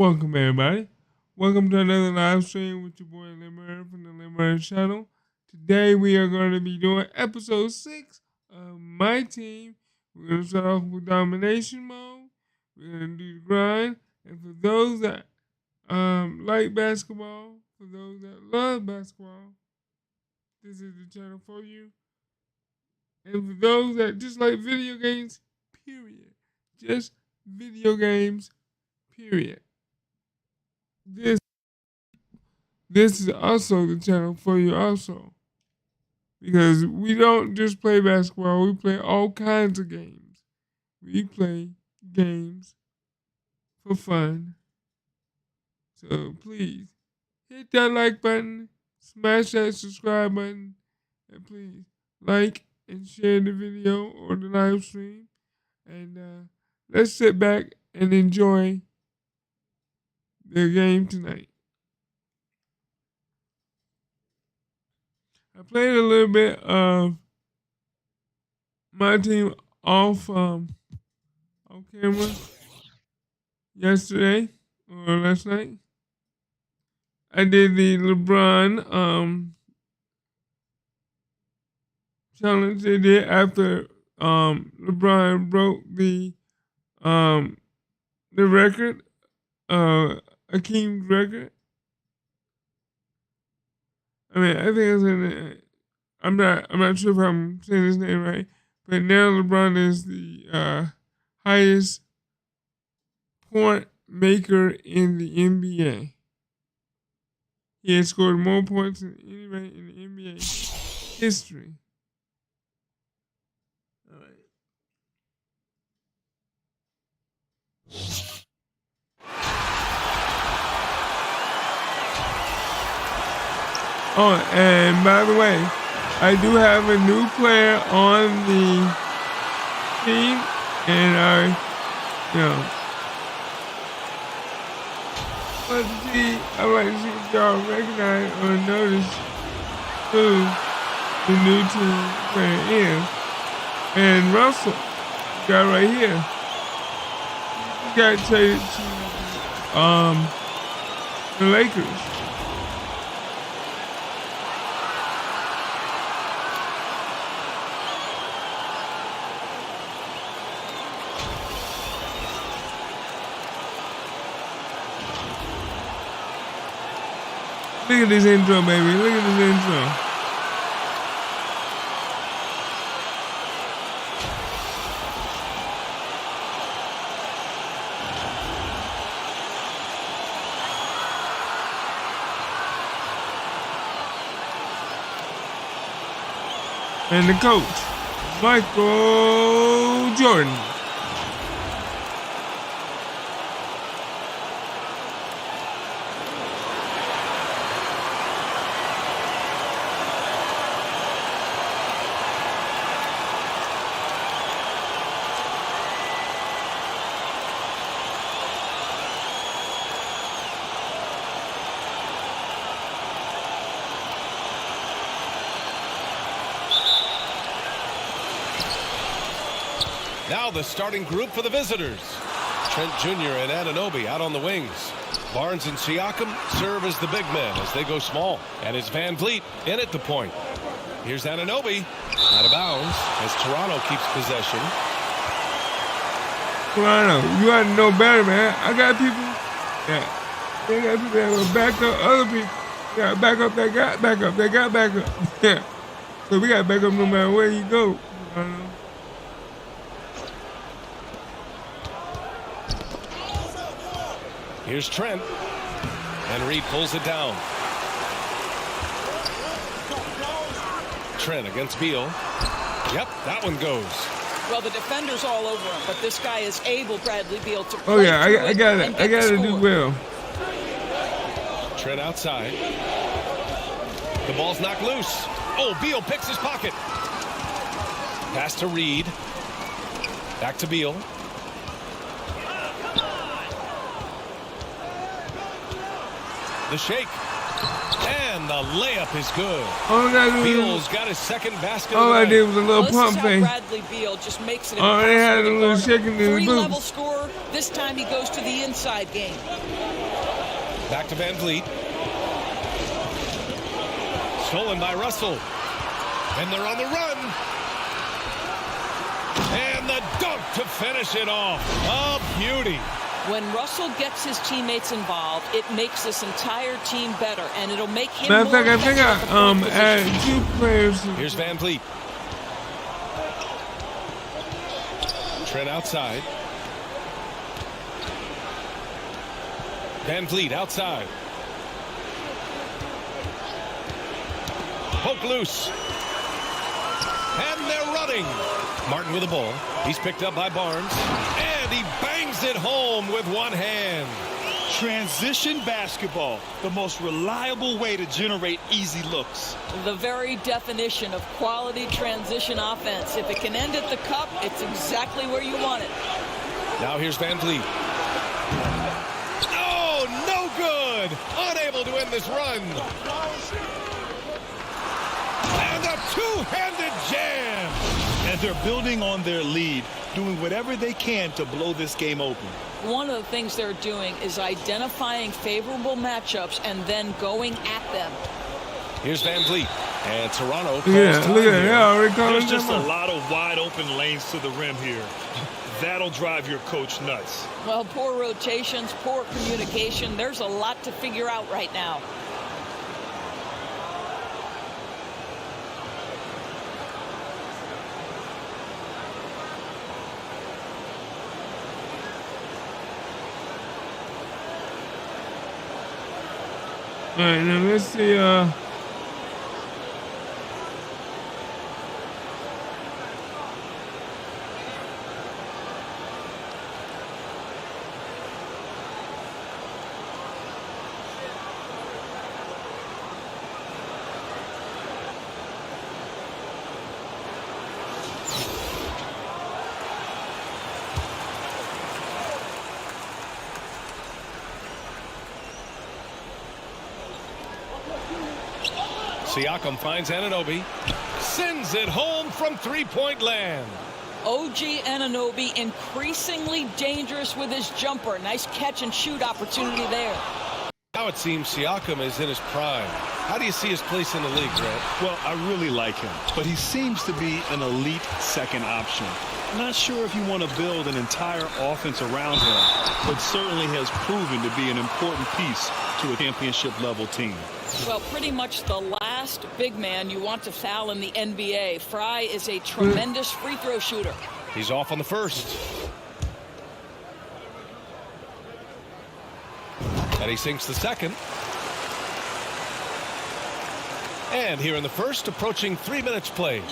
Welcome everybody. Welcome to another live stream with your boy Lindberg from the Lindberg channel. Today we are going to be doing episode 6 of My Team. We're going to start off with domination mode. We're going to do the grind. And for those that like basketball, for those that love basketball, this is the channel for you. And for those that just like video games, period. Just video games, period. This is also the channel for you also. Because we don't just play basketball, we play all kinds of games. We play games for fun. So please, hit that like button, smash that subscribe button, and please like and share the video or the live stream. And let's sit back and enjoy the game tonight. I played a little bit of My Team off camera yesterday or last night. I did the LeBron challenge they did after LeBron broke the record, Akeem's record. I mean, I think it's I'm not sure if I'm saying his name right, but now LeBron is the highest point maker in the NBA. He has scored more points than anybody in the NBA history. All right. Oh, and by the way, I do have a new player on the team, and I'd like to see if y'all recognize or notice who the new team player is. And Russell, guy right here, he got traded to the Lakers. Look at this intro, baby. Look at this intro. And the coach, Michael Jordan. Now the starting group for the visitors. Trent Jr. and Anunoby out on the wings. Barnes and Siakam serve as the big men as they go small. And it's Van Vliet in at the point. Here's Anunoby. Out of bounds as Toronto keeps possession. Toronto, you got to know better, man. I got people they got people that will back up other people. You got to back up that got back up. They got back up. Yeah. So we got to back up no matter where you go. Here's Trent. And Reed pulls it down. Trent against Beal. Yep, that one goes. Well, the defender's all over him, but this guy is able, Bradley Beal, to play. Oh yeah, I got it. I got to do well. Trent outside. The ball's knocked loose. Oh, Beal picks his pocket. Pass to Reed. Back to Beal. The shake. And And the layup is good. All I gotta do Beal's got his second basket. all I of the did night. was a little This pump is how thing. Bradley Beal just makes it Oh, they had a impossible to little guard shaking in his him. Three-level boots. scorer. This time he goes to the inside game. Back to Van Vliet. Stolen by Russell. And they're on the run. And the dunk to finish it off. A beauty. When Russell gets his teammates involved, it makes this entire team better, and it'll make him Matter of more fact, I think effective at the point I added position. 2 players. Here's Van Vliet. Trent outside. Van Vliet outside. Poke loose. And they're running. Martin with the ball. He's picked up by Barnes. And he bangs it home with one hand. Transition basketball, the most reliable way to generate easy looks. The very definition of quality transition offense. If it can end at the cup, it's exactly where you want it. Now here's Van Vliet. Oh, no good. Unable to end this run. And a two-handed jam. And they're building on their lead, doing whatever they can to blow this game open. One of the things they're doing is identifying favorable matchups and then going at them. Here's Van Vliet. And Toronto calls Yeah, time look at here. that. They already calling There's just a them out. lot of wide open lanes to the rim here. That'll drive your coach nuts. Well, poor rotations, poor communication. There's a lot to figure out right now. All right, now let's see. Siakam finds Anunoby. Sends it home from three-point land. OG Anunoby increasingly dangerous with his jumper. Nice catch and shoot opportunity there. Now it seems Siakam is in his prime. How do you see his place in the league, Grant? Well, I really like him, but he seems to be an elite second option. Not sure if you want to build an entire offense around him, but certainly has proven to be an important piece to a championship-level team. Well, pretty much the last big man you want to foul in the NBA. Fry is a tremendous free throw shooter. He's off on the first. And he sinks the second. And here in the first, approaching 3 minutes played.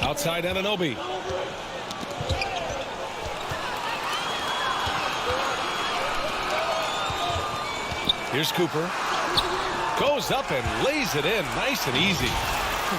Outside Anunoby. Here's Cooper. Goes up and lays it in nice and easy.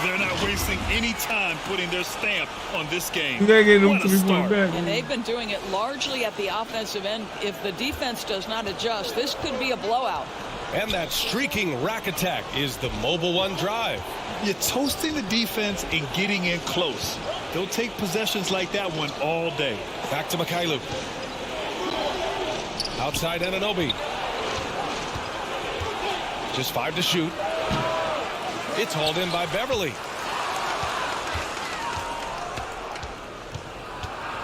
They're not wasting any time putting their stamp on this game. You gotta get them What a 3-point start. back. And they've been doing it largely at the offensive end. If the defense does not adjust, this could be a blowout. And that streaking rack attack is the Mobile One drive. You're toasting the defense and getting in close. They'll take possessions like that one all day. Back to Mikhailuk. Outside Anunoby. Just 5 to shoot. It's hauled in by Beverly.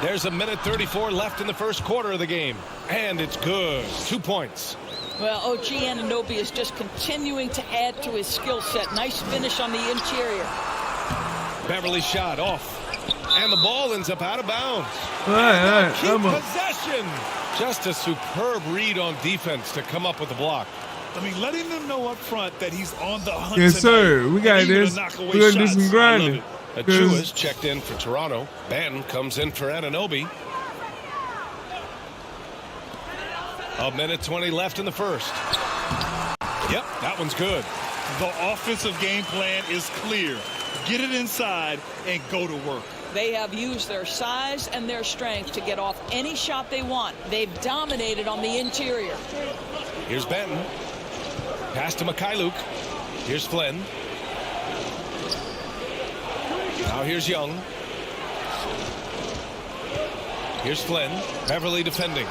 There's a minute 34 left in the first quarter of the game. And it's good. 2 points. Well, OG Anunoby is just continuing to add to his skill set. Nice finish on the interior. Beverly shot off. And the ball ends up out of bounds. All right. Keep I'm up. possession. Just a superb read on defense to come up with the block. I mean, letting them know up front that he's on the hunt Yes, sir. tonight, We got and even this. to knock away We're gonna do shots. some I love grinding. it. Achua is checked in for Toronto. Ben comes in for Anunoby. A minute 20 left in the first. Yep, that one's good. The offensive game plan is clear. Get it inside and go to work. They have used their size and their strength to get off any shot they want. They've dominated on the interior. Here's Benton. Pass to Mikhailuk. Here's Flynn. Now here's Young. Here's Flynn. Beverly defending.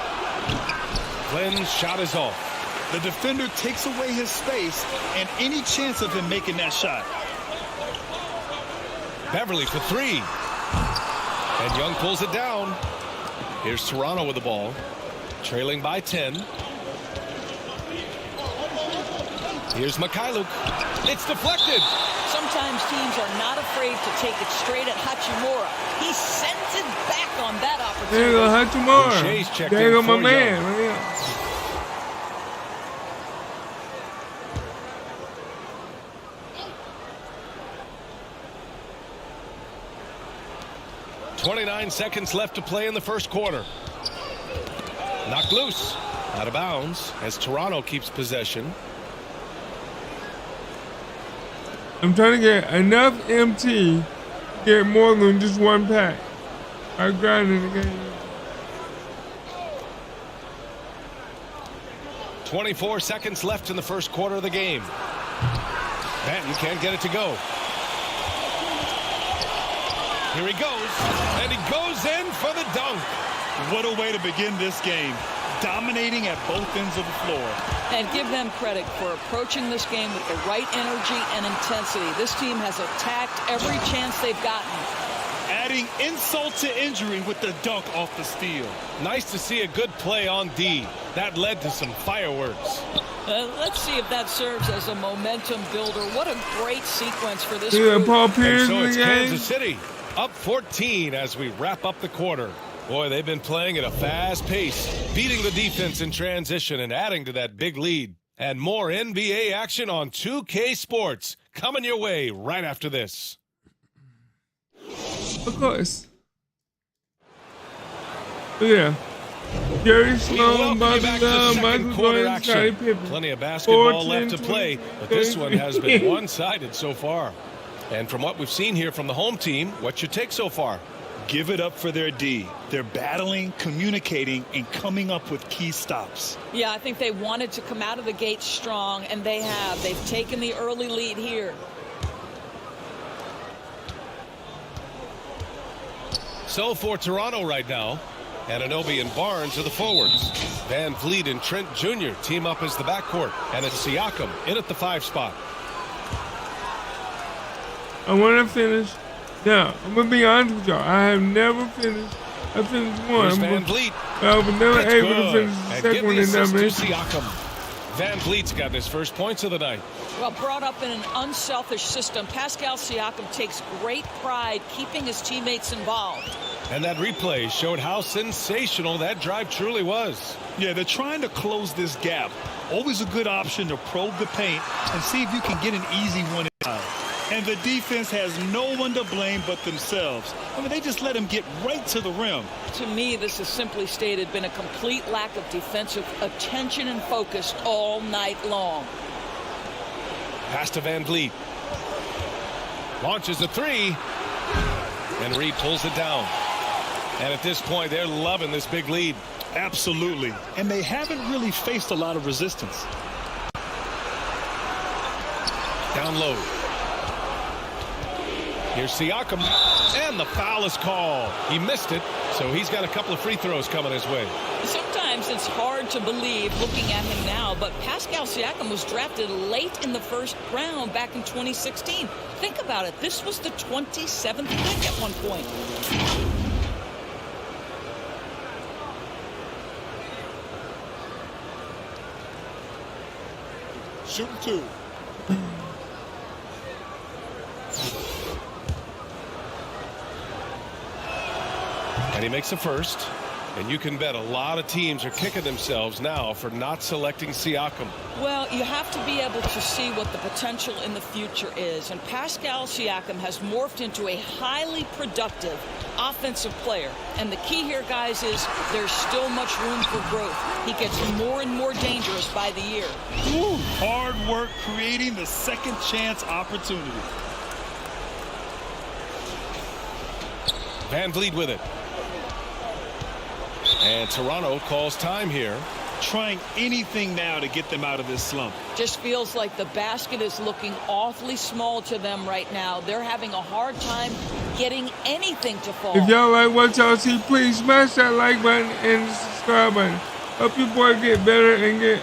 Flynn's shot is off. The defender takes away his space and any chance of him making that shot. Beverly for three. And Young pulls it down. Here's Toronto with the ball. Trailing by 10. Here's Mikhailuk. It's deflected. Sometimes teams are not afraid to take it straight at Hachimura. He sends it back on that opportunity. There you go, Hachimura. Boucher's checked There you in go, my for man. Young. Right here. .29 seconds left to play in the first quarter. Knocked loose. Out of bounds as Toronto keeps possession. I'm trying to get enough MT to get more than just one pack. I grinded the game. 24 seconds left in the first quarter of the game. Benton can't get it to go. Here he goes, and he goes in for the dunk. What a way to begin this game. Dominating at both ends of the floor. And give them credit for approaching this game with the right energy and intensity. This team has attacked every chance they've gotten. Adding insult to injury with the dunk off the steal. Nice to see a good play on D. That led to some fireworks. Let's see if that serves as a momentum builder. What a great sequence for this Yeah, group. Paul And Pierce so in the it's game. Kansas City up 14 as we wrap up the quarter. Boy, they've been playing at a fast pace, beating the defense in transition and adding to that big lead. And more NBA action on 2K Sports coming your way right after this. Of course. But yeah. Jerry We Sloan, welcome you Bobby back to Love, second Michael quarter Jordan, Scottie action. Pippen. Plenty of basketball 14, left to play, but this one has been one-sided so far. And from what we've seen here from the home team, what's your take so far? Give it up for their D. They're battling, communicating, and coming up with key stops. Yeah, I think they wanted to come out of the gate strong, and they have. They've taken the early lead here. So for Toronto right now, Anunoby and Barnes are the forwards. Van Vliet and Trent Jr. team up as the backcourt. And it's Siakam in at the 5 spot. I want to finish. Now, I'm going to be honest with y'all. I have never finished. I finished one. Here's Van Vliet. I was never That's able to good. finish the And second give one the in that assist to minute. Siakam. Van Vliet's got his first points of the night. Well, brought up in an unselfish system, Pascal Siakam takes great pride keeping his teammates involved. And that replay showed how sensational that drive truly was. Yeah, they're trying to close this gap. Always a good option to probe the paint and see if you can get an easy one inside. And the defense has no one to blame but themselves. I mean, they just let him get right to the rim. To me, this has simply stated been a complete lack of defensive attention and focus all night long. Pass to Van Vliet. Launches a 3. And Reed pulls it down. And at this point, they're loving this big lead. Absolutely. And they haven't really faced a lot of resistance. Down low. Here's Siakam. And the foul is called. He missed it, so he's got a couple of free throws coming his way. Sometimes it's hard to believe looking at him now, but Pascal Siakam was drafted late in the first round back in 2016. Think about it. This was the 27th pick at one point. Shooting 2. And he makes the first. And you can bet a lot of teams are kicking themselves now for not selecting Siakam. Well, you have to be able to see what the potential in the future is. And Pascal Siakam has morphed into a highly productive offensive player. And the key here, guys, is there's still much room for growth. He gets more and more dangerous by the year. Ooh, hard work creating the second chance opportunity. Van Vliet with it. And Toronto calls time here. trying anything now to get them out of this slump. Just feels like the basket is looking awfully small to them right now. They're having a hard time getting anything to fall. If y'all like what y'all see, please smash that like button and the subscribe button. Help your boy get better and get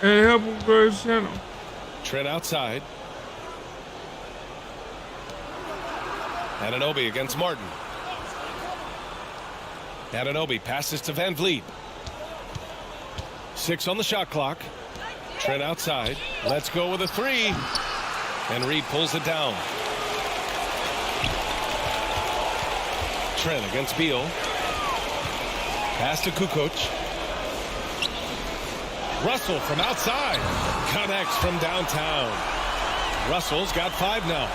and help him grow his channel. Trent outside. Anunoby against Martin. Anunoby passes to Van Vliet. 6 on the shot clock. Trent outside. Let's go with a 3. And Reed pulls it down. Trent against Beal. Pass to Kukoc. Russell from outside. Connects from downtown. Russell's got 5 now.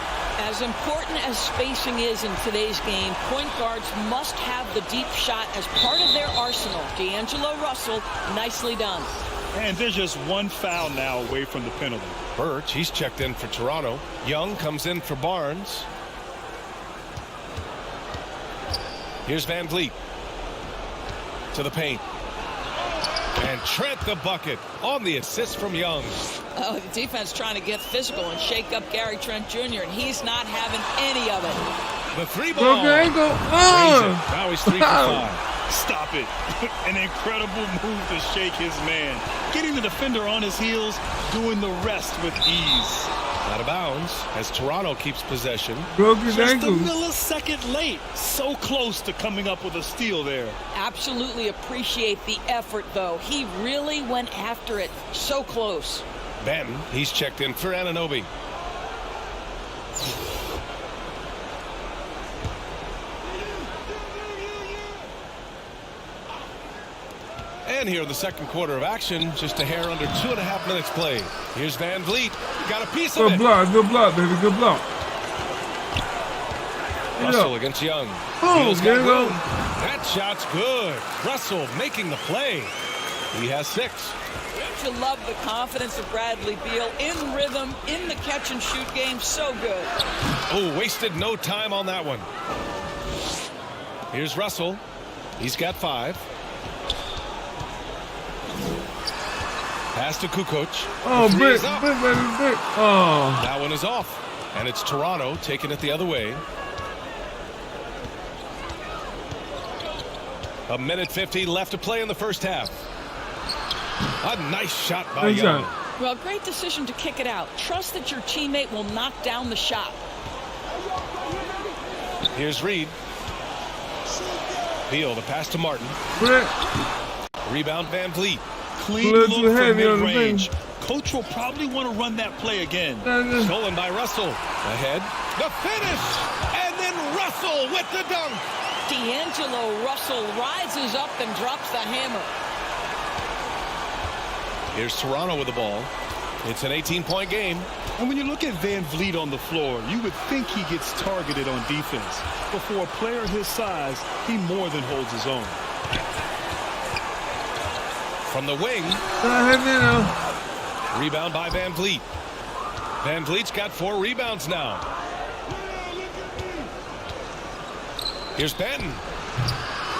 As important as spacing is in today's game, point guards must have the deep shot as part of their arsenal. D'Angelo Russell, nicely done. And there's just one foul now away from the penalty. Birch, he's checked in for Toronto. Young comes in for Barnes. Here's Van Vliet to the paint. And Trent the bucket on the assist from Young. Oh, the defense trying to get physical and shake up Gary Trent Jr., and he's not having any of it. The 3 ball. Okay, go Now he's 3 for 5. Stop it. An incredible move to shake his man. Getting the defender on his heels, doing the rest with ease. Out of bounds as Toronto keeps possession. Broke his Just a ankle. millisecond late. So close to coming up with a steal there. Absolutely appreciate the effort, though. He really went after it. So close. Benton, he's checked in for Anunoby. And here in the second quarter of action, just a hair under 2.5 minutes played. Here's Van Vliet. Got a piece of Good it. block, baby, good block. Russell against Young. Oh, Beal's there got you go. room. That shot's good. Russell making the play. He has 6. Don't you love the confidence of Bradley Beal? In rhythm, in the catch-and-shoot game, so good. Oh, wasted no time on that one. Here's Russell. He's got 5. Pass to Kukoc. Oh, The three brick, is up. brick, baby, brick. Oh. That one is off. And it's Toronto taking it the other way. 1:50 left to play in the first half. A nice shot by Good Young. shot. Well, great decision to kick it out. Trust that your teammate will knock down the shot. Here's Reed. Beal, the pass to Martin. Brick. Rebound Van Vliet. Clean Little look too from heavy on the mid-range. Coach will probably want to run that play again. Stolen by Russell. Ahead. The finish. And then Russell with the dunk. D'Angelo Russell rises up and drops the hammer. Here's Toronto with the ball. It's an 18-point game. And when you look at Van Vliet on the floor, you would think he gets targeted on defense. But for a player his size, he more than holds his own. From the wing. Rebound by Van Vliet. Van Vliet's got 4 rebounds now. Here's Benton.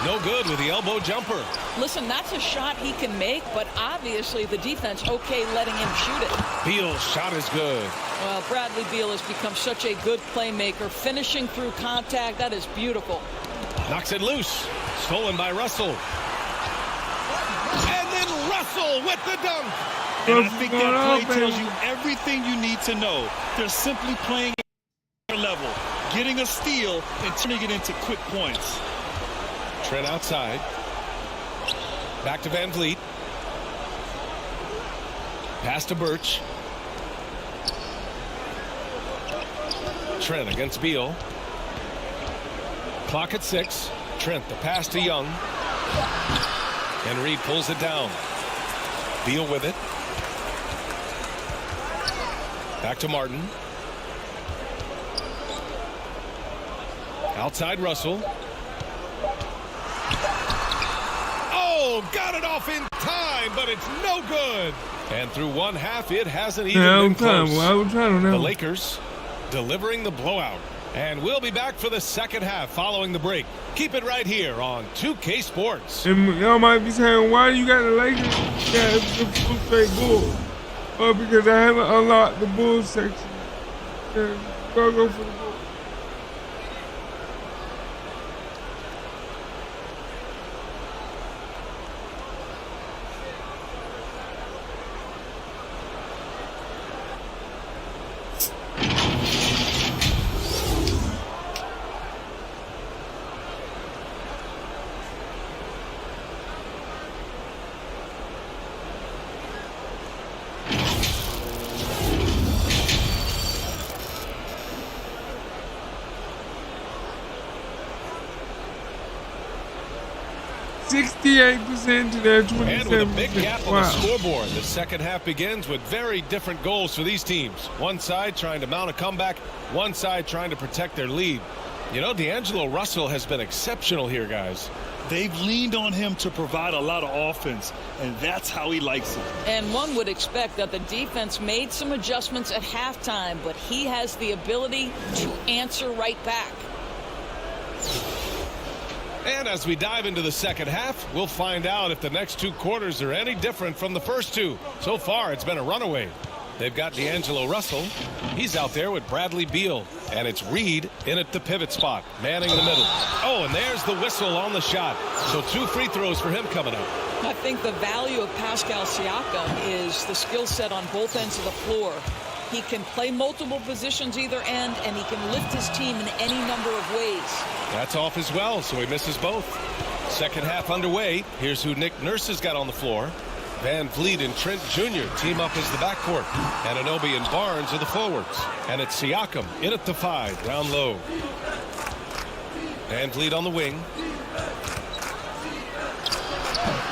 No good with the elbow jumper. Listen, that's a shot he can make, but obviously the defense okay letting him shoot it. Beal's shot is good. Well, Bradley Beal has become such a good playmaker, finishing through contact. That is beautiful. Knocks it loose. Stolen by Russell. And then Russell with the dunk. And I think that play tells you everything you need to know. They're simply playing at their level, getting a steal and turning it into quick points. Trent outside. Back to Van Vliet. Pass to Birch. Trent against Beal. Clock at 6. Trent, the pass to Young. And Reed pulls it down. Beal with it. Back to Martin. Outside Russell. Oh, got it off in time, but it's no good. And through one half, it hasn't even been close. I was trying on that The one. Lakers delivering the blowout. And we'll be back for the second half following the break. Keep it right here on 2K Sports. And y'all might be saying, why you got the Lakers? Yeah, it's the full straight Bulls. Well, because I haven't unlocked the Bulls section. Yeah, go for the Bulls. 68% to their 27%. And with a big gap on Wow. the scoreboard, the second half begins with very different goals for these teams. One side trying to mount a comeback, one side trying to protect their lead. You know, D'Angelo Russell has been exceptional here, guys. They've leaned on him to provide a lot of offense, and that's how he likes it. And one would expect that the defense made some adjustments at halftime, but he has the ability to answer right back. And as we dive into the second half, we'll find out if the next two quarters are any different from the first two. So far, it's been a runaway. They've got D'Angelo Russell. He's out there with Bradley Beal. And it's Reed in at the pivot spot, manning the middle. Oh, and there's the whistle on the shot. So 2 free throws for him coming up. I think the value of Pascal Siakam is the skill set on both ends of the floor. He can play multiple positions either end, and he can lift his team in any number of ways. That's off as well, so he misses both. Second half underway. Here's who Nick Nurse has got on the floor. Van Vliet and Trent Jr. team up as the backcourt. Anunoby and Barnes are the forwards. And it's Siakam in at the 5, down low. Van Vliet on the wing.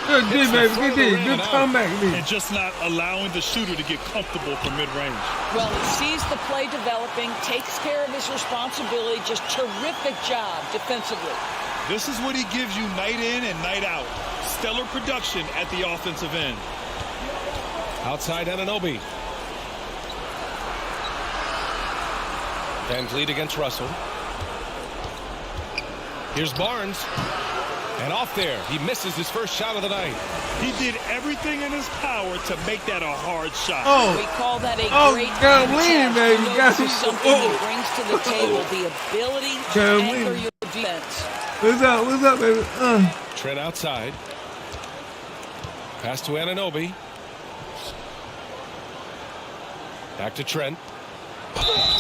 Good D, baby. Good D. Good comeback, D. And just not allowing the shooter to get comfortable from mid-range. Well, he sees the play developing, takes care of his responsibility. Just terrific job defensively. This is what he gives you night in and night out. Stellar production at the offensive end. Outside Anunoby. Van Vliet against Russell. Here's Barnes. And off there, he misses his first shot of the night. He did everything in his power to make that a hard shot. We call that a great got him leaning, baby. This is something he brings to the table, the ability to Got him anchor leaning. your defense. What's up? What's up, baby? Trent outside. Pass to Anunoby. Back to Trent.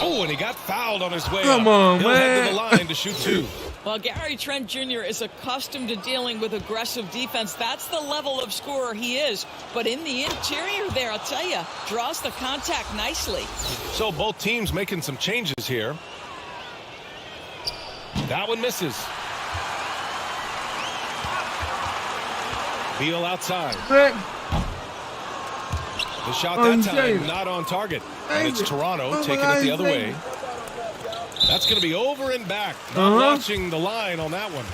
Oh, and he got fouled on his way Come up. on, He'll head to man. the line to shoot 2. Well, Gary Trent Jr. is accustomed to dealing with aggressive defense. That's the level of scorer he is. But in the interior there, I'll tell you, draws the contact nicely. So both teams making some changes here. That one misses. Beal outside. Rick. The shot Oh, that he's time saying- not on target. And Dang it's it. Toronto Oh, taking my it the other God, way. That's going to be over and back. Not watching the line on that one.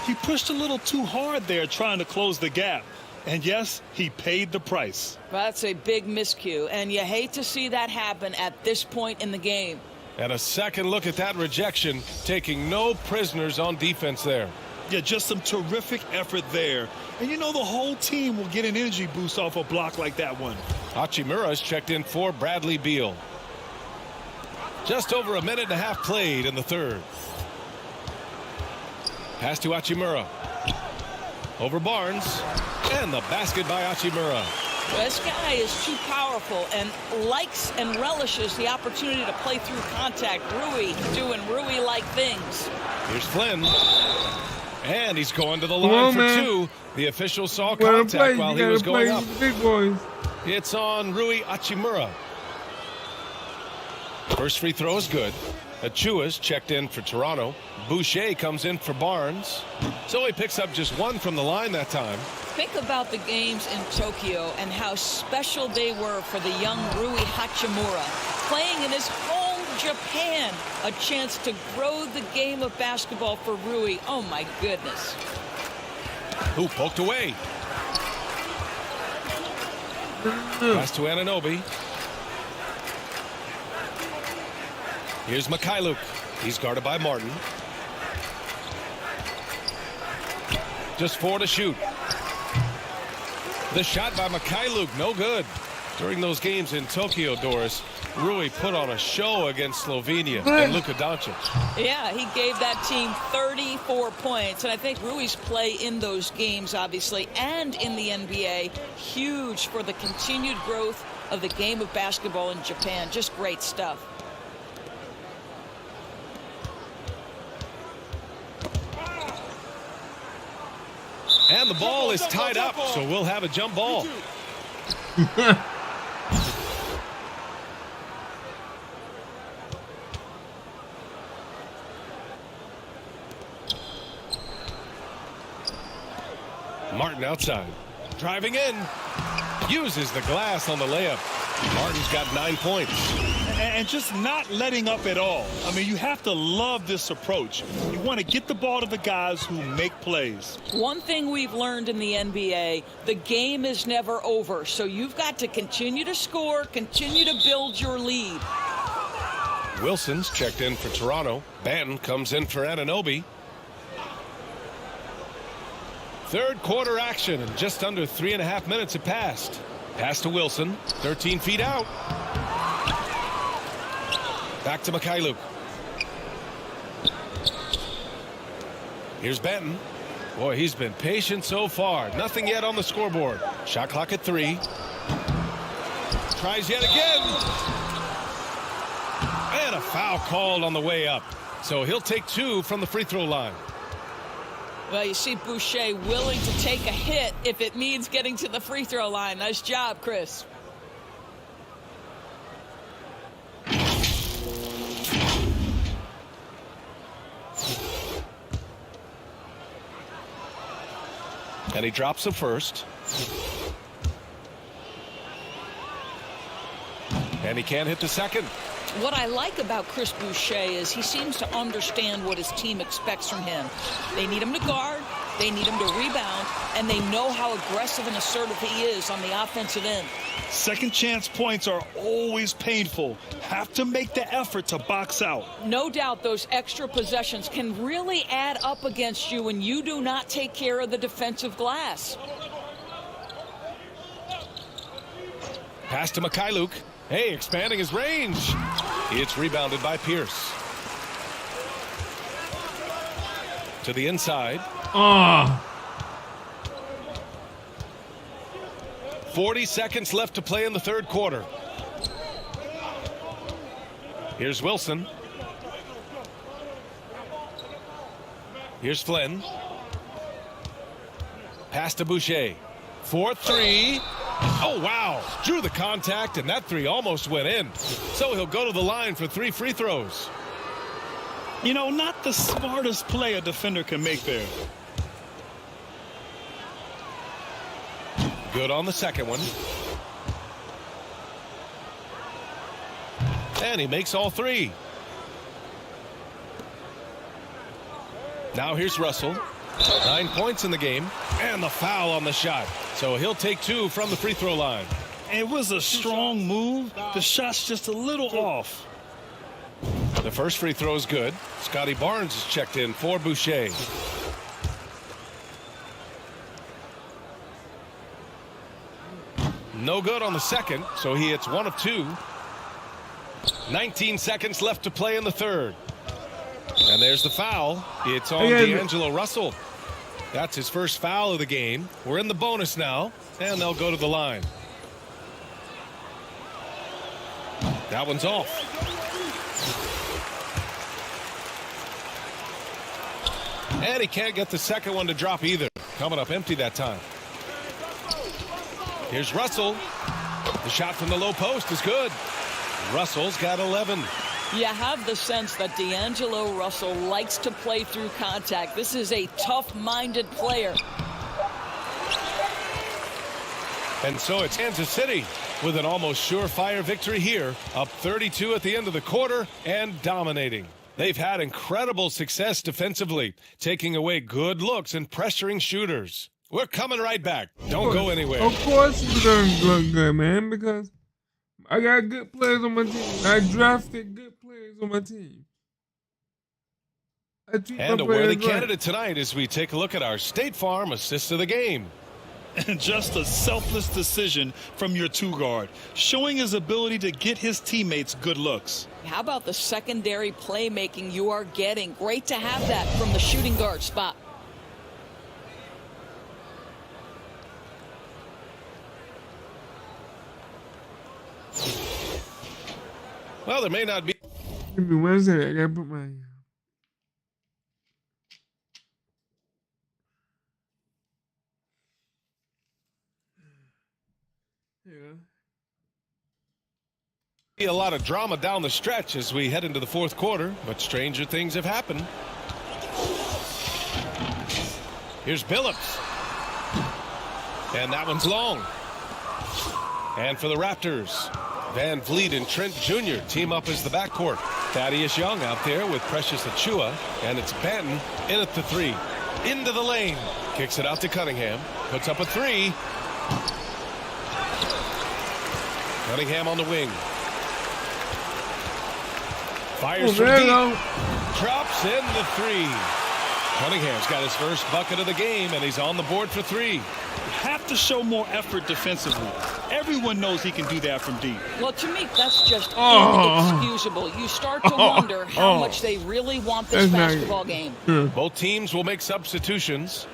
He pushed a little too hard there trying to close the gap. And yes, he paid the price. That's a big miscue, and you hate to see that happen at this point in the game. And a second look at that rejection, taking no prisoners on defense there. Yeah, just some terrific effort there. And you know the whole team will get an energy boost off a block like that one. Hachimura's checked in for Bradley Beal. Just over a minute and a half played in the third. Pass to Hachimura. Over Barnes. And the basket by Hachimura. This guy is too powerful and likes and relishes the opportunity to play through contact. Rui doing Rui-like things. Here's Flynn. And he's going to the Come line on, for man. 2. The official saw Gotta contact play. while You he was gotta going play up. with the big boys. It's on Rui Hachimura. First free throw is good. Achua's checked in for Toronto. Boucher comes in for Barnes. So he picks up just 1 from the line that time. Think about the games in Tokyo and how special they were for the young Rui Hachimura. Playing in his home Japan, a chance to grow the game of basketball for Rui. Oh my goodness. Who poked away. Pass to Anunoby. Here's Mikhailuk. He's guarded by Martin. Just 4 to shoot. The shot by Mikhailuk, no good. During those games in Tokyo, Doris, Rui put on a show against Slovenia and Luka Doncic. Yeah, he gave that team 34 points. And I think Rui's play in those games, obviously, and in the NBA, huge for the continued growth of the game of basketball in Japan. Just great stuff. And the ball is tied up, so we'll have a jump ball. Martin outside. Driving in. Uses the glass on the layup. Martin's got 9 points. And just not letting up at all. I mean, you have to love this approach. You want to get the ball to the guys who make plays. One thing we've learned in the NBA, the game is never over. So you've got to continue to score, continue to build your lead. Wilson's checked in for Toronto. Banton comes in for Anunoby. Third quarter action, and just under 3.5 minutes have passed. Pass to Wilson, 13 feet out. Back to Mikhailuk. Here's Banton. Boy, he's been patient so far. Nothing yet on the scoreboard. Shot clock at 3. Tries yet again. And a foul called on the way up. So he'll take 2 from the free throw line. Well, you see Boucher willing to take a hit if it means getting to the free throw line. Nice job, Chris. And he drops the first. And he can't hit the second. What I like about Chris Boucher is he seems to understand what his team expects from him. They need him to guard, they need him to rebound, and they know how aggressive and assertive he is on the offensive end. Second chance points are always painful. Have to make the effort to box out. No doubt those extra possessions can really add up against you when you do not take care of the defensive glass. Pass to Mikhailuk. Hey, expanding his range. It's rebounded by Pierce. To the inside. 40 seconds left to play in the third quarter. Here's Wilson. Here's Flynn. Pass to Boucher. 4-3. Oh, wow. Drew the contact, and that 3 almost went in. So he'll go to the line for 3 free throws. You know, not the smartest play a defender can make there. Good on the second one. And he makes all 3. Now here's Russell. 9 points in the game. And the foul on the shot. So he'll take 2 from the free throw line. It was a strong move. The shot's just a little off. The first free throw is good. Scotty Barnes is checked in for Boucher. No good on the second, so he hits 1 of 2. 19 seconds left to play in the third. And there's the foul. It's on D'Angelo Russell. That's his first foul of the game. We're in the bonus now, and they'll go to the line. That one's off. And he can't get the second one to drop either. Coming up empty that time. Here's Russell. The shot from the low post is good. Russell's got 11. You have the sense that D'Angelo Russell likes to play through contact. This is a tough-minded player. And so it's Kansas City with an almost surefire victory here, up 32 at the end of the quarter and dominating. They've had incredible success defensively, taking away good looks and pressuring shooters. We're coming right back. Don't go anywhere. Of course it's going to look good, man, because I got good players on my team. I drafted good players on my team. And a worthy candidate tonight as we take a look at our State Farm assist of the game. And just a selfless decision from your two-guard, showing his ability to get his teammates good looks. How about the secondary playmaking you are getting? Great to have that from the shooting guard spot. Well, there may not be. Give me 1 second. I gotta put my. A lot of drama down the stretch as we head into the fourth quarter, but stranger things have happened. Here's Billups. And that one's long. And for the Raptors, Van Vliet and Trent Jr. team up as the backcourt. Thaddeus Young out there with Precious Achiuwa, and it's Banton in at the three. Into the lane. Kicks it out to Cunningham. Puts up a three. Cunningham on the wing. Fires from deep. Drops in the three. Cunningham's got his first bucket of the game, and he's on the board for three. Have to show more effort defensively. Everyone knows he can do that from deep. Well, to me, that's just inexcusable. You start to wonder how much they really want this basketball game. Both teams will make substitutions.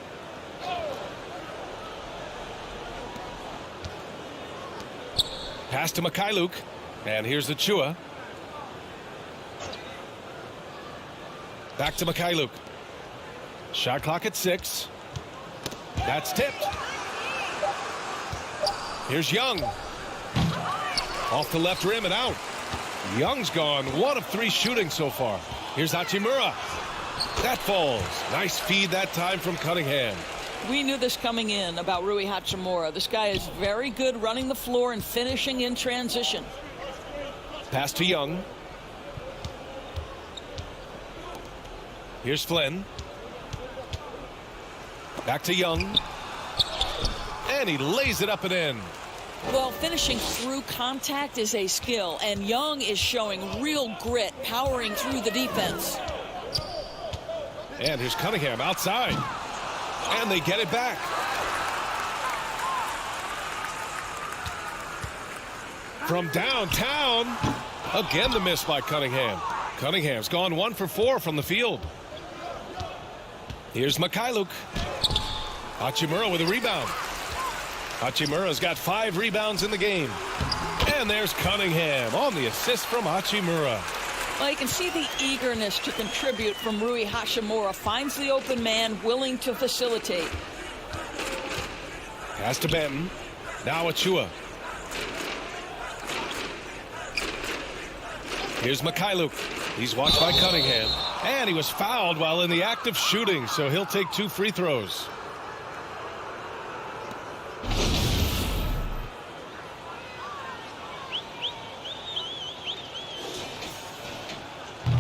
Pass to Mikhailuk, and here's Achiuwa. Back to Mikhailuk. Shot clock at 6. That's tipped. Here's Young. Off the left rim and out. Young's gone 1 of 3 shooting so far. Here's Hachimura. That falls. Nice feed that time from Cunningham. We knew this coming in about Rui Hachimura. This guy is very good running the floor and finishing in transition. Pass to Young. Here's Flynn. Back to Young. And he lays it up and in. Well, finishing through contact is a skill, and Young is showing real grit, powering through the defense. And here's Cunningham outside. And they get it back. From downtown. Again, the miss by Cunningham. Cunningham's gone 1 for 4 from the field. Here's Mikhailuk. Hachimura with a rebound. Hachimura's got 5 rebounds in the game. And there's Cunningham on the assist from Hachimura. Well, you can see the eagerness to contribute from Rui Hachimura. Finds the open man, willing to facilitate. Pass to Banton. Now Achiuwa. Here's Mikhailuk. He's watched by Cunningham. And he was fouled while in the act of shooting, so he'll take 2 free throws.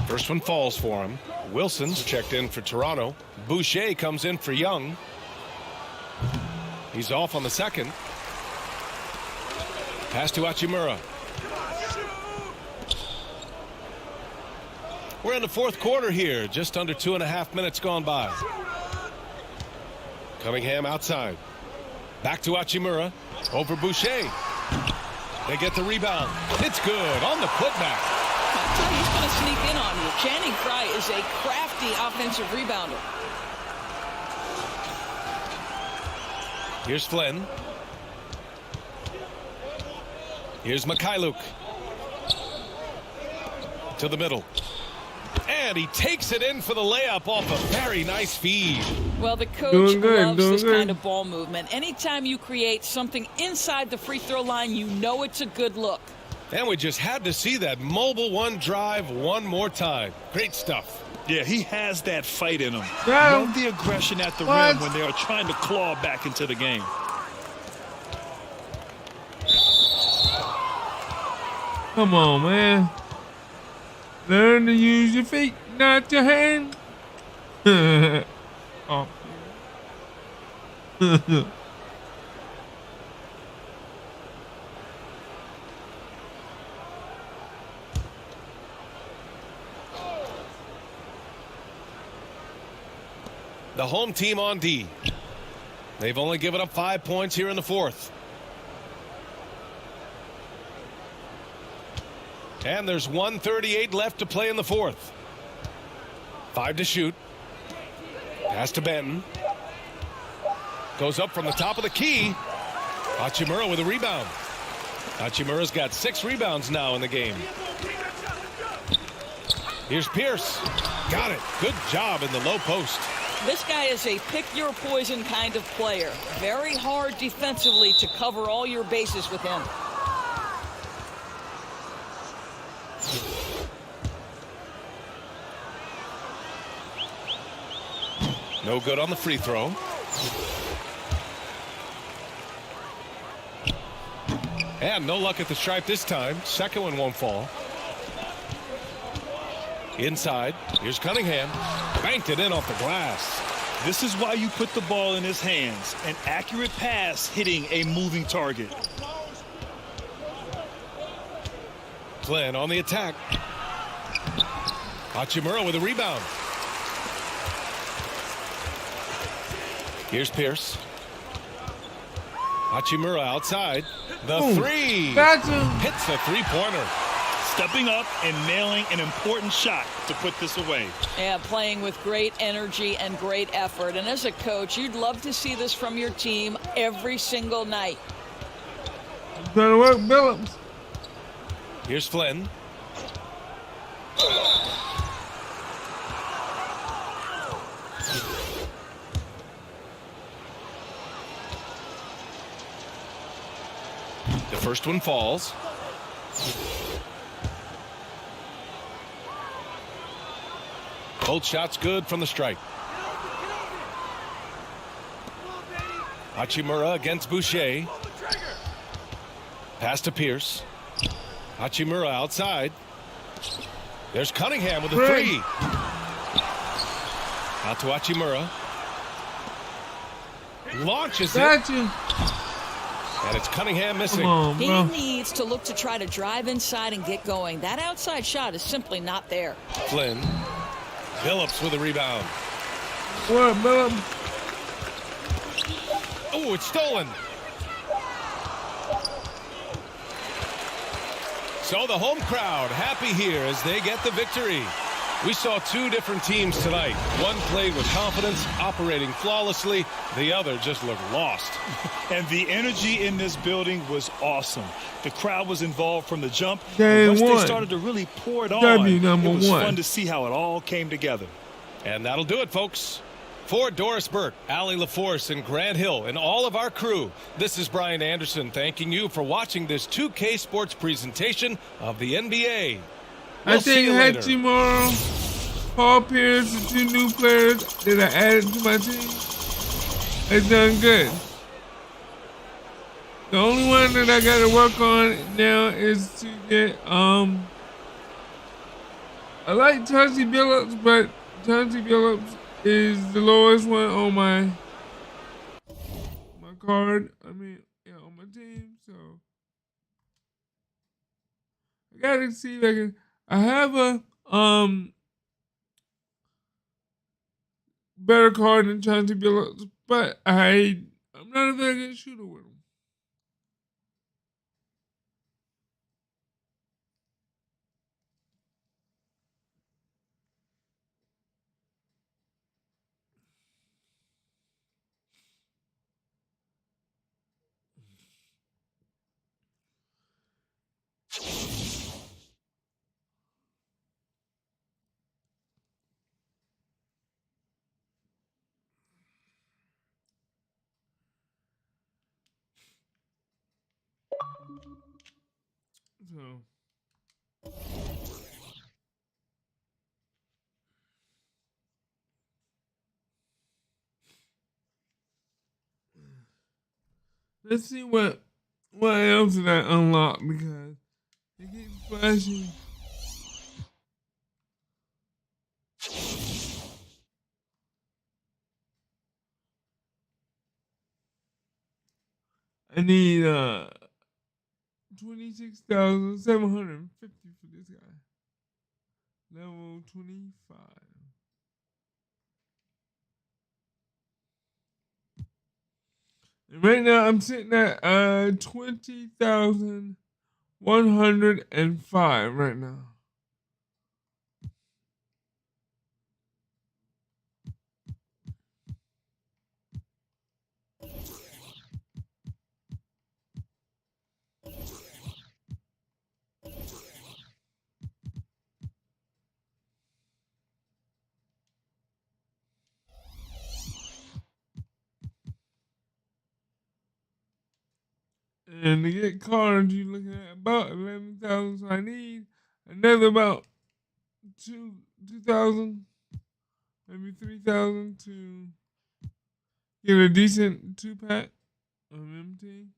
First one falls for him. Wilson's checked in for Toronto. Boucher comes in for Young. He's off on the second. Pass to Hachimura. We're in the fourth quarter here. Just under 2.5 minutes gone by. Cunningham outside. Back to Hachimura. Over Boucher. They get the rebound. It's good on the putback. He's going to sneak in on you. Channing Frye is a crafty offensive rebounder. Here's Flynn. Here's Mikhailuk. To the middle. And he takes it in for the layup off a very nice feed. Well, the coach loves this kind of ball movement. Anytime you create something inside the free throw line, you know it's a good look. And we just had to see that mobile one drive one more time. Great stuff. Yeah, he has that fight in him. Love the aggression at the rim when they are trying to claw back into the game. Come on, man. Learn to use your feet, not your hand. Oh. The home team on D. They've only given up 5 points here in the fourth. And there's 1:38 left to play in the fourth. 5 to shoot. Pass to Benton. Goes up from the top of the key. Hachimura with a rebound. Hachimura's got 6 rebounds now in the game. Here's Pierce. Got it. Good job in the low post. This guy is a pick-your-poison kind of player. Very hard defensively to cover all your bases with him. No good on the free throw. And no luck at the stripe this time. Second one won't fall. Inside. Here's Cunningham. Banked it in off the glass. This is why you put the ball in his hands. An accurate pass hitting a moving target. Flynn on the attack. Hachimura with a rebound. Here's Pierce. Hachimura outside. The three. Gotcha. Hits a three-pointer. Stepping up and nailing an important shot to put this away. Yeah, playing with great energy and great effort. And as a coach, you'd love to see this from your team every single night. Trying to work Billups. Here's Flynn. The first one falls. Both shots good from the stripe. Hachimura against Boucher. Pass to Pierce. Hachimura outside. There's Cunningham with a three. Out to Hachimura. Launches it. Gotcha. And it's Cunningham missing. Come on, He bro. needs to look to try to drive inside and get going. That outside shot is simply not there. Flynn. Billups with a rebound. What, Billups? Oh, it's stolen. So the home crowd happy here as they get the victory. We saw two different teams tonight. One played with confidence, operating flawlessly. The other just looked lost. And the energy in this building was awesome. The crowd was involved from the jump. Game Once they one. started to really pour it on, W number it was one. fun to see how it all came together. And that'll do it, folks. For Doris Burke, Allie LaForce, and Grant Hill, and all of our crew, this is Brian Anderson thanking you for watching this 2K Sports presentation of the NBA. We'll I see think you later. Hachimura, Paul Pierce, the two new players that I added to my team, has done good. The only one that I got to work on now is to get I like Chauncey Billups, but Chauncey Billups is the lowest one on my card. I mean, yeah, on my team. So I gotta see if I can. I have a better card than Chauncey Billups, but I'm not a very good shooter with him. So let's see what else did I unlock, because it keeps flashing. I need 26,750 for this guy. Level 25. Right now, I'm sitting at 20,105 right now. And to get cards, you're looking at about 11,000. So I need another about 2,000, maybe 3,000 to get a decent 2-pack of MT.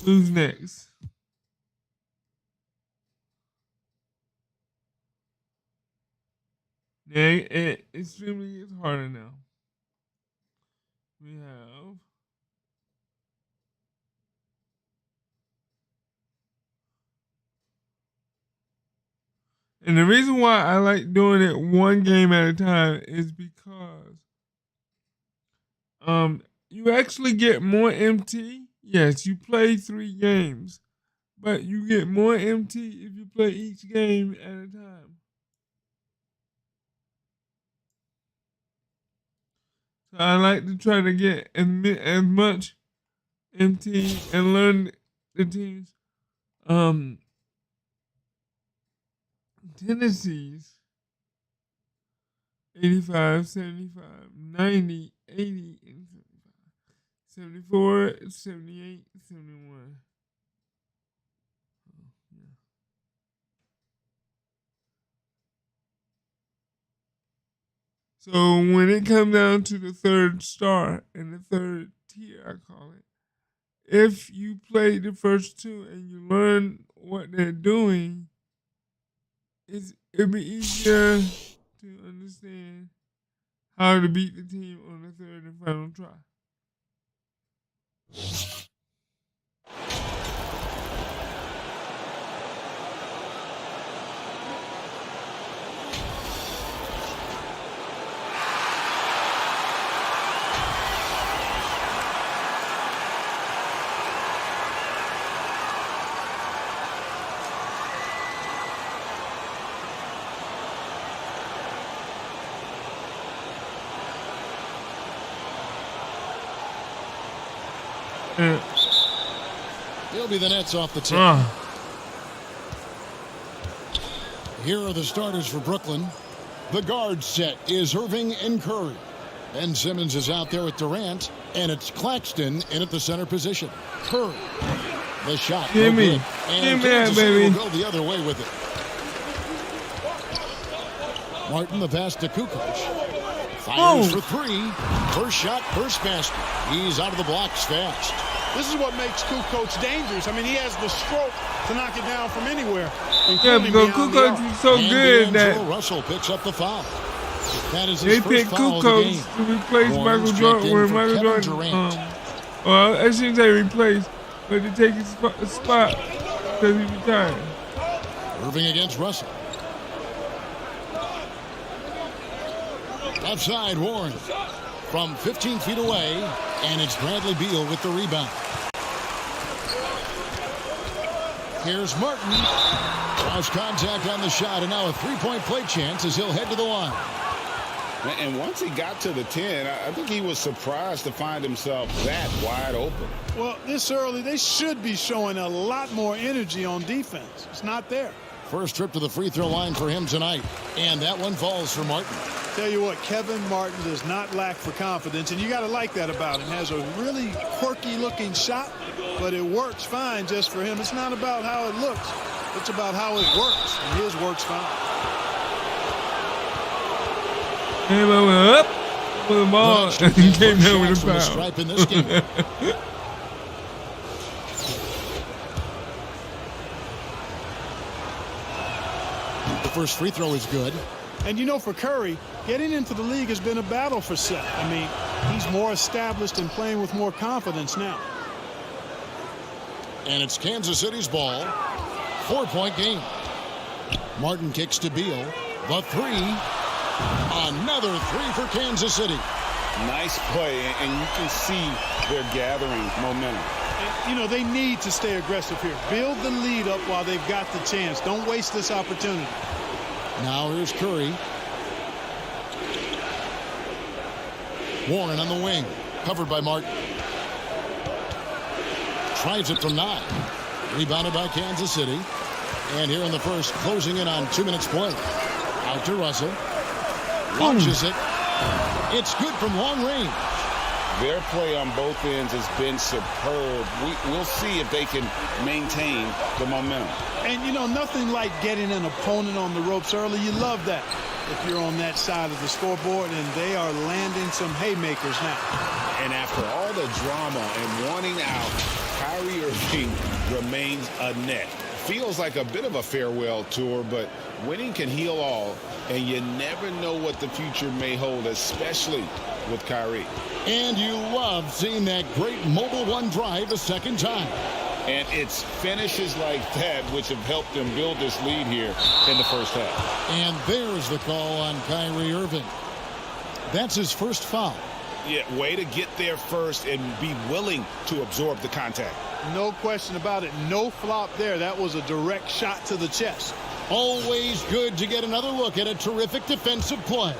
Who's next? Yeah, it extremely gets harder now. We have and the reason why I like doing it one game at a time is because you actually get more MT. Yes, you play 3 games, but you get more MT if you play each game at a time. So I like to try to get as much MT and learn the team's tendencies. 85, 75, 90, 80, and 74, 78, 71. So when it comes down to the 3rd star and the 3rd tier, I call it, if you play the first 2 and you learn what they're doing, it'll be easier to understand how to beat the team on the 3rd and final try. He'll be the Nets off the tip. Here are the starters for Brooklyn. The guard set is Irving and Curry. Ben Simmons is out there with Durant, and it's Claxton in at the center position. Curry, the shot. Give me, and that, baby. Will go the other way with it. Martin, the pass to Kukoc. Fires for 3. First shot, first basket. He's out of the blocks fast. This is what makes Kukoc dangerous. I mean, he has the stroke to knock it down from anywhere. Yeah, because Kukoc is so good that Russell picks up the foul. That is they picked Kukoc to replace Michael Jordan. Where Michael Jordan, well, I shouldn't say replace, but to take his spot because he retired. Irving against Russell. Left side, Warren. From 15 feet away, and it's Bradley Beal with the rebound. Here's Martin. Cross contact on the shot, and now a 3-point play chance as he'll head to the line. And once he got to the 10, I think he was surprised to find himself that wide open. Well, this early, they should be showing a lot more energy on defense. It's not there. First trip to the free throw line for him tonight, and that one falls for Martin. Tell you what, Kevin Martin does not lack for confidence, and you got to like that about him. Has a really quirky-looking shot, but it works fine just for him. It's not about how it looks. It's about how it works, and his works fine. Came over up with the ball and came down with the foul. Stripe in this game. The first free throw is good. And you know, for Curry, getting into the league has been a battle for Seth. I mean, he's more established and playing with more confidence now. And it's Kansas City's ball. 4-point game. Martin kicks to Beal. The three. Another three for Kansas City. Nice play, and you can see they're gathering momentum. You know, they need to stay aggressive here. Build the lead up while they've got the chance. Don't waste this opportunity. Now here's Curry. Warren on the wing. Covered by Martin. Tries it from 9. Rebounded by Kansas City. And here in the first, closing in on 2 minutes play. Out to Russell. Launches it. It's good from long range. Their play on both ends has been superb. We'll see if they can maintain the momentum. And, you know, nothing like getting an opponent on the ropes early. You love that if you're on that side of the scoreboard, and they are landing some haymakers now. And after all the drama and wanting out, Kyrie Irving remains a net. Feels like a bit of a farewell tour, but winning can heal all, and you never know what the future may hold, especially with Kyrie. And you love seeing that great mobile one drive a second time. And it's finishes like that which have helped them build this lead here in the first half. And there's the call on Kyrie Irving. That's his first foul. Yeah, way to get there first and be willing to absorb the contact. No question about it. No flop there. That was a direct shot to the chest. Always good to get another look at a terrific defensive play.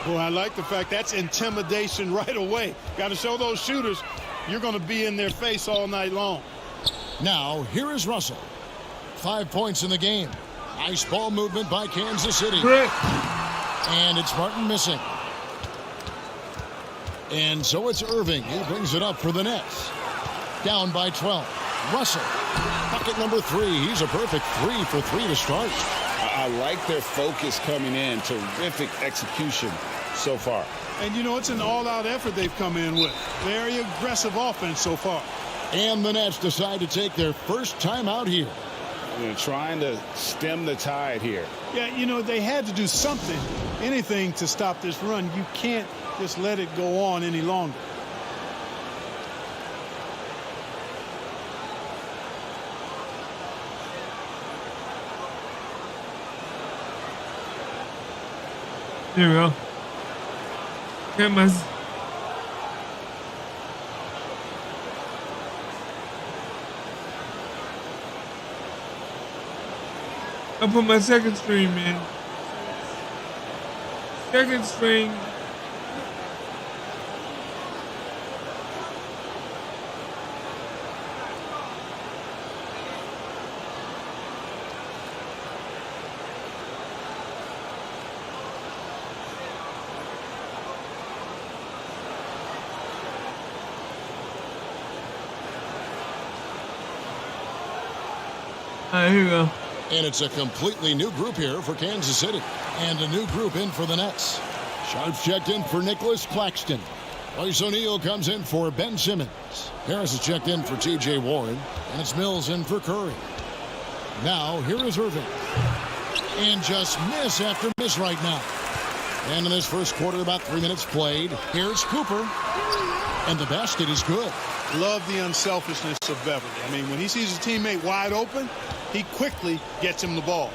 Well, I like the fact that's intimidation right away. Got to show those shooters you're going to be in their face all night long. Now, here is Russell. 5 points in the game. Nice ball movement by Kansas City. And it's Martin missing. And so it's Irving. He brings it up for the Nets. Down by 12. Russell. Bucket number 3. He's a perfect 3 for 3 to start. I like their focus coming in. Terrific execution so far. And, you know, it's an all-out effort they've come in with. Very aggressive offense so far. And the Nets decide to take their first time out here. They're trying to stem the tide here. Yeah, you know, they had to do something, anything to stop this run. You can't just let it go on any longer. Here we go. Get my... I put my second string, man. Second string. All right, here we go. And it's a completely new group here for Kansas City. And a new group in for the Nets. Sharps checked in for Nicholas Claxton. Royce O'Neal comes in for Ben Simmons. Harris is checked in for T.J. Warren. And it's Mills in for Curry. Now, here is Irving. And just miss after miss right now. And in this first quarter, about 3 minutes played. Here's Cooper. And the basket is good. Love the unselfishness of Beverly. I mean, when he sees a teammate wide open, he quickly gets him the ball.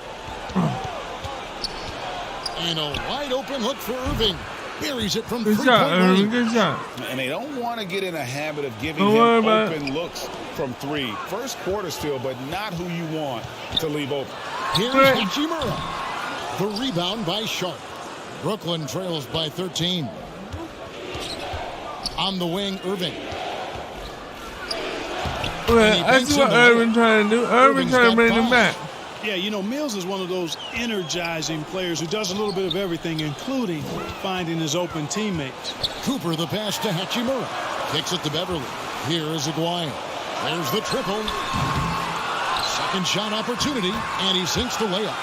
And a wide open look for Irving. Buries it from Good three-point shot, Irving. range. Good shot. And they don't want to get in a habit of giving Don't him worry about open looks from 3. First quarter still, but not who you want to leave open. Here's Right. Hachimura. The rebound by Sharp. Brooklyn trails by 13. On the wing, Irving. Okay, I see what Irving trying to do. Irving trying to bring them back. Yeah, you know, Mills is one of those energizing players who does a little bit of everything, including finding his open teammates. Cooper, the pass to Hachimura. Kicks it to Beverly. Here is Aguayo. There's the triple. Second shot opportunity, and he sinks the layup.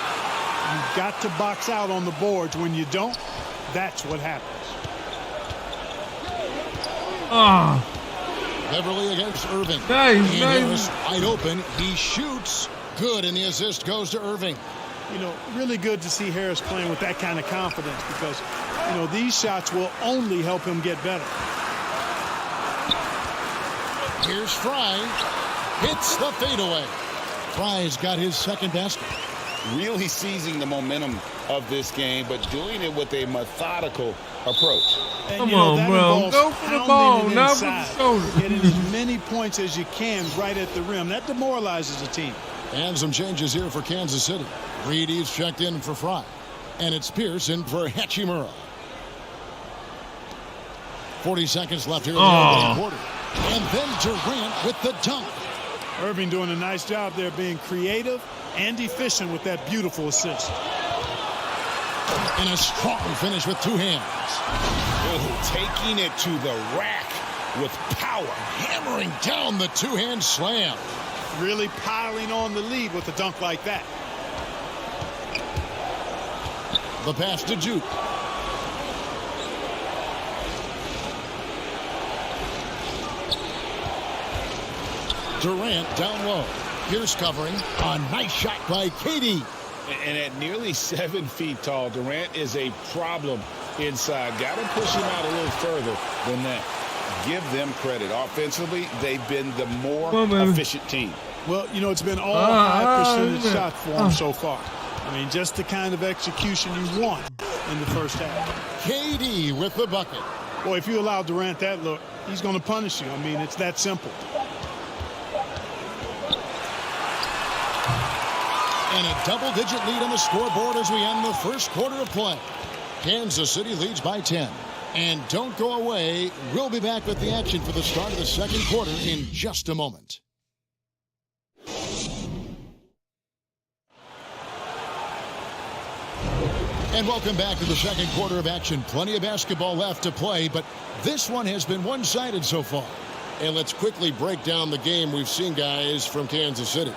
You've got to box out on the boards. When you don't, that's what happens. Ah, Beverly against Irving. Nice, And nice. Harris wide open. He shoots. Good, and the assist goes to Irving. You know, really good to see Harris playing with that kind of confidence because, you know, these shots will only help him get better. Here's Fry. Hits the fadeaway. Fry's got his second basket. really seizing the momentum of this game, but doing it with a methodical approach. And, Come on, bro. Go for the ball, not for the shoulder. Getting as many points as you can right at the rim. That demoralizes a team. And some changes here for Kansas City. Reedy's checked in for Fry. And it's Pierce in for Hachimura. 40 seconds left here in the opening quarter. And then Durant with the dunk. Irving doing a nice job there being creative and efficient with that beautiful assist. And a strong finish with two hands. Taking it to the rack with power. Hammering down the two-hand slam. Really piling on the lead with a dunk like that. The pass to Juke. Durant down low. Pierce covering. A nice shot by Katie. And at nearly 7 feet tall, Durant is a problem inside. Got to push him out a little further than that. Give them credit. Offensively, they've been the more efficient team. Well, you know, it's been all high percentage shots for them so far. I mean, just the kind of execution you want in the first half. KD with the bucket. Boy, if you allow Durant that look, he's going to punish you. I mean, it's that simple. And a double-digit lead on the scoreboard as we end the first quarter of play. Kansas City leads by 10. And don't go away. We'll be back with the action for the start of the second quarter in just a moment. And welcome back to the second quarter of action. Plenty of basketball left to play, but this one has been one-sided so far. And let's quickly break down the game we've seen, guys, from Kansas City.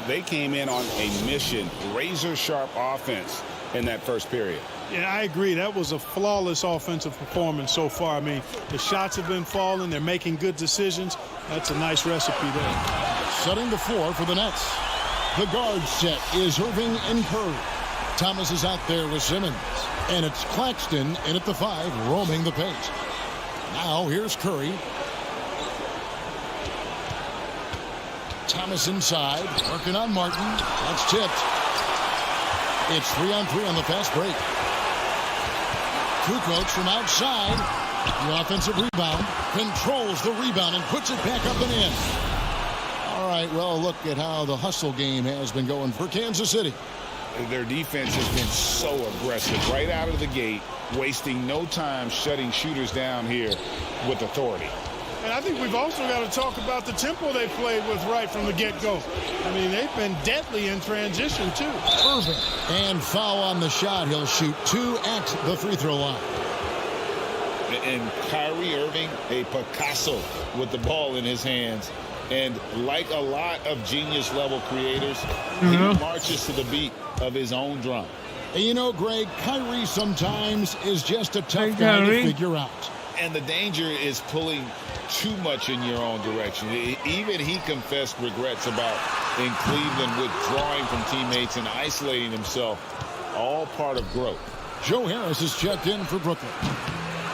They came in on a mission, razor-sharp offense in that first period. Yeah, I agree. That was a flawless offensive performance so far. I mean, the shots have been falling. They're making good decisions. That's a nice recipe there. Setting the floor for the Nets. The guard set is Irving and Curry. Thomas is out there with Simmons. And it's Claxton in at the 5, roaming the paint. Now here's Curry. Thomas inside, working on Martin. That's tipped. It's 3-on-3 on the fast break. Kukoc from outside. The offensive rebound. Controls the rebound and puts it back up and in. All right, well, look at how the hustle game has been going for Kansas City. Their defense has been so aggressive right out of the gate, wasting no time shutting shooters down here with authority. And I think we've also got to talk about the tempo they played with right from the get-go. I mean, they've been deadly in transition, too. Irving. And foul on the shot. He'll shoot 2 at the free throw line. And Kyrie Irving, a Picasso with the ball in his hands. And like a lot of genius-level creators, he marches to the beat of his own drum. And you know, Greg, Kyrie sometimes is just a tough guy to figure out. And the danger is pulling too much in your own direction. Even he confessed regrets about in Cleveland withdrawing from teammates and isolating himself. All part of growth. Joe Harris is checked in for Brooklyn.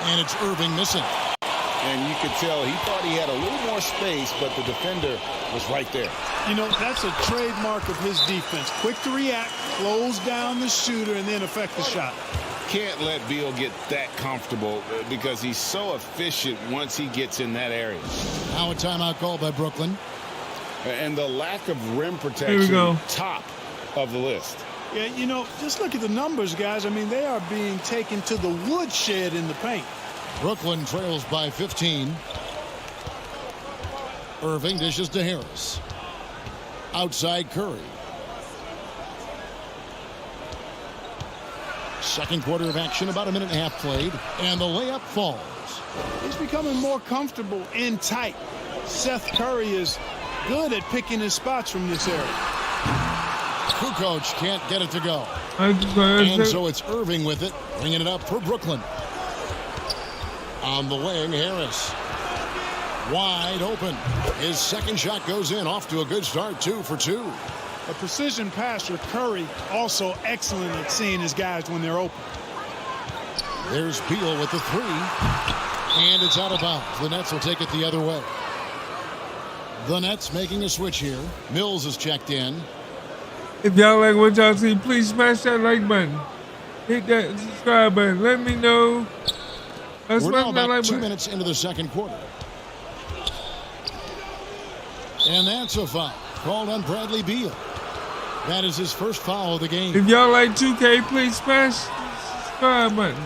And it's Irving missing. And you could tell he thought he had a little more space, but the defender was right there. You know, that's a trademark of his defense. Quick to react, close down the shooter, and then affect the shot. Can't let Beal get that comfortable because he's so efficient once he gets in that area. Now a timeout call by Brooklyn. And the lack of rim protection, top of the list. Yeah, you know, just look at the numbers, guys. I mean, they are being taken to the woodshed in the paint. Brooklyn trails by 15. Irving dishes to Harris. Outside Curry. Second quarter of action, about a minute and a half played, and the layup falls. He's becoming more comfortable in tight. Seth Curry is good at picking his spots from this area. Kukoc can't get it to go. And so it's Irving with it, bringing it up for Brooklyn. On the wing, Harris. Wide open. His second shot goes in, off to a good start, 2 for 2. A precision passer, Curry, also excellent at seeing his guys when they're open. There's Beal with the 3. And it's out of bounds. The Nets will take it the other way. The Nets making a switch here. Mills is checked in. If y'all like what y'all see, please smash that like button. Hit that subscribe button. Let me know. We're now about 2 minutes into the second quarter. And that's a foul called on Bradley Beal. That is his first foul of the game. If y'all like 2K, please smash the subscribe button.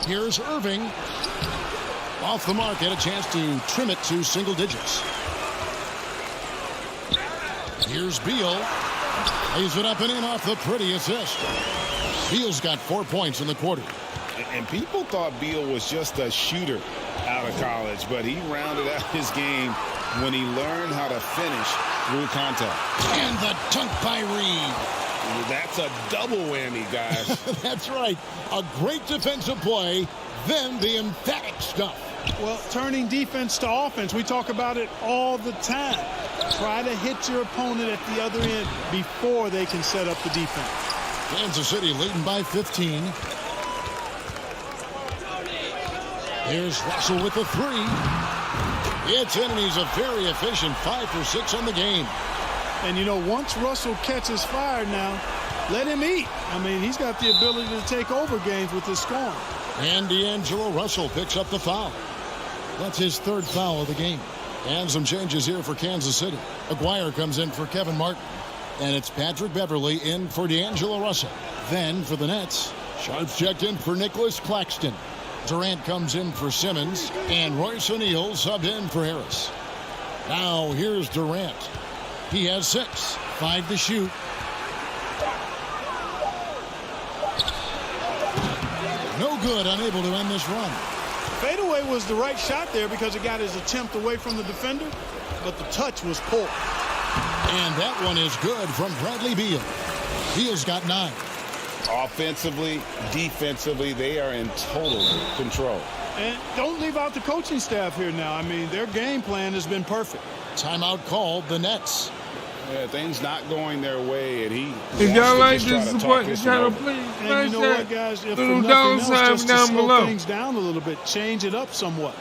Here's Irving. Off the mark, had a chance to trim it to single digits. Here's Beal. Lays it up and in off the pretty assist. Beal's got 4 points in the quarter. And people thought Beal was just a shooter out of college, but he rounded out his game when he learned how to finish through contact. And the dunk by Reed. That's a double whammy, guys. That's right. A great defensive play, then the emphatic stuff. Well, turning defense to offense, we talk about it all the time. Try to hit your opponent at the other end before they can set up the defense. Kansas City leading by 15. Here's Russell with the three. It's in, and he's a very efficient 5 for 6 on the game. And, you know, once Russell catches fire now, let him eat. I mean, he's got the ability to take over games with his scoring. And D'Angelo Russell picks up the foul. That's his third foul of the game. And some changes here for Kansas City. Aguirre comes in for Kevin Martin. And it's Patrick Beverly in for D'Angelo Russell. Then for the Nets, Sharps checked in for Nicholas Claxton. Durant comes in for Simmons. And Royce O'Neal subbed in for Harris. Now here's Durant. He has 6, 5 to shoot. No good, unable to end this run. Fadeaway was the right shot there because it got his attempt away from the defender, but the touch was poor. And that one is good from Bradley Beal. Beal's got 9. Offensively, defensively, they are in total control. And don't leave out the coaching staff here now. I mean, their game plan has been perfect. Timeout called, the Nets. Yeah, things not going their way, and he. If y'all like to support the channel, please And you know what, guys? If for little nothing dollar else, sign just to down slow below. things down a little bit, change it up somewhat.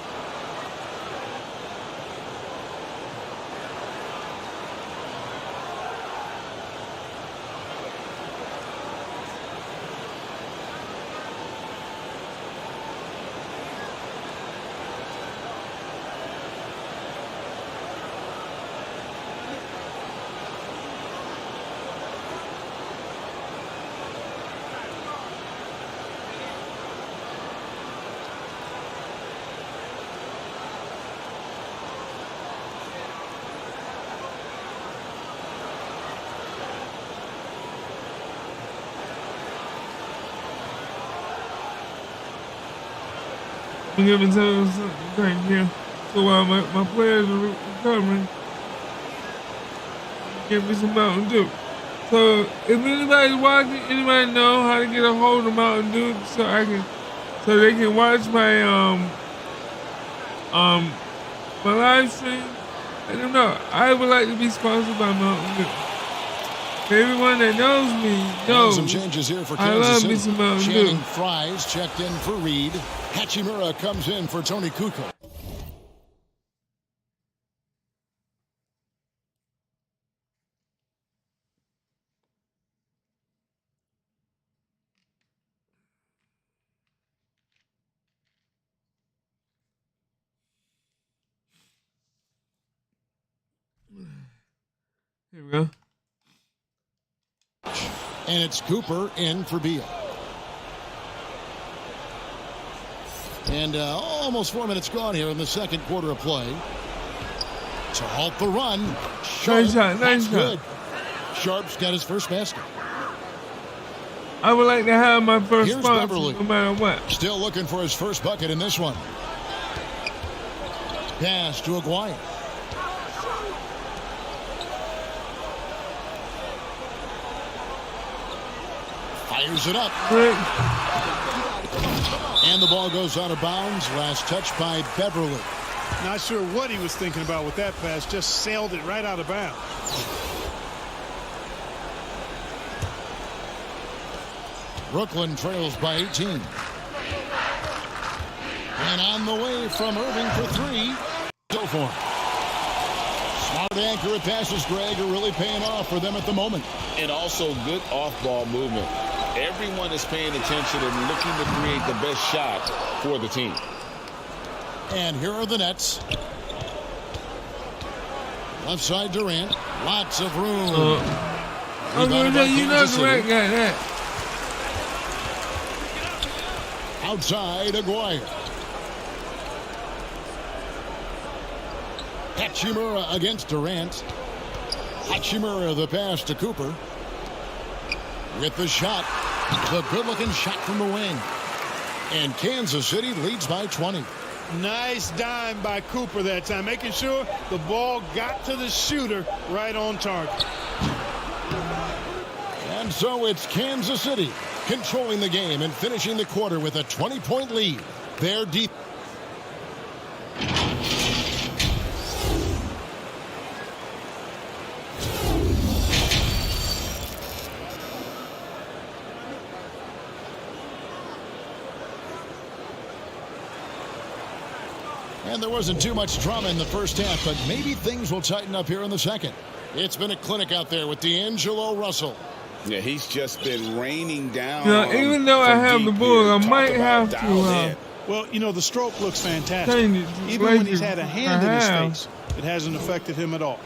I'm giving some thank you. So while my players are recovering, give me some Mountain Dew. So if anybody's watching, anybody know how to get a hold of Mountain Dew so they can watch my my live stream, let them know. I would like to be sponsored by Mountain Dew. Everyone that knows me knows some changes here for I Kansas love City. me some Mountain Dew. Channing Fries checked in for Reed. Hachimura comes in for Tony Kukoc. Here we go. And it's Cooper in for Beal. And almost 4 minutes gone here in the second quarter of play. To halt the run. Nice shot, That's nice good. shot. Sharp's got his first basket. I would like to have my first Here's sponsor Beverly. no matter what. Still looking for his first bucket in this one. Pass to Aguirre. Fires it up. Great. And the ball goes out of bounds. Last touch by Beverly. Not sure what he was thinking about with that pass. Just sailed it right out of bounds. Brooklyn trails by 18. And on the way from Irving for three. Go for it. Smart accurate passes, Greg, are really paying off for them at the moment. And also good off-ball movement. Everyone is paying attention and looking to create the best shot for the team. And here are the Nets. Left side Durant. Lots of room. Durant got that. Outside Aguirre. Hachimura against Durant. Hachimura the pass to Cooper. With the shot. The good-looking shot from the wing. And Kansas City leads by 20. Nice dime by Cooper that time, making sure the ball got to the shooter right on target. And so it's Kansas City controlling the game and finishing the quarter with a 20-point lead. Their deep. And there wasn't too much drama in the first half, but maybe things will tighten up here in the second. It's been a clinic out there with D'Angelo Russell. Yeah, he's just been raining down. Yeah, even though I have the Bulls, I might have to. Well, you know, the stroke looks fantastic. Even like when he's had a hand in his face, it hasn't affected him at all.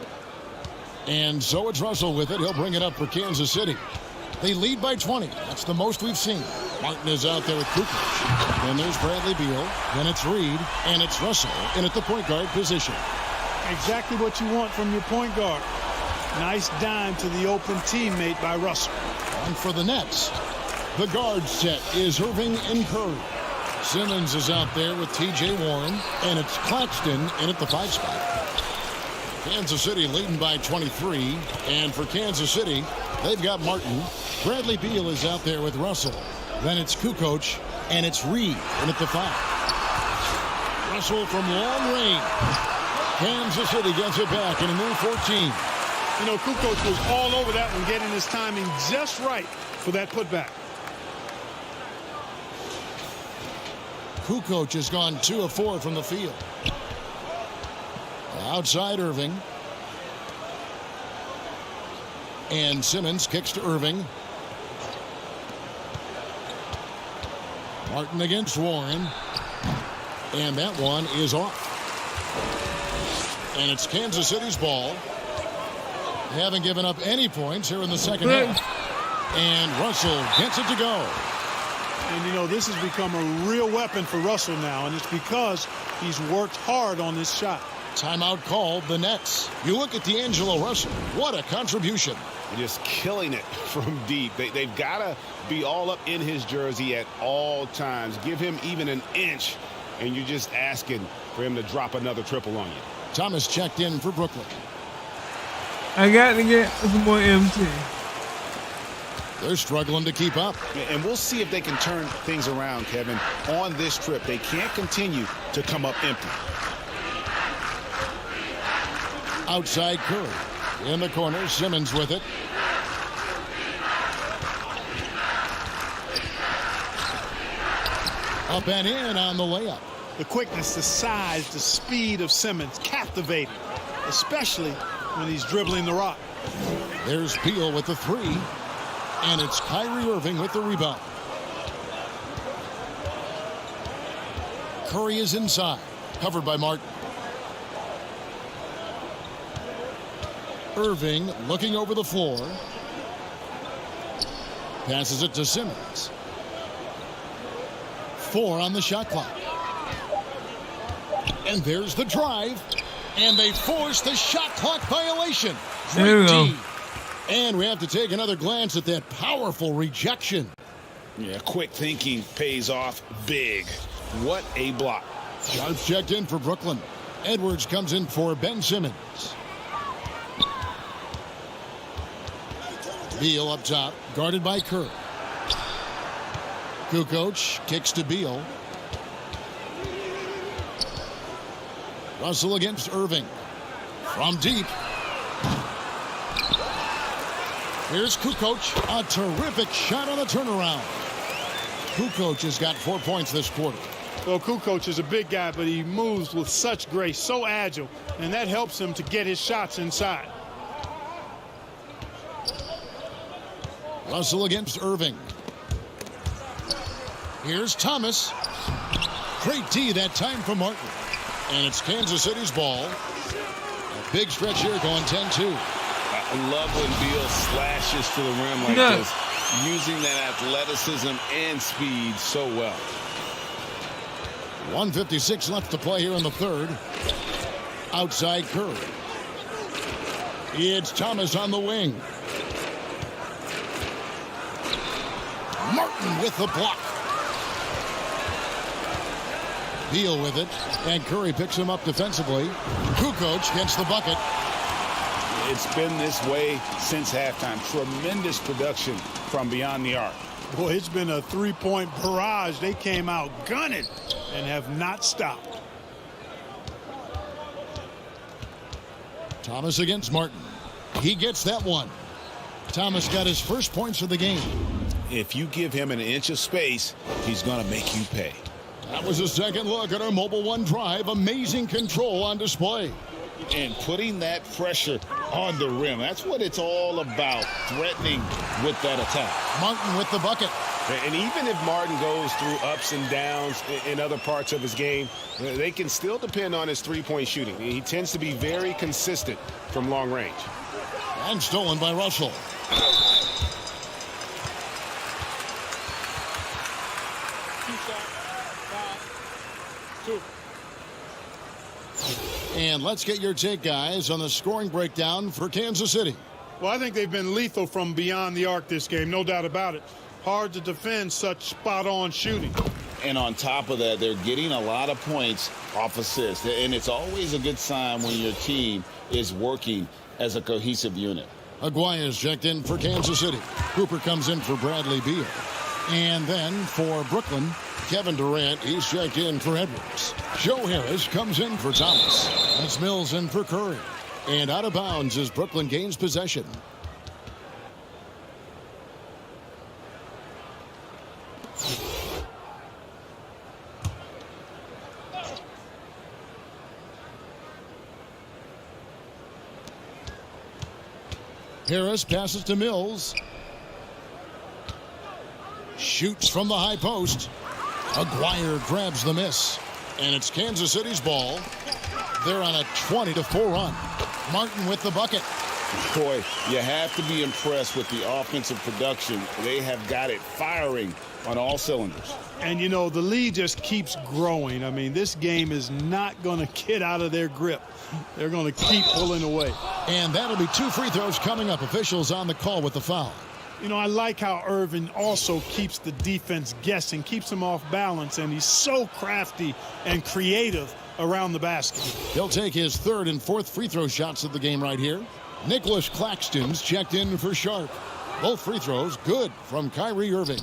And so it's Russell with it. He'll bring it up for Kansas City. They lead by 20. That's the most we've seen. Martin is out there with Cooper. Then there's Bradley Beal. Then it's Reed. And it's Russell in at the point guard position. Exactly what you want from your point guard. Nice dime to the open teammate by Russell. And for the Nets, the guard set is Irving and Curry. Simmons is out there with T.J. Warren. And it's Claxton in at the 5 spot. Kansas City leading by 23. And for Kansas City, they've got Martin. Bradley Beal is out there with Russell. Then it's Kukoc, and it's Reed in at the 5. Russell from long range. Kansas City gets it back in a new 14. You know, Kukoc was all over that one, getting his timing just right for that putback. Kukoc has gone 2 of 4 from the field. Outside Irving. And Simmons kicks to Irving. Martin against Warren. And that one is off. And it's Kansas City's ball. They haven't given up any points here in the second half. And Russell gets it to go. And, you know, this has become a real weapon for Russell now, and it's because he's worked hard on this shot. Timeout called the Nets. You look at D'Angelo Russell. What a contribution. Just killing it from deep. They've got to be all up in his jersey at all times. Give him even an inch, and you're just asking for him to drop another triple on you. Thomas checked in for Brooklyn. I got to get some more MT. They're struggling to keep up. And we'll see if they can turn things around, Kevin, on this trip. They can't continue to come up empty. Outside Curry. In the corner, Simmons with it. Up and in on the layup. The quickness, the size, the speed of Simmons, captivating, especially when he's dribbling the rock. There's Beal with the 3. And it's Kyrie Irving with the rebound. Curry is inside, covered by Martin. Irving looking over the floor. Passes it to Simmons. 4 on the shot clock. And there's the drive. And they force the shot clock violation. Great D. And we have to take another glance at that powerful rejection. Yeah, quick thinking pays off big. What a block. Sharps checked in for Brooklyn. Edwards comes in for Ben Simmons. Beal up top, guarded by Curry. Kukoc kicks to Beal. Russell against Irving. From deep. Here's Kukoc. A terrific shot on a turnaround. Kukoc has got 4 points this quarter. Well, Kukoc is a big guy, but he moves with such grace, so agile, and that helps him to get his shots inside. Russell against Irving. Here's Thomas. Great D that time from Martin. And it's Kansas City's ball. A big stretch here going 10-2. I love when Beal slashes to the rim like this, using that athleticism and speed so well. 1:56 left to play here in the third. Outside Curry. It's Thomas on the wing. Martin with the block. Beal with it, and Curry picks him up defensively. Kukoc gets the bucket. It's been this way since halftime. Tremendous production from beyond the arc. Boy, it's been a three-point barrage. They came out gunning and have not stopped. Thomas against Martin. He gets that one. Thomas got his first points of the game. If you give him an inch of space, he's going to make you pay. That was a second look at our Mobile One drive. Amazing control on display. And putting that pressure on the rim. That's what it's all about, threatening with that attack. Martin with the bucket. And even if Martin goes through ups and downs in other parts of his game, they can still depend on his three-point shooting. He tends to be very consistent from long range. And stolen by Russell. And let's get your take, guys, on the scoring breakdown for Kansas City. Well, I think they've been lethal from beyond the arc this game, no doubt about it. Hard to defend such spot-on shooting. And on top of that, they're getting a lot of points off assists. And it's always a good sign when your team is working as a cohesive unit. Aguaya's checked in for Kansas City. Cooper comes in for Bradley Beal. And then for Brooklyn, Kevin Durant, he's checked in for Edwards. Joe Harris comes in for Thomas. That's Mills in for Curry. And out of bounds as Brooklyn gains possession. Harris passes to Mills. Shoots from the high post. Aguirre grabs the miss. And it's Kansas City's ball. They're on a 20-4 run. Martin with the bucket. Boy, you have to be impressed with the offensive production. They have got it firing on all cylinders. And, you know, the lead just keeps growing. I mean, this game is not going to get out of their grip. They're going to keep pulling away. And that'll be 2 free throws coming up. Officials on the call with the foul. You know, I like how Irvin also keeps the defense guessing, keeps them off balance, and he's so crafty and creative around the basket. He'll take his third and fourth free throw shots of the game right here. Nicholas Claxton's checked in for Sharp. Both free throws good from Kyrie Irving.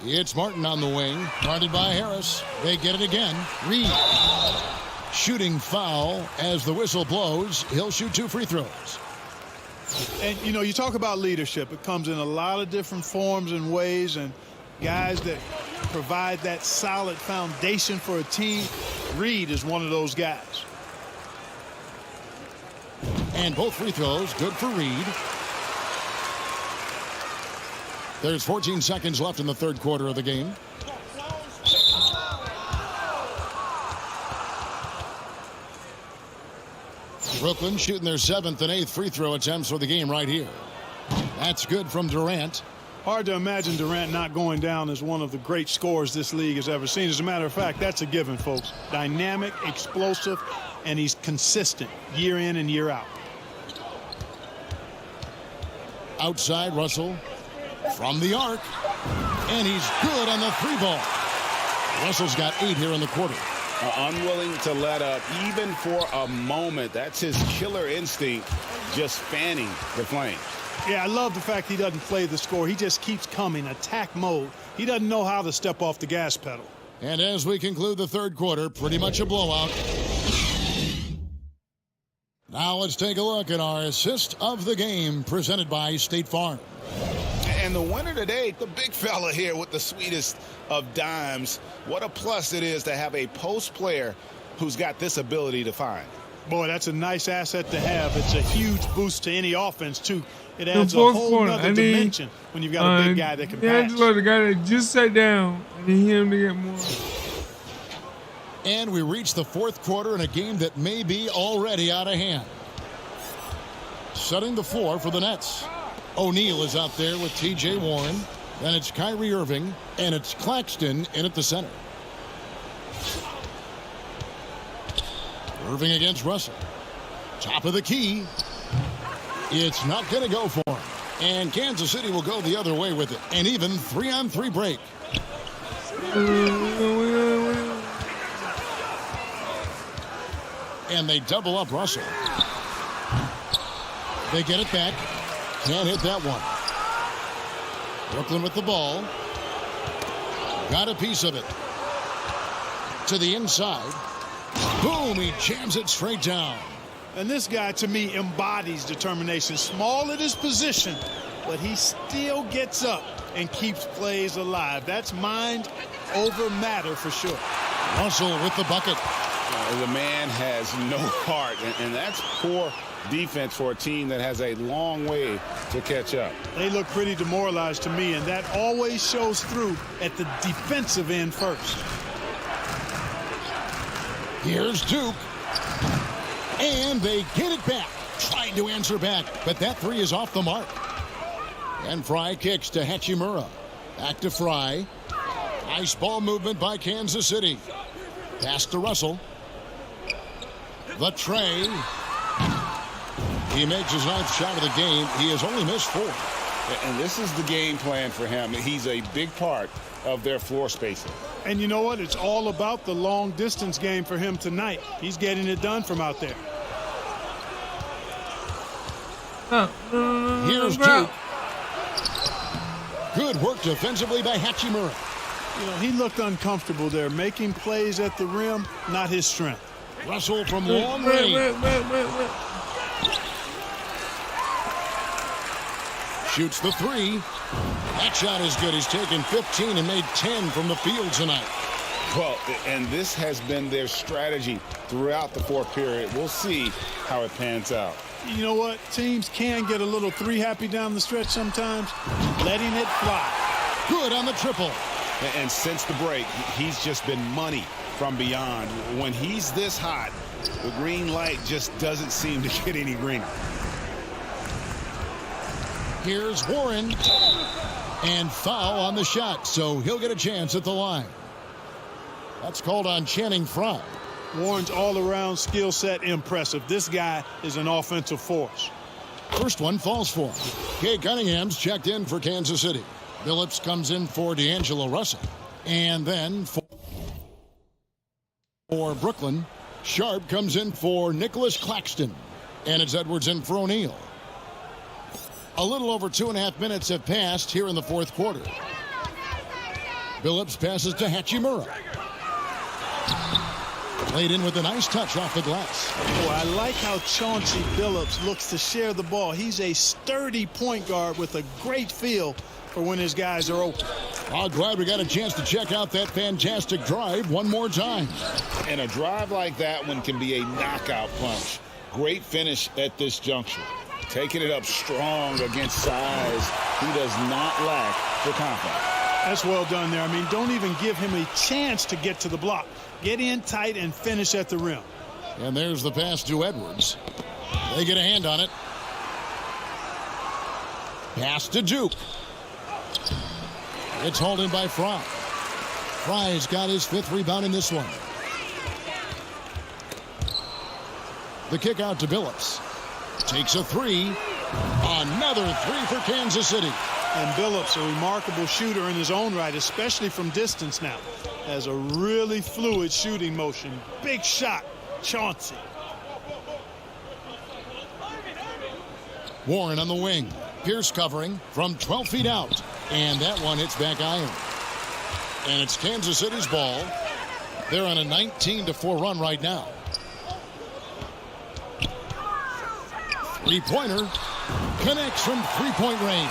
It's Martin on the wing, guarded by Harris. They get it again. Reed. Shooting foul as the whistle blows. He'll shoot 2 free throws. And, you know, you talk about leadership. It comes in a lot of different forms and ways, and guys that provide that solid foundation for a team. Reed is one of those guys. And both free throws good for Reed. There's 14 seconds left in the third quarter of the game. Brooklyn shooting their 7th and 8th free throw attempts for the game right here. That's good from Durant. Hard to imagine Durant not going down as one of the great scorers this league has ever seen. As a matter of fact, that's a given, folks. Dynamic, explosive, and he's consistent year in and year out. Outside, Russell from the arc. And he's good on the 3-ball. Russell's got 8 here in the quarter. Unwilling to let up even for a moment. That's his killer instinct, just fanning the flames. Yeah, I love the fact he doesn't play the score. He just keeps coming, attack mode. He doesn't know how to step off the gas pedal. And as we conclude the third quarter, pretty much a blowout. Now let's take a look at our assist of the game presented by State Farm. And the winner today, the big fella here with the sweetest of dimes. What a plus it is to have a post player who's got this ability to find. Boy, that's a nice asset to have. It's a huge boost to any offense, too. It adds a whole nother dimension when you've got a big guy that can pass. D'Angelo, the guy that just sat down, I need him to get more. And we reach the fourth quarter in a game that may be already out of hand. Setting the floor for the Nets. O'Neal is out there with T.J. Warren. Then it's Kyrie Irving, and it's Claxton in at the center. Irving against Russell. Top of the key. It's not going to go for him. And Kansas City will go the other way with it. An even 3-on-3 break. And they double up Russell. They get it back. Can't hit that one. Brooklyn with the ball. Got a piece of it. To the inside. Boom, he jams it straight down. And this guy, to me, embodies determination. Small at his position, but he still gets up and keeps plays alive. That's mind over matter for sure. Russell with the bucket. The man has no heart, and that's poor defense for a team that has a long way to catch up. They look pretty demoralized to me, and that always shows through at the defensive end first. Here's Duke. And they get it back. Trying to answer back, but that three is off the mark. And Fry kicks to Hachimura. Back to Fry. Nice ball movement by Kansas City. Pass to Russell. The tray. He makes his ninth shot of the game. He has only missed 4. And this is the game plan for him. He's a big part of their floor spacing. And you know what? It's all about the long distance game for him tonight. He's getting it done from out there. Here's Duke. Good work defensively by Hachimura. You know, he looked uncomfortable there, making plays at the rim, not his strength. Russell from long range. Shoots the 3. That shot is good. He's taken 15 and made 10 from the field tonight. Well, and this has been their strategy throughout the fourth period. We'll see how it pans out. You know what? Teams can get a little 3 happy down the stretch sometimes. Letting it fly. Good on the triple. And since the break, he's just been money from beyond. When he's this hot, the green light just doesn't seem to get any greener. Here's Warren. And foul on the shot, so he'll get a chance at the line. That's called on Channing Frye. Warren's all-around skill set impressive. This guy is an offensive force. First one falls for him. Kay Cunningham's checked in for Kansas City. Billups comes in for D'Angelo Russell. And then for Brooklyn, Sharp comes in for Nicholas Claxton. And it's Edwards in for O'Neal. A little over 2.5 minutes have passed here in the fourth quarter. Billups passes to Hachimura. Played in with a nice touch off the glass. Oh, I like how Chauncey Billups looks to share the ball. He's a sturdy point guard with a great feel for when his guys are open. I'm glad we got a chance to check out that fantastic drive one more time. And a drive like that one can be a knockout punch. Great finish at this juncture. Taking it up strong against size. He does not lack the confidence. That's well done there. I mean, don't even give him a chance to get to the block. Get in tight and finish at the rim. And there's the pass to Edwards. They get a hand on it. Pass to Duke. It's hauled in by Fry. Fry's got his 5th rebound in this one. The kick out to Billups. Takes a 3. Another 3 for Kansas City. And Billups, a remarkable shooter in his own right, especially from distance now. Has a really fluid shooting motion. Big shot, Chauncey. Warren on the wing. Pierce covering from 12 feet out. And that one hits back iron. And it's Kansas City's ball. They're on a 19-4 run right now. Three-pointer connects from 3-point range.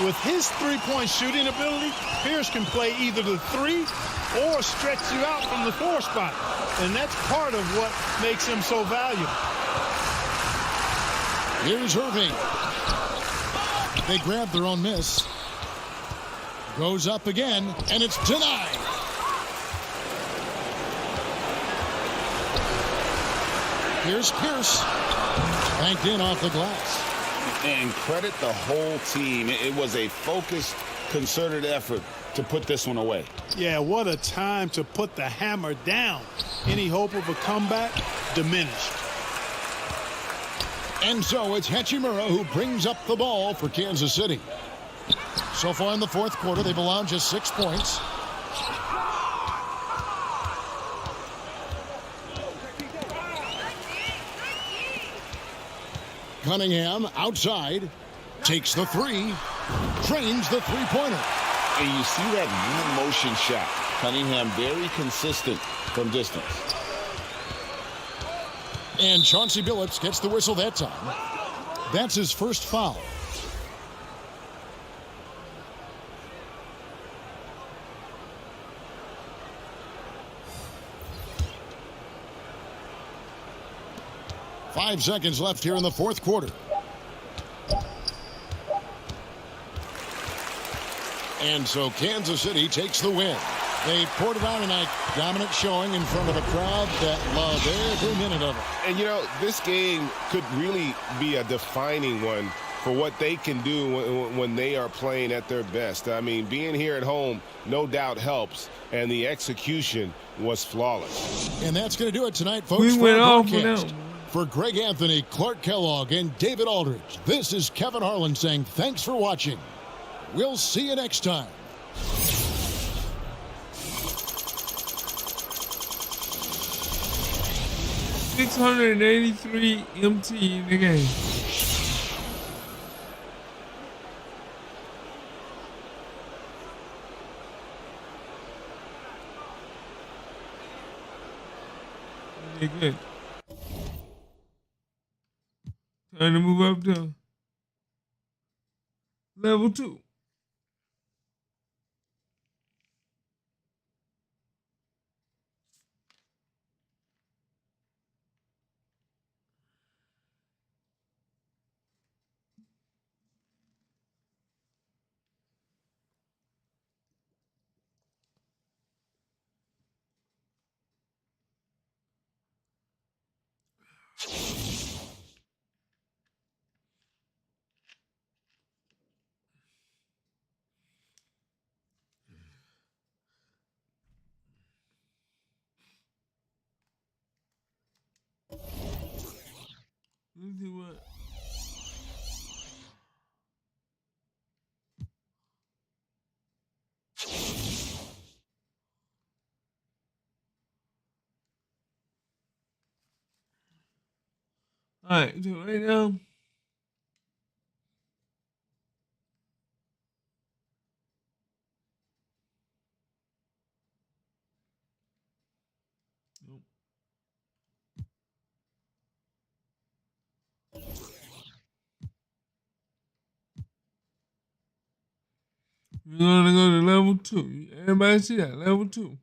With his three-point shooting ability, Pierce can play either the 3 or stretch you out from the 4 spot. And that's part of what makes him so valuable. Here's Irving. They grab their own miss. Goes up again, and it's denied. Here's Pierce. Banked in off the glass. And credit the whole team. It was a focused, concerted effort to put this one away. Yeah, what a time to put the hammer down. Any hope of a comeback diminished. And so it's Hachimura who brings up the ball for Kansas City. So far in the fourth quarter, they've allowed just 6 points. Cunningham outside, takes the 3, trains the three-pointer. And you see that one-motion shot. Cunningham very consistent from distance. And Chauncey Billups gets the whistle that time. That's his first foul. Five seconds left here in the fourth quarter. And so Kansas City takes the win. They poured it on tonight. Dominant showing in front of a crowd that loved every minute of it. And, you know, this game could really be a defining one for what they can do when they are playing at their best. I mean, being here at home no doubt helps, and the execution was flawless. And that's going to do it tonight, folks. We went off with broadcast. them. For Greg Anthony, Clark Kellogg, and David Aldridge, this is Kevin Harlan saying thanks for watching. We'll see you next time. .683 MT in the game. Really good. Time to move up to level 2. Let's see what. All right, so right now. Nope. We're gonna go to level 2. Everybody see that? Level 2.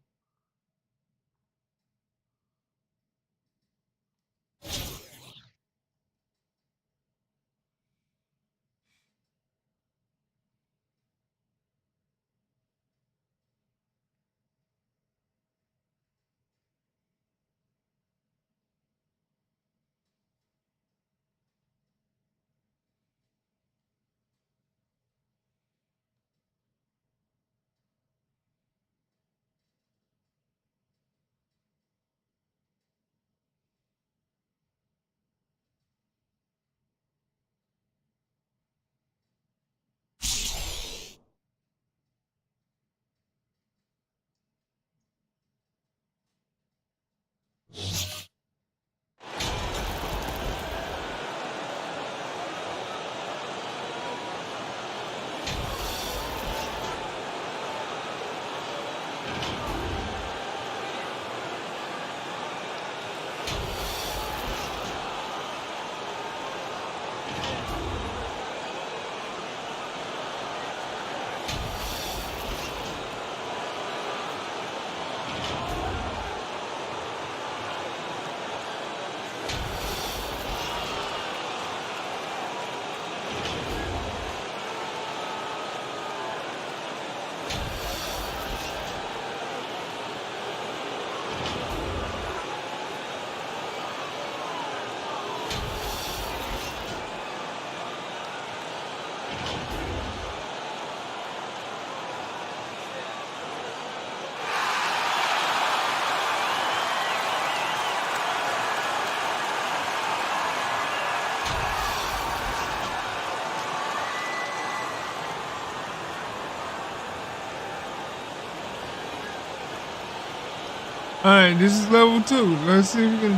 All right, this is level 2. Let's see if we can.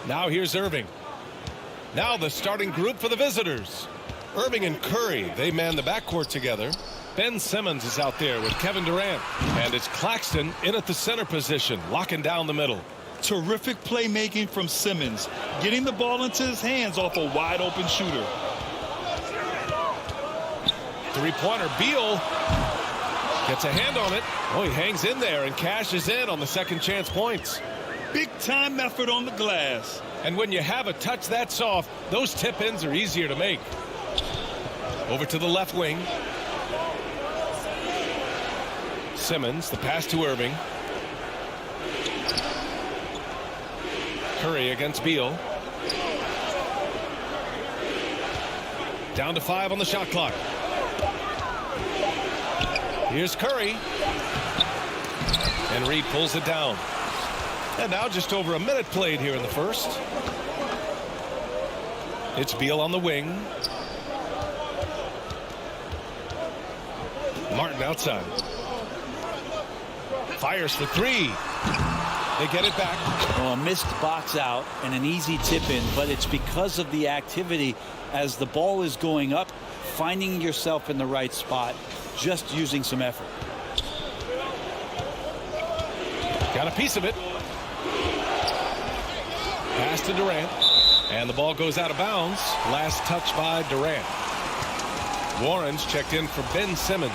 Now here's Irving. Now the starting group for the visitors. Irving and Curry, they man the backcourt together. Ben Simmons is out there with Kevin Durant. And it's Claxton in at the center position, locking down the middle. Terrific playmaking from Simmons, getting the ball into his hands off a wide open shooter. Three-pointer, Beal gets a hand on it. Oh, he hangs in there and cashes in on the second chance points. Big time effort on the glass. And when you have a touch that soft, those tip-ins are easier to make. Over to the left wing. Simmons, the pass to Irving. Curry against Beal. Down to 5 on the shot clock. Here's Curry. And Reed pulls it down. And now just over a minute played here in the first. It's Beal on the wing. Martin outside. Fires for 3. They get it back. Well, a missed box out and an easy tip in, but it's because of the activity as the ball is going up, finding yourself in the right spot, just using some effort. Got a piece of it. Pass to Durant. And the ball goes out of bounds. Last touch by Durant. Warren's checked in for Ben Simmons.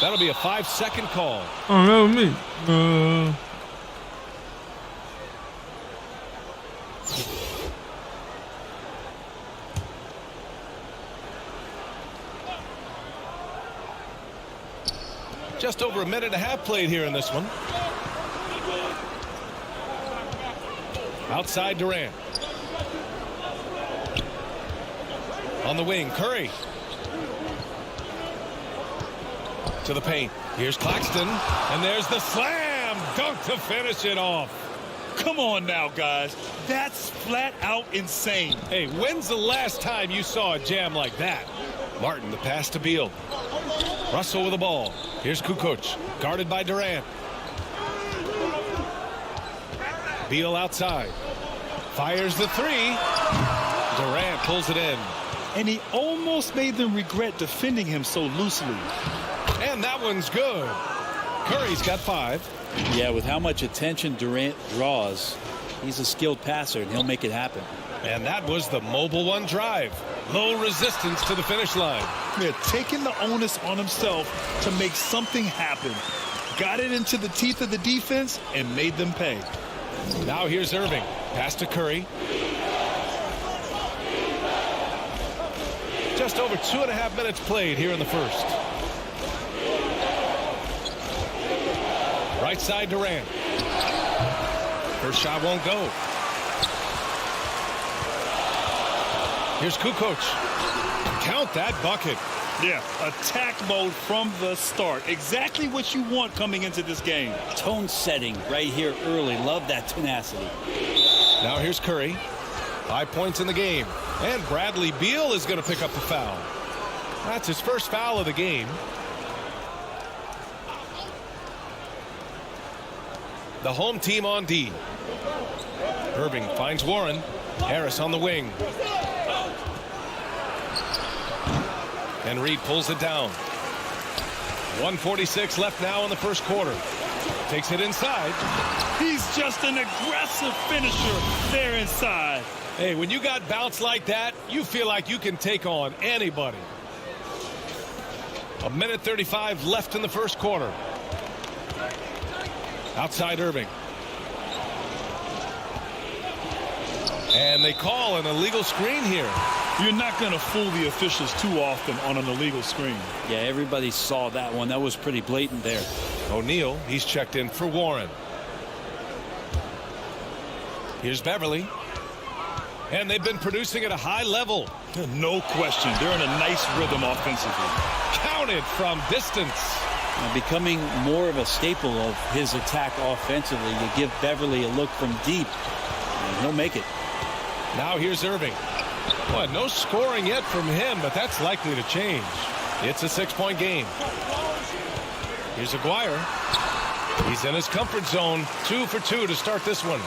That'll be a 5-second call. Oh, that was me. Just over a minute and a half played here in this one. Outside Durant. On the wing, Curry. To the paint. Here's Claxton. And there's the slam dunk to finish it off. Come on now, guys. That's flat out insane. Hey, when's the last time you saw a jam like that? Martin, the pass to Beal. Russell with the ball. Here's Kukoc, guarded by Durant. Beal outside. Fires the 3. Durant pulls it in. And he almost made them regret defending him so loosely. And that one's good. Curry's got 5. Yeah, with how much attention Durant draws, he's a skilled passer, and he'll make it happen. And that was the mobile one drive. Low resistance to the finish line. Yeah, taking the onus on himself to make something happen. Got it into the teeth of the defense and made them pay. Now here's Irving. Pass to Curry. Just over 2.5 minutes played here in the first. Right side Durant. First shot won't go. Here's Kukoc. Count that bucket. Yeah, attack mode from the start. Exactly what you want coming into this game. Tone setting right here early. Love that tenacity. Now here's Curry. 5 points in the game. And Bradley Beal is going to pick up the foul. That's his first foul of the game. The home team on D. Irving finds Warren. Harris on the wing. And Reed pulls it down. 1:46 left now in the first quarter. Takes it inside. He's just an aggressive finisher there inside. Hey, when you got bounce like that, you feel like you can take on anybody. 1:35 left in the first quarter. Outside Irving. And they call an illegal screen here. You're not going to fool the officials too often on an illegal screen. Yeah, everybody saw that one. That was pretty blatant there. O'Neal, he's checked in for Warren. Here's Beverly. And they've been producing at a high level. No question. They're in a nice rhythm offensively. Counted from distance. Becoming more of a staple of his attack offensively. You give Beverly a look from deep, and he'll make it. Now here's Irving. Well, no scoring yet from him, but that's likely to change. It's a 6-point game. Here's Aguirre. He's in his comfort zone. 2 for 2 to start this one.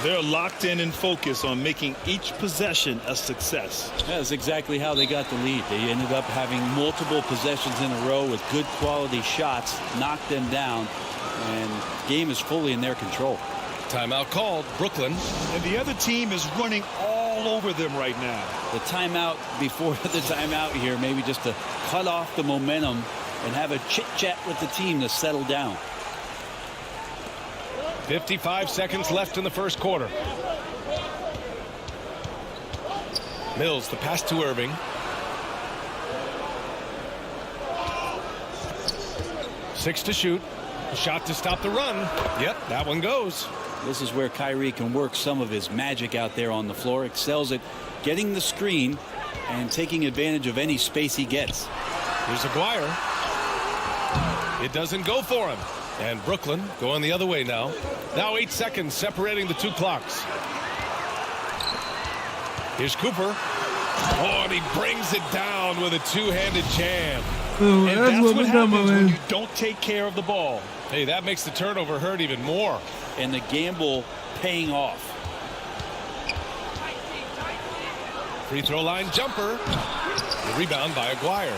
They're locked in and focused on making each possession a success. That's exactly how they got the lead. They ended up having multiple possessions in a row with good quality shots, knocked them down, and the game is fully in their control. Timeout called, Brooklyn. And the other team is running all over them right now. The timeout before the timeout here, maybe just to cut off the momentum and have a chit-chat with the team to settle down. 55 seconds left in the first quarter. Mills, the pass to Irving. Six to shoot. A shot to stop the run. Yep, that one goes. This is where Kyrie can work some of his magic out there on the floor. Excels at getting the screen and taking advantage of any space he gets. Here's Aguirre. It doesn't go for him. And Brooklyn going the other way now. Now 8 seconds separating the two clocks. Here's Cooper. Oh, and he brings it down with a two-handed jam. Ooh, And that's what happens when you don't take care of the ball. Hey, that makes the turnover hurt even more. And the gamble paying off. Free throw line jumper. The rebound by Aguirre.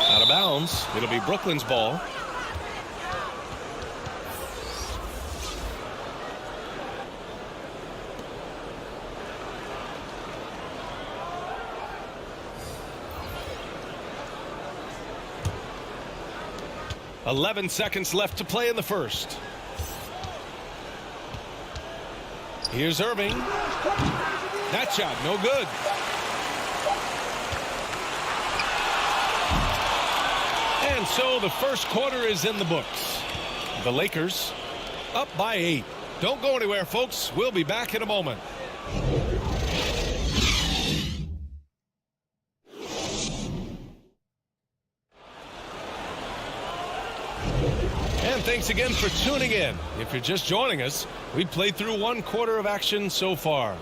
Out of bounds. It'll be Brooklyn's ball. .11 seconds left to play in the first. Here's Irving. That shot, no good. And so the first quarter is in the books. The Lakers up by 8. Don't go anywhere, folks. We'll be back in a moment. And thanks again for tuning in. If you're just joining us, we've played through one quarter of action so far.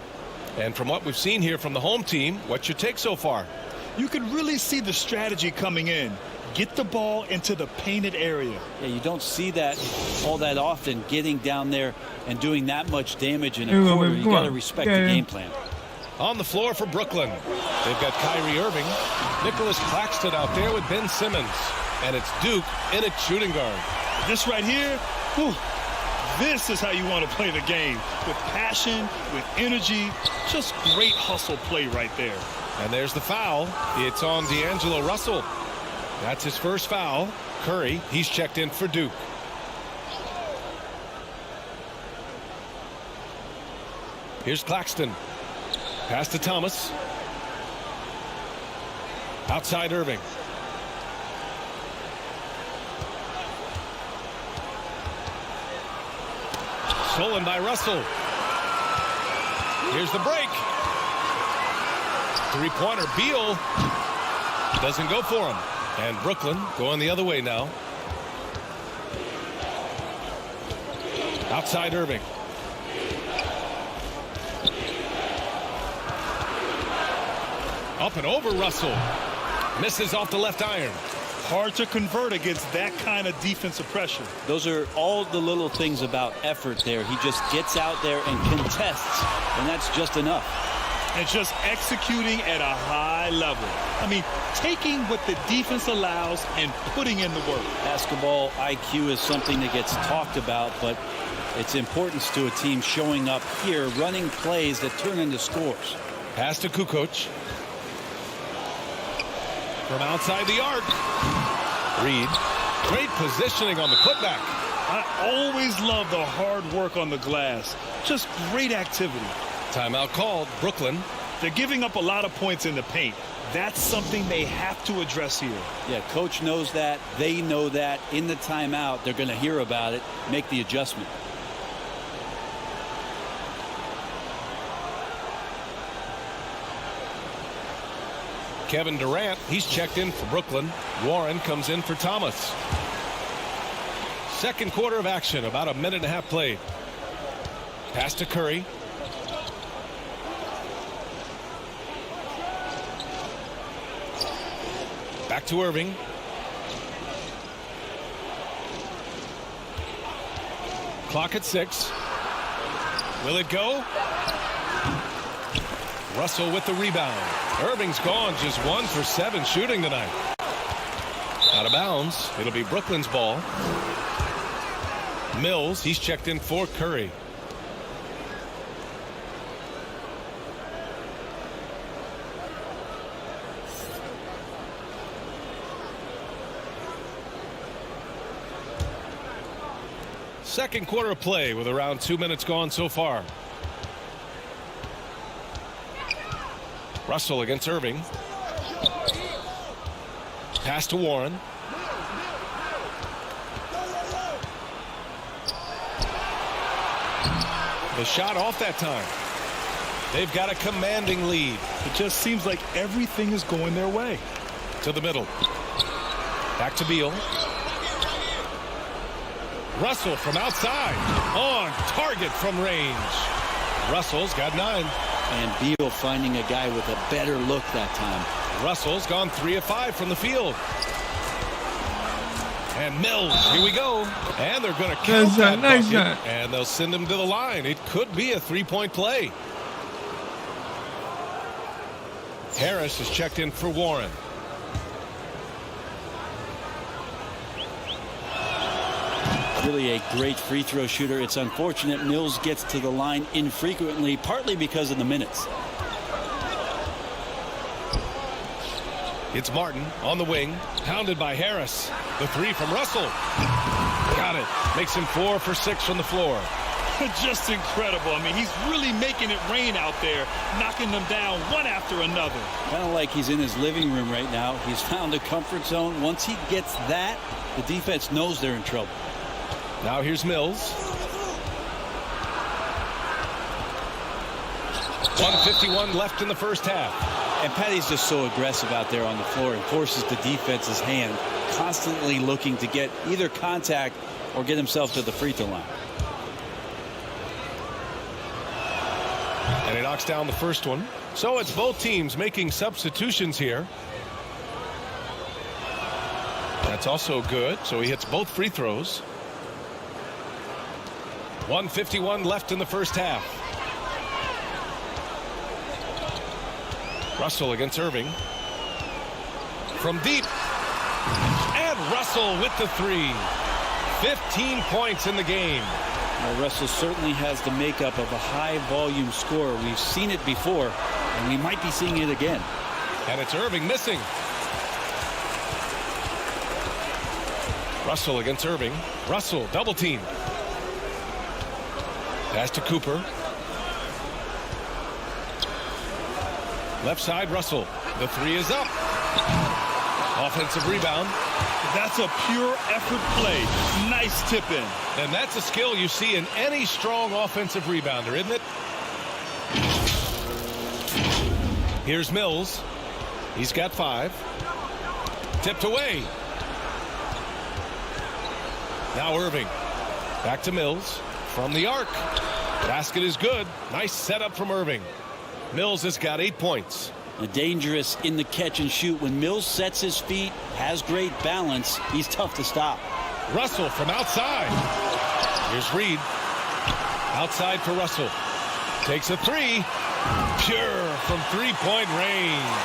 And from what we've seen here from the home team, what's your take so far? You can really see the strategy coming in. Get the ball into the painted area. Yeah, you don't see that all that often, getting down there and doing that much damage in a quarter. You got to respect the game plan. On the floor for Brooklyn, they've got Kyrie Irving, Nicholas Claxton out there with Ben Simmons, and it's Duke in at shooting guard. This right here, whew, this is how you want to play the game. With passion, with energy, just great hustle play right there. And there's the foul. It's on D'Angelo Russell. That's his first foul. Curry, he's checked in for Duke. Here's Claxton. Pass to Thomas. Outside Irving. Stolen by Russell. Here's the break. Three-pointer. Beal doesn't go for him. And Brooklyn going the other way now. Outside Irving. Up and over Russell. Misses off the left iron. Hard to convert against that kind of defensive pressure. Those are all the little things about effort there. He just gets out there and contests, and that's just enough. And just executing at a high level. I mean, taking what the defense allows and putting in the work. Basketball IQ is something that gets talked about, but its importance to a team showing up here, running plays that turn into scores. Pass to Kukoc. From outside the arc. Reed. Great positioning on the putback. I always love the hard work on the glass. Just great activity. Timeout called. Brooklyn. They're giving up a lot of points in the paint. That's something they have to address here. Yeah, coach knows that. They know that. In the timeout, they're going to hear about it, make the adjustment. Kevin Durant, he's checked in for Brooklyn. Warren comes in for Thomas. Second quarter of action, about a minute and a half played. Pass to Curry. Back to Irving. Clock at 6. Will it go? Russell with the rebound. Irving's gone, just 1 for 7 shooting tonight. Out of bounds. It'll be Brooklyn's ball. Mills, he's checked in for Curry. Second quarter of play with around 2 minutes gone so far. Russell against Irving. Pass to Warren. The shot off that time. They've got a commanding lead. It just seems like everything is going their way. To the middle. Back to Beal. Russell from outside. On target from range. Russell's got 9. And Beal finding a guy with a better look that time. Russell's gone 3 of 5 from the field. And Mills, here we go. And they're going to count that nice bucket, shot. and they'll send him to the line. It could be a 3-point play. Harris is checked in for Warren. Really a great free throw shooter. It's unfortunate Mills gets to the line infrequently, partly because of the minutes. It's Martin on the wing, pounded by Harris. The 3 from Russell. Got it. Makes him 4 for 6 from the floor. Just incredible. I mean, he's really making it rain out there, knocking them down one after another. Kind of like he's in his living room right now. He's found a comfort zone. Once he gets that, the defense knows they're in trouble. Now here's Mills. 1:51 left in the first half. And Patty's just so aggressive out there on the floor and forces the defense's hand, constantly looking to get either contact or get himself to the free throw line. And he knocks down the first one. So it's both teams making substitutions here. That's also good. So he hits both free throws. 1:51 left in the first half. Russell against Irving. From deep. And Russell with the 3. 15 points in the game. Well, Russell certainly has the makeup of a high-volume scorer. We've seen it before, and we might be seeing it again. And it's Irving missing. Russell against Irving. Russell double team. Pass to Cooper. Left side, Russell. The 3 is up. Offensive rebound. That's a pure effort play. Nice tip in. And that's a skill you see in any strong offensive rebounder, isn't it? Here's Mills. He's got 5. Tipped away. Now Irving. Back to Mills. From the arc. Basket is good. Nice setup from Irving. Mills has got 8 points. Dangerous in the catch and shoot. When Mills sets his feet, has great balance, he's tough to stop. Russell from outside. Here's Reed. Outside for Russell. Takes a 3. Pure from 3-point range.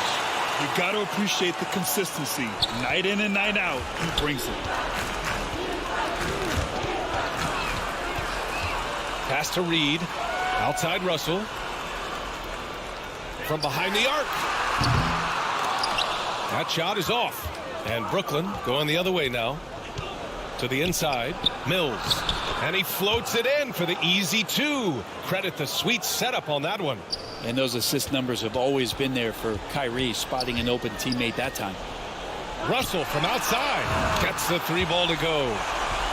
You've got to appreciate the consistency. Night in and night out, he brings it. Pass to Reed. Outside Russell. From behind the arc. That shot is off. And Brooklyn going the other way now. To the inside. Mills. And he floats it in for the easy 2. Credit the sweet setup on that one. And those assist numbers have always been there for Kyrie, spotting an open teammate that time. Russell from outside gets the 3 ball to go.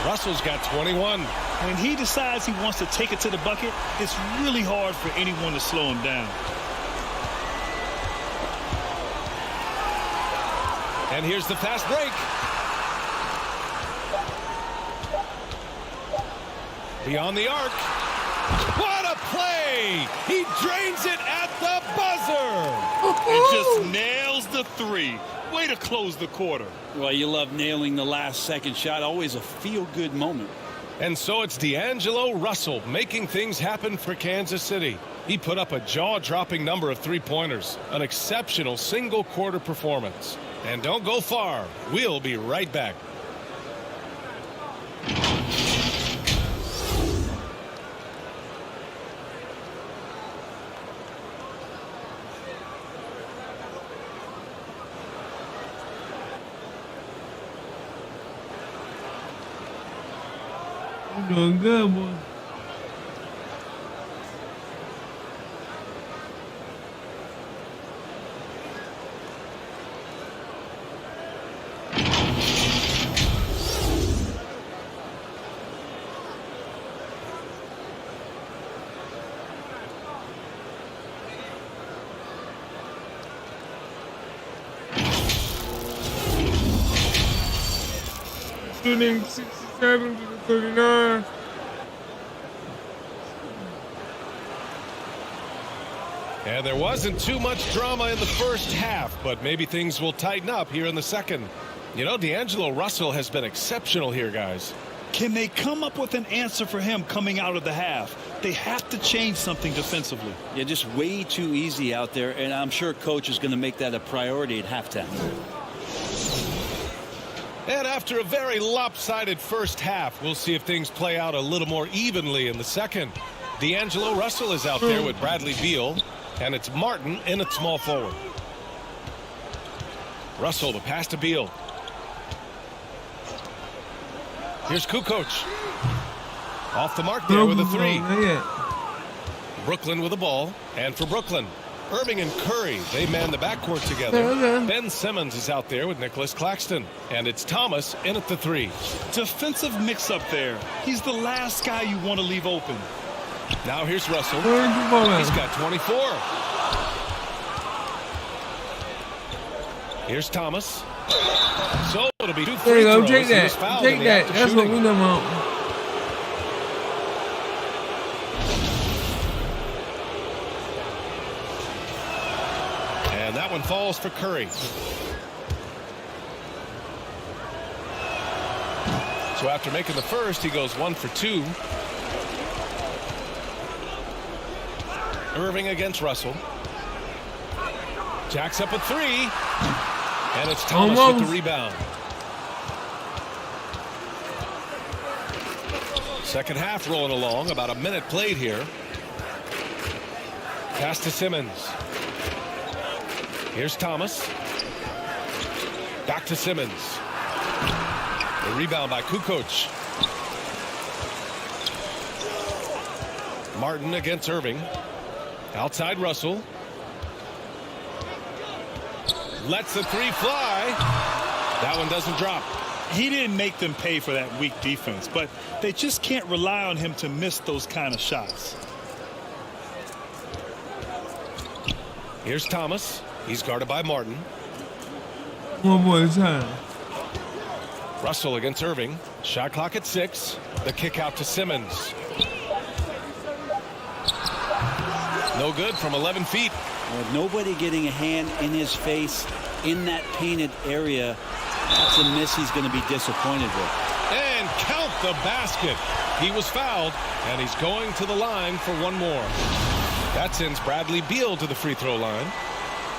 Russell's got 21. When he decides he wants to take it to the bucket, it's really hard for anyone to slow him down. And here's the fast break. Beyond the arc. What a play! He drains it at the buzzer. And just nails the 3. Way to close the quarter. Well, you love nailing the last second shot. Always a feel-good moment. And so it's D'Angelo Russell making things happen for Kansas City. He put up a jaw-dropping number of 3-pointers. An exceptional single-quarter performance. And don't go far. We'll be right back. You're doing good, boy. Shooting 67 to the 39. And there wasn't too much drama in the first half, but maybe things will tighten up here in the second. You know, D'Angelo Russell has been exceptional here, guys. Can they come up with an answer for him coming out of the half? They have to change something defensively. Yeah, just way too easy out there, and I'm sure coach is going to make that a priority at halftime. And after a very lopsided first half, we'll see if things play out a little more evenly in the second. D'Angelo Russell is out there with Bradley Beal, and it's Martin in at small forward. Russell, the pass to Beal. Here's Kukoc. Off the mark there with a 3. Brooklyn with the ball, and for Brooklyn, Irving and Curry, they man the backcourt together. Ben Simmons is out there with Nicholas Claxton. And it's Thomas in at the 3. Defensive mix-up there. He's the last guy you want to leave open. Now here's Russell. He's got 24. Here's Thomas. So it'll be 2 free throws. Take that. Take that. That's what we know about. And that one falls for Curry. So after making the first, he goes 1 for 2. Irving against Russell. Jacks up a 3. And it's Thomas with the rebound. Second half rolling along. About a minute played here. Pass to Simmons. Here's Thomas. Back to Simmons. The rebound by Kukoc. Martin against Irving. Outside Russell. Lets the 3 fly. That one doesn't drop. He didn't make them pay for that weak defense, but they just can't rely on him to miss those kind of shots. Here's Thomas. He's guarded by Martin. One more time. Russell against Irving. Shot clock at 6. The kick out to Simmons. No good from 11 feet. With nobody getting a hand in his face in that painted area, that's a miss he's going to be disappointed with. And count the basket. He was fouled, and he's going to the line for one more. That sends Bradley Beal to the free throw line.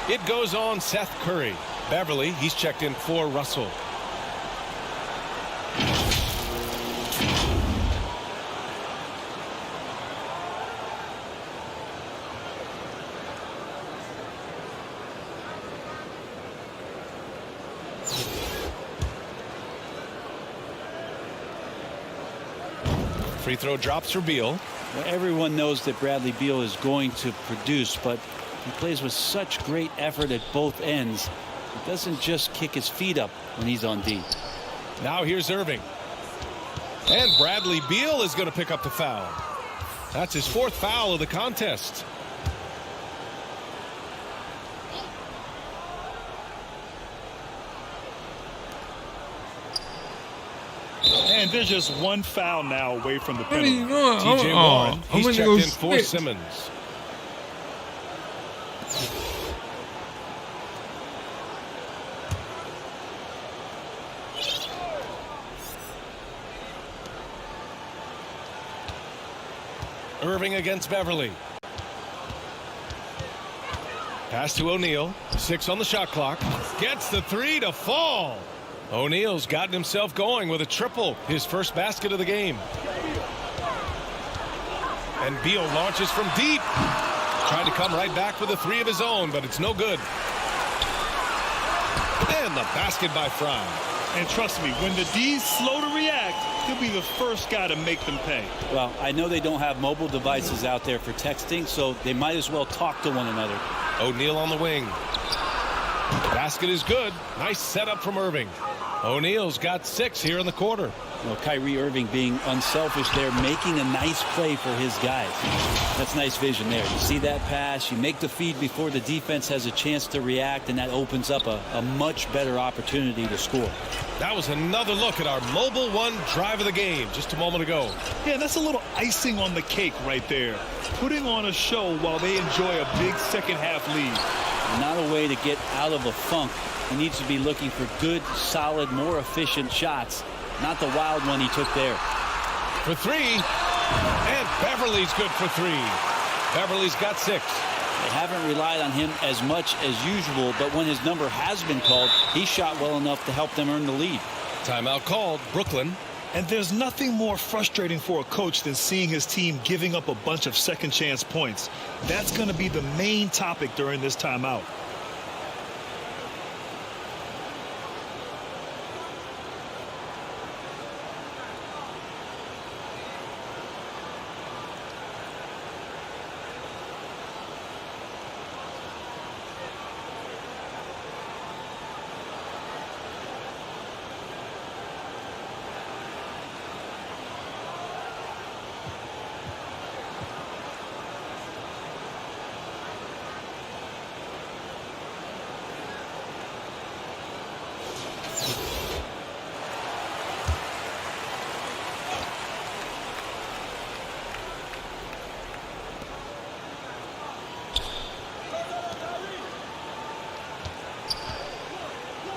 It goes on Seth Curry. Beverly, he's checked in for Russell. Free throw drops for Beal. Well, everyone knows that Bradley Beal is going to produce, but he plays with such great effort at both ends. He doesn't just kick his feet up when he's on D. Now here's Irving. And Bradley Beal is going to pick up the foul. That's his 4th foul of the contest. And there's just one foul now away from the penalty. You know, TJ Warren, he's checked go in for switch. Simmons. Irving against Beverly. Pass to O'Neal. 6 on the shot clock. Gets the 3 to fall. O'Neal's gotten himself going with a triple. His first basket of the game. And Beal launches from deep. Trying to come right back with a 3 of his own, but it's no good. And the basket by Fry. And trust me, when the D's slow to react, he'll be the first guy to make them pay. Well, I know they don't have mobile devices out there for texting, so they might as well talk to one another. O'Neal on the wing. Basket is good. Nice setup from Irving. O'Neal's got 6 here in the quarter. Well, Kyrie Irving being unselfish there, making a nice play for his guys. That's nice vision there. You see that pass, you make the feed before the defense has a chance to react, and that opens up a much better opportunity to score. That was another look at our Mobile One drive of the game just a moment ago. Yeah, that's a little icing on the cake right there. Putting on a show while they enjoy a big second-half lead. Not a way to get out of a funk. He needs to be looking for good, solid, more efficient shots. Not the wild one he took there. For 3. And Beverly's good for 3. Beverly's got 6. They haven't relied on him as much as usual, but when his number has been called, he shot well enough to help them earn the lead. Timeout called. Brooklyn. And there's nothing more frustrating for a coach than seeing his team giving up a bunch of second chance points. That's going to be the main topic during this timeout.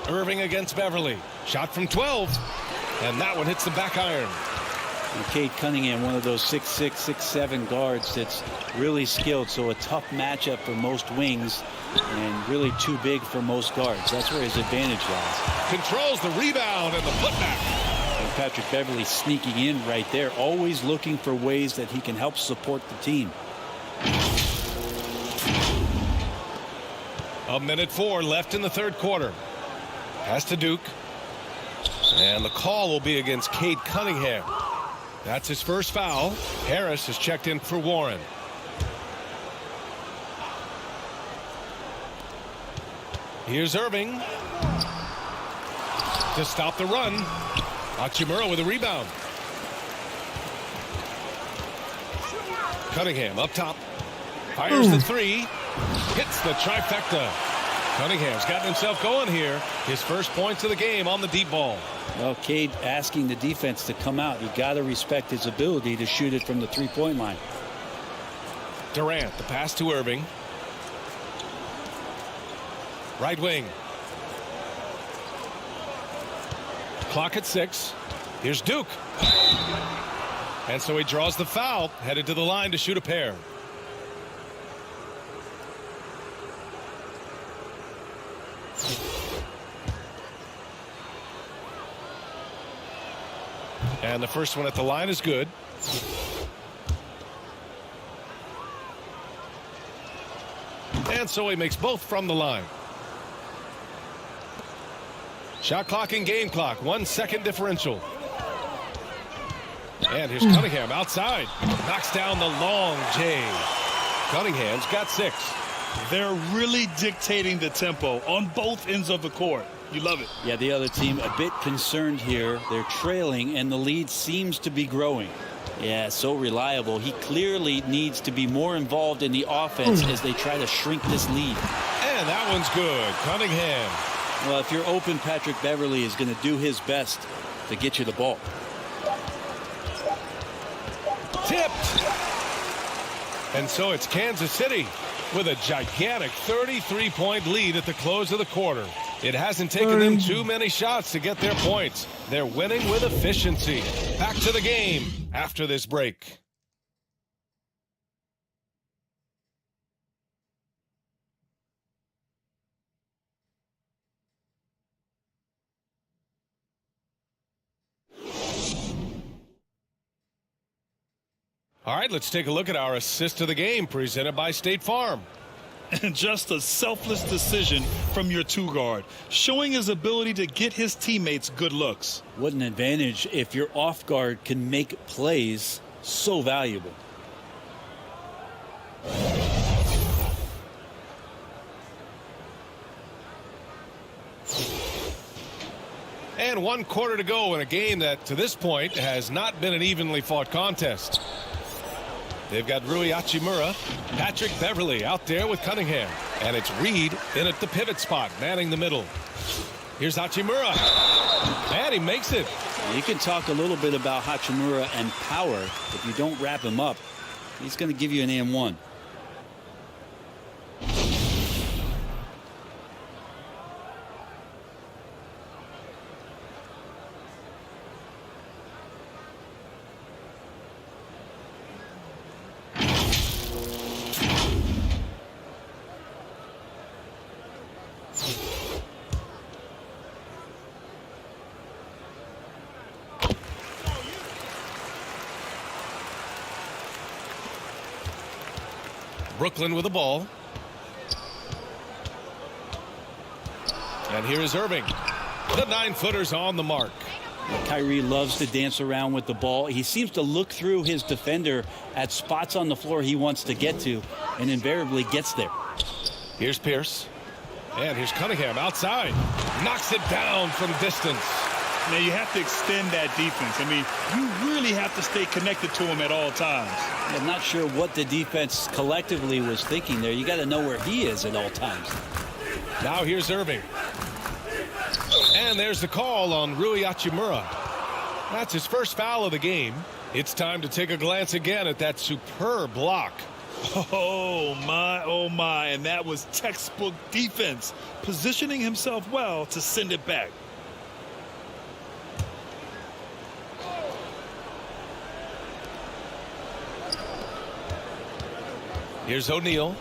Irving against Beverly. Shot from 12. And that one hits the back iron. And Cade Cunningham, one of those 6'6", 6'7" guards that's really skilled. So a tough matchup for most wings and really too big for most guards. That's where his advantage lies. Controls the rebound and the putback. And Patrick Beverly sneaking in right there, always looking for ways that he can help support the team. 1:04 left in the 3rd quarter. Pass to Duke. And the call will be against Cade Cunningham. That's his first foul. Harris has checked in for Warren. Here's Irving to stop the run. Hachimura with a rebound. Cunningham up top. Fires the 3. Hits the trifecta. Cunningham's gotten himself going here. His first points of the game on the deep ball. Well, Cade asking the defense to come out. You got to respect his ability to shoot it from the three-point line. Durant, the pass to Irving. Right wing. Clock at 6. Here's Duke. And so he draws the foul, headed to the line to shoot a pair. And the first one at the line is good. And so he makes both from the line. Shot clock and game clock. 1 second differential. And here's Cunningham outside. Knocks down the long J. Cunningham's got 6. They're really dictating the tempo on both ends of the court. You love it. Yeah, the other team a bit concerned here. They're trailing, and the lead seems to be growing. Yeah, so reliable. He clearly needs to be more involved in the offense as they try to shrink this lead. And that one's good. Cunningham. Well, if you're open, Patrick Beverly is going to do his best to get you the ball. Tipped. And so it's Kansas City with a gigantic 33-point lead at the close of the quarter. It hasn't taken them too many shots to get their points. They're winning with efficiency. Back to the game after this break. All right, let's take a look at our assist of the game presented by State Farm. And just a selfless decision from your 2-guard, showing his ability to get his teammates good looks. What an advantage if your off guard can make plays so valuable. And 1 quarter to go in a game that to this point has not been an evenly fought contest. They've got Rui Hachimura, Patrick Beverly out there with Cunningham. And it's Reed in at the pivot spot, manning the middle. Here's Hachimura. And he makes it. You can talk a little bit about Hachimura and power. If you don't wrap him up, he's going to give you an and-1. Brooklyn with the ball. And here is Irving. The 9-footer's on the mark. Kyrie loves to dance around with the ball. He seems to look through his defender at spots on the floor he wants to get to, and invariably gets there. Here's Pierce. And here's Cunningham outside. Knocks it down from distance. Now you have to extend that defense. I mean, you really have to stay connected to him at all times. I'm not sure what the defense collectively was thinking there. You got to know where he is at all times. Now here's Irving. And there's the call on Rui Hachimura. That's his first foul of the game. It's time to take a glance again at that superb block. Oh my, and that was textbook defense, positioning himself well to send it back. Here's O'Neal.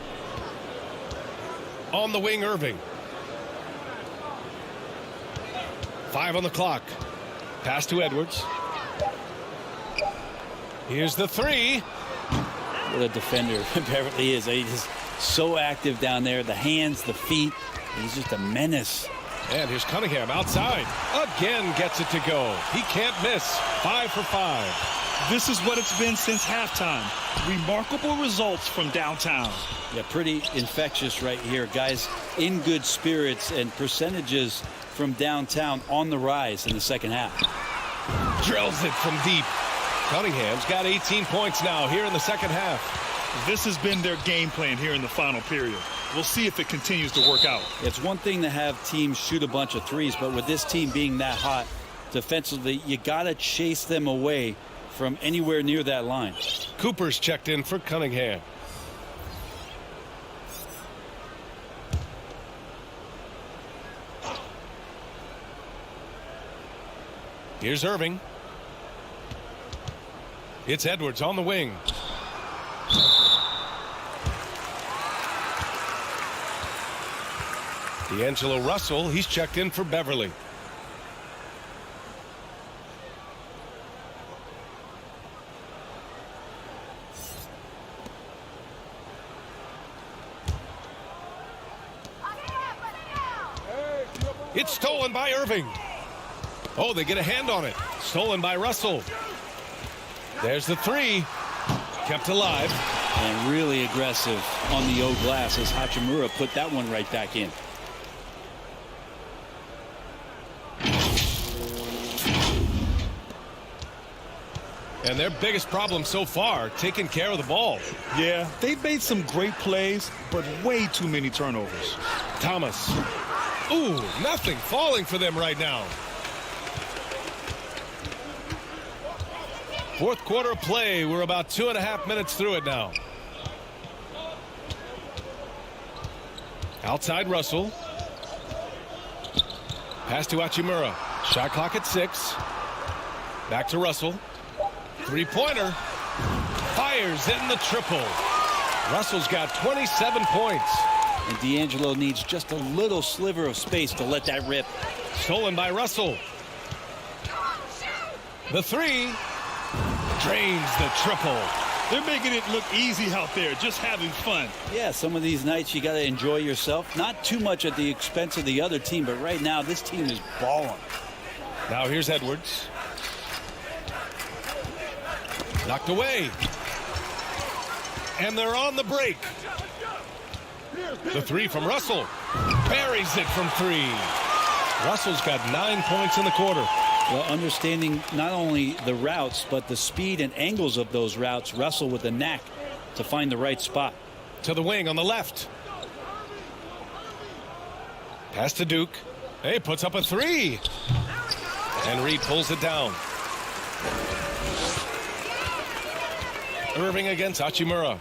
On the wing, Irving. 5 on the clock. Pass to Edwards. Here's the 3. What a defender Beverly is. He's so active down there. The hands, the feet. He's just a menace. And here's Cunningham outside. Again gets it to go. He can't miss. 5 for 5. This is what it's been since halftime. Remarkable results from downtown. Yeah, pretty infectious right here. Guys in good spirits, and percentages from downtown on the rise in the second half. Drills it from deep. Cunningham's got 18 points now here in the second half. This has been their game plan here in the final period. We'll see if it continues to work out. It's one thing to have teams shoot a bunch of threes, but with this team being that hot defensively, you got to chase them away from anywhere near that line. Cooper's checked in for Cunningham. Here's Irving. It's Edwards on the wing. D'Angelo Russell, he's checked in for Beverly. It's stolen by Irving. Oh, they get a hand on it. Stolen by Russell. There's the three. Kept alive. And really aggressive on the O glass as Hachimura put that one right back in. And their biggest problem so far, taking care of the ball. Yeah, they've made some great plays, but way too many turnovers. Thomas. Ooh, nothing falling for them right now. Fourth quarter play. We're about 2.5 minutes through it now. Outside Russell. Pass to Hachimura. Shot clock at 6. Back to Russell. Three-pointer. Fires in the triple. Russell's got 27 points. And D'Angelo needs just a little sliver of space to let that rip. Stolen by Russell. The three. Drains the triple. They're making it look easy out there, just having fun. Yeah, some of these nights you got to enjoy yourself. Not too much at the expense of the other team, but right now this team is balling. Now here's Edwards. Knocked away. And they're on the break. The three from Russell. Buries it from 3. Russell's got 9 points in the quarter. Well, understanding not only the routes, but the speed and angles of those routes, Russell with the knack to find the right spot. To the wing on the left. Pass to Duke. Hey, puts up a 3. And Reed pulls it down. Irving against Hachimura.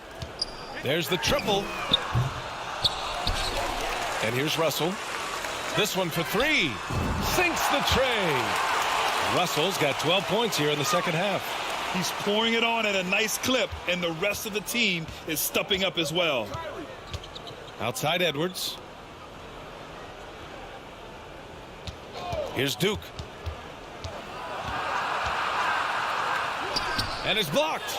There's the triple. And here's Russell. This one for 3. Sinks the tray. Russell's got 12 points here in the second half. He's pouring it on at a nice clip, and the rest of the team is stepping up as well. Outside Edwards. Here's Duke. And it's blocked.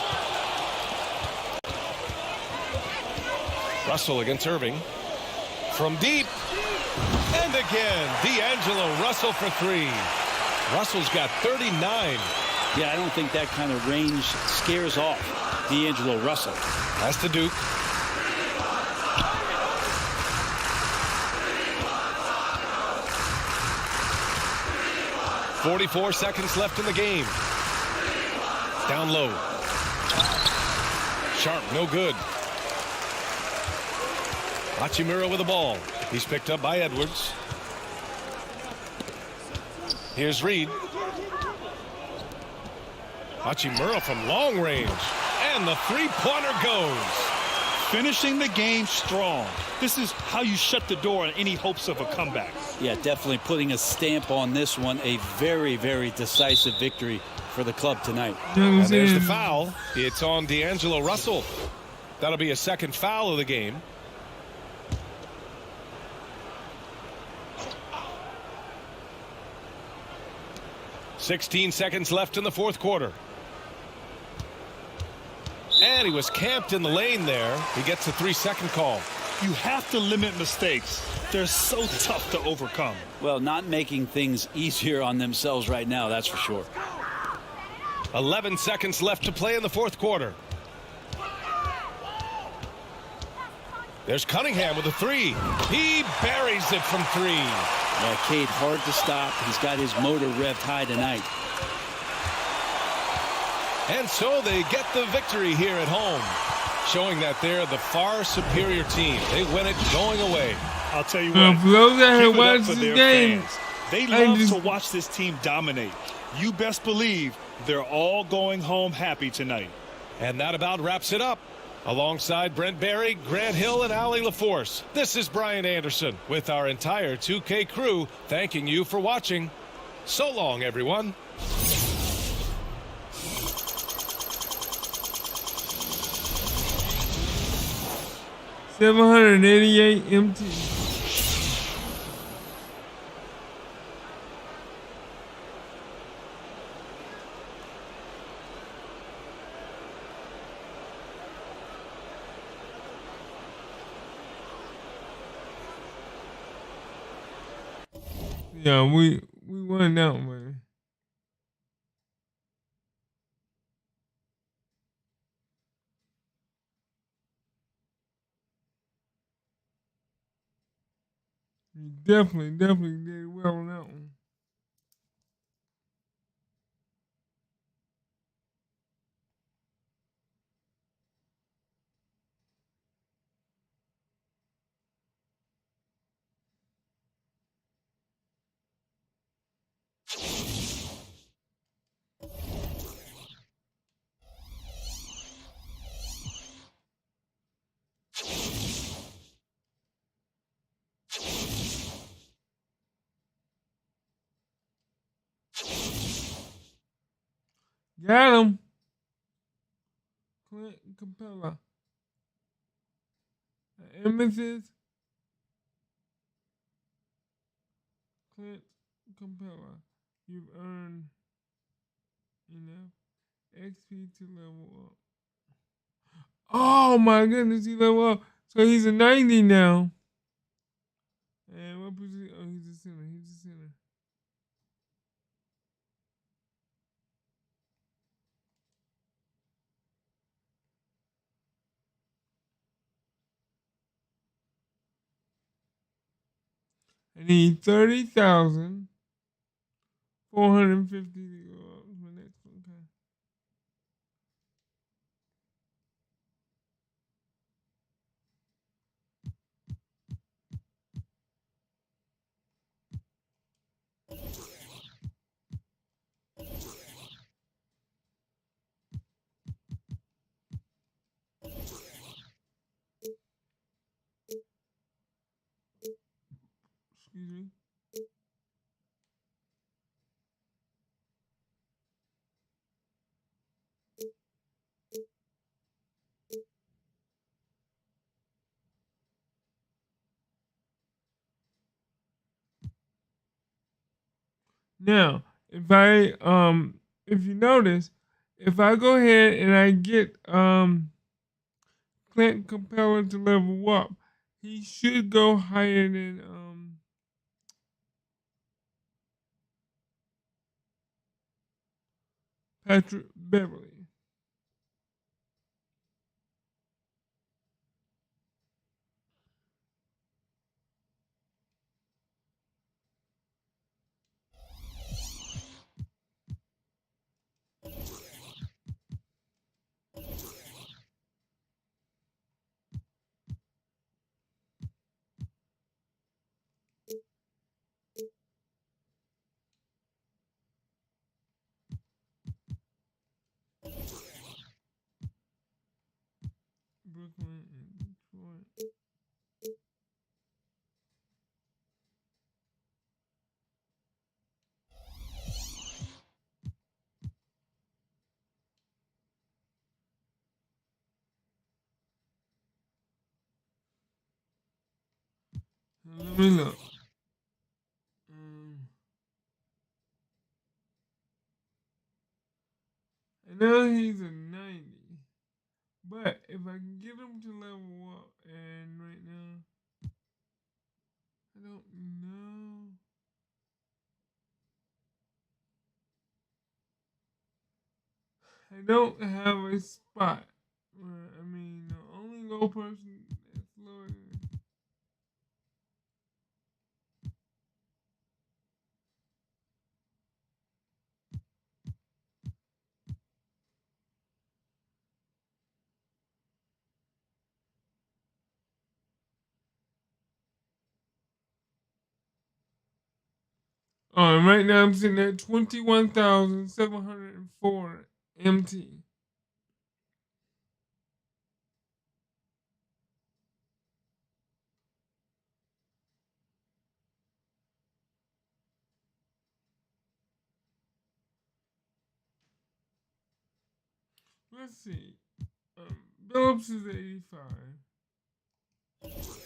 Russell against Irving. From deep. And again, D'Angelo Russell for 3. Russell's got 39. Yeah, I don't think that kind of range scares off D'Angelo Russell. Pass to Duke. .44 seconds left in the game. Down low. Sharp, no good. Hachimura with the ball. He's picked up by Edwards. Here's Reed. Hachimura from long range. And the three-pointer goes. Finishing the game strong. This is how you shut the door on any hopes of a comeback. Yeah, definitely putting a stamp on this one. A very, very decisive victory for the club tonight. And there's the foul. It's on D'Angelo Russell. That'll be a second foul of the game. .16 seconds left in the fourth quarter. And he was camped in the lane there. He gets a 3-second call. You have to limit mistakes. They're so tough to overcome. Well, not making things easier on themselves right now, that's for sure. 11 seconds left to play in the fourth quarter. There's Cunningham with a 3. He buries it from 3. Yeah, Cade, hard to stop. He's got his motor revved high tonight. And so they get the victory here at home, showing that they're the far superior team. They win it going away. I'll tell you what, for those that give have it up watched for this their game, fans. They love to watch this team dominate. You best believe they're all going home happy tonight. And that about wraps it up. Alongside Brent Barry, Grant Hill, and Allie LaForce, this is Brian Anderson with our entire 2K crew thanking you for watching. So long, everyone. $788 MT. Yeah, we won that one, man. He definitely did well on that one. Got him. Clint Capella. Emphasis. Clint Capella. You've earned enough XP to level up. Oh my goodness, he level up. So he's a 90 now. And what position? Oh, he's a center. He's a center. I need 30,450 to go up to my next one. Okay. Excuse me. Now, if you notice, if I go ahead and I get Clint Capella to level up, he should go higher than Patrick Beverly. Brooklyn and Detroit. Let me look. I know he's a 90, but if I can get him to level up, and right now, I don't know. I don't have a spot. I mean, the only low person that's lower than. And right now I'm sitting at 21,704 MT. Let's see. Phillips is 85. Please.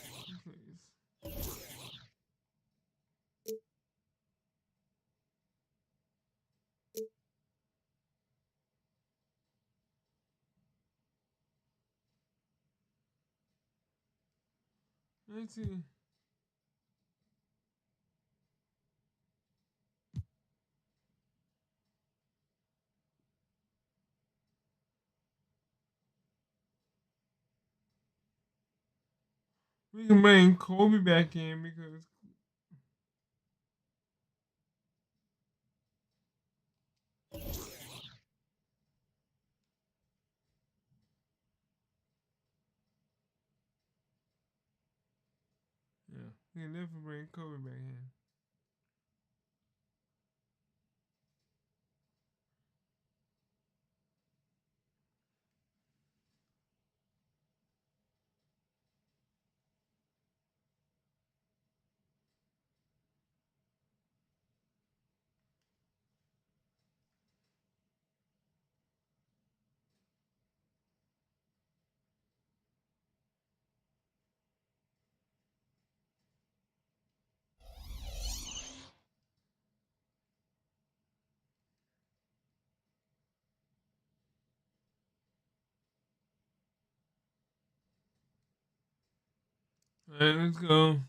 Let's see. We can bring Kobe back in because We can never bring Kobe back in. All right, let's go.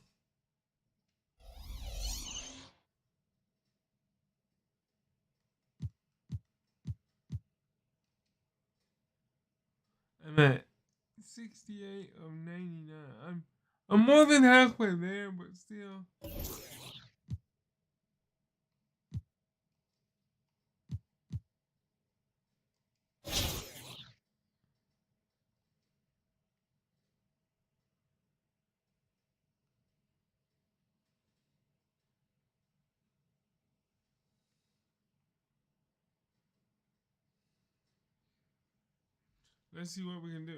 I'm at 68 of 99. I'm more than halfway there, but still. Let's see what we can do.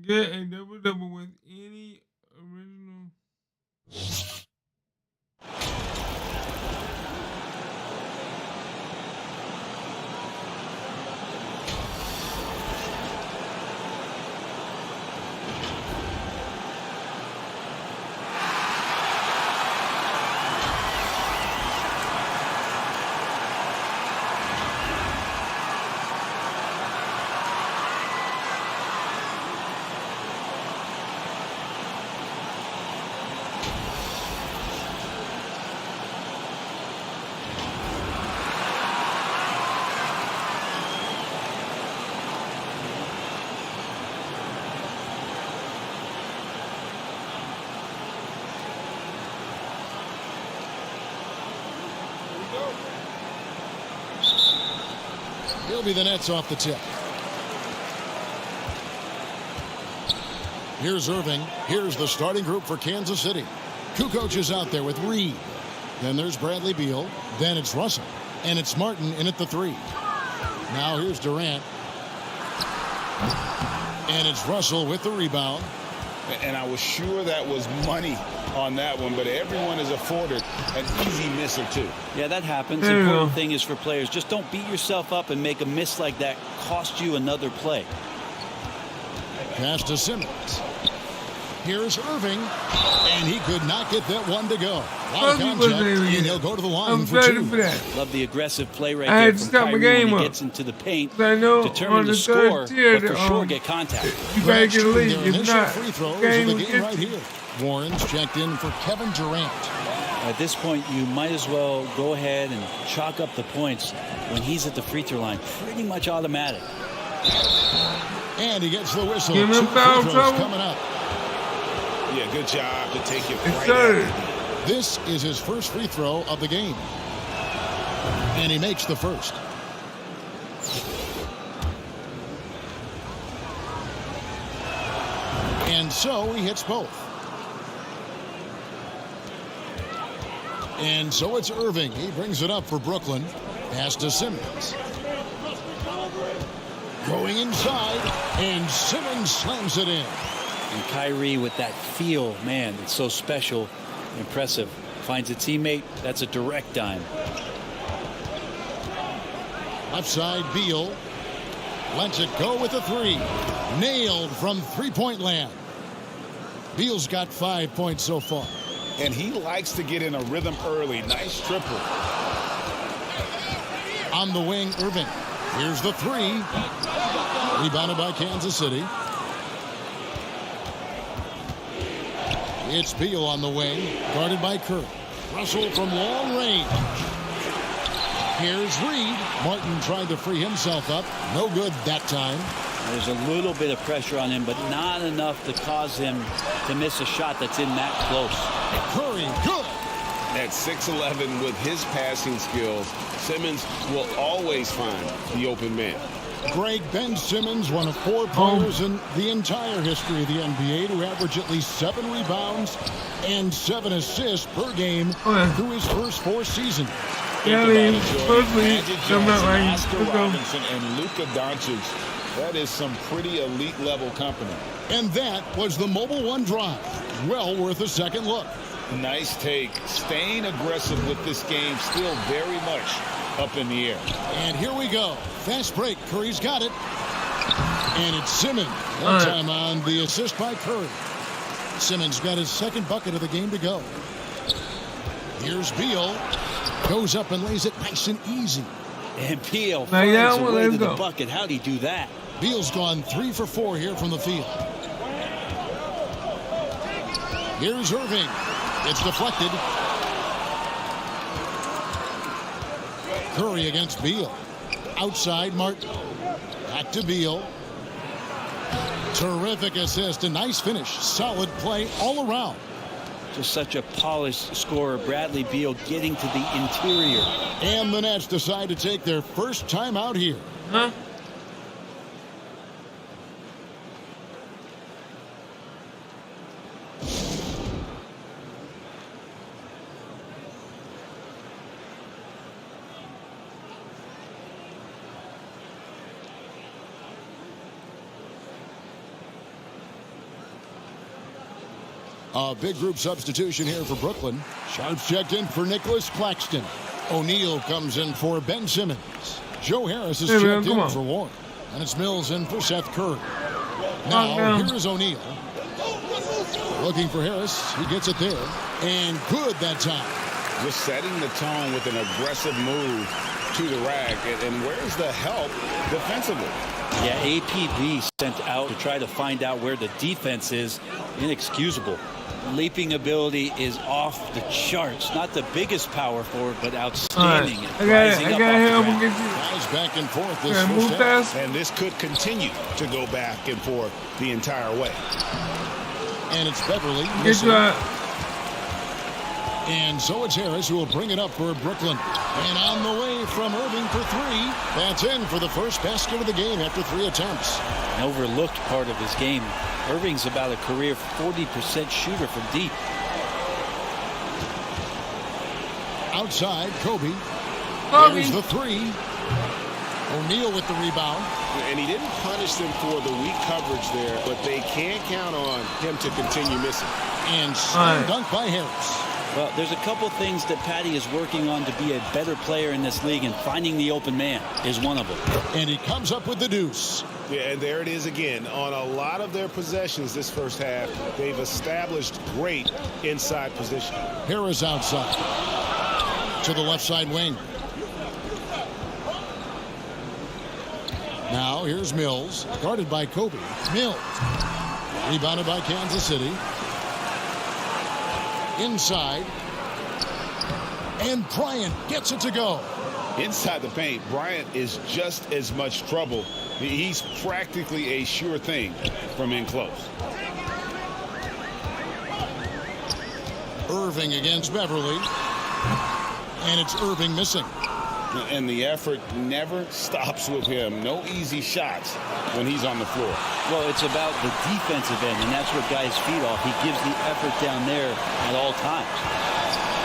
Get a double-double with any original. He'll be the Nets off the tip. Here's Irving. Here's the starting group for Kansas City. Kukoc is out there with Reed. Then there's Bradley Beal. Then it's Russell. And it's Martin in at the 3. Now here's Durant. And it's Russell with the rebound. And I was sure that was money on that one, but everyone is afforded an easy miss or two. Yeah, that happens. The important thing is for players, just don't beat yourself up and make a miss like that cost you another play. Pass to Simmons. Here's Irving, and he could not get that one to go. Lot of contact, and he'll go to the line for 2. Love the aggressive play right I there had to from stop the Kyrie game when he up. gets into the paint. I know Determine on the the score, third tier, but for sure get contact. You gotta get a lead. Their If initial not, free throws game of the will game get right you. here. Warren's checked in for Kevin Durant. At this point, you might as well go ahead and chalk up the points when he's at the free throw line. Pretty much automatic. And he gets the whistle. Give 2 him free foul throws trouble. coming up. Yeah, good job to take it It's right third. at it. This is his first free throw of the game. And he makes the first. And so he hits both. And so it's Irving. He brings it up for Brooklyn. Pass to Simmons. Going inside, and Simmons slams it in. And Kyrie with that feel, man, it's so special, impressive. Finds a teammate, that's a direct dime. Left side, Beal. Lets it go with a 3. Nailed from three-point land. Beal's got 5 points so far. And he likes to get in a rhythm early. Nice triple. On the wing, Irving. Here's the 3. Rebounded by Kansas City. It's Beal on the wing, guarded by Curry. Russell from long range. Here's Reed. Martin tried to free himself up. No good that time. There's a little bit of pressure on him, but not enough to cause him to miss a shot that's in that close. Curry, good. At 6'11", with his passing skills, Simmons will always find the open man. Greg Ben Simmons, one of 4 players in the entire history of the NBA to average at least 7 rebounds and 7 assists per game through his first 4 seasons. Yeah, Magic Johnson, Oscar Robinson, and Luka Doncic. That is some pretty elite level company. And that was the Mobile One drive. Well worth a second look. Nice take. Staying aggressive with this game, still very much up in the air. And here we go. Fast break. Curry's got it. And it's Simmons. That time on the assist by Curry. Simmons got his second bucket of the game to go. Here's Beal. Goes up and lays it nice and easy. And Beal finds a way to the bucket. How'd he do that? Beal's gone 3 for 4 here from the field. Here's Irving. It's deflected. Curry against Beal. Outside Martin. Back to Beal. Terrific assist. A nice finish. Solid play all around. Just such a polished scorer. Bradley Beal getting to the interior. And the Nets decide to take their first time out here. A big group substitution here for Brooklyn. Sharps checked in for Nicholas Claxton. O'Neal comes in for Ben Simmons. Joe Harris is checked in for Warren. And it's Mills in for Seth Curry. Now, here is O'Neal. Looking for Harris. He gets it there. And good that time. Just setting the tone with an aggressive move to the rack. And where's the help defensively? Yeah, APB sent out to try to find out where the defense is. Inexcusable. Leaping ability is off the charts. Not the biggest power forward, but outstanding. I got him. Guys back and forth this first half. And this could continue to go back and forth the entire way. And it's Beverly. And so it's Harris who will bring it up for Brooklyn. And on the way from Irving for 3. That's in for the first basket of the game after 3 attempts. An overlooked part of his game. Irving's about a career 40% shooter from deep. Outside, Kobe. There's the 3. O'Neal with the rebound. And he didn't punish them for the weak coverage there, but they can't count on him to continue missing. And slam dunk by Harris. Well, there's a couple things that Patty is working on to be a better player in this league, and finding the open man is one of them. And he comes up with the deuce. Yeah, and there it is again. On a lot of their possessions this first half, they've established great inside position. Harris outside. To the left side wing. Now here's Mills. Guarded by Kobe. Mills. Rebounded by Kansas City. Inside. And Bryant gets it to go. Inside the paint, Bryant is just as much trouble. He's practically a sure thing from in close. Irving against Beverly. And it's Irving missing. And the effort never stops with him. No easy shots when he's on the floor. Well, it's about the defensive end, and that's what guys feed off. He gives the effort down there at all times.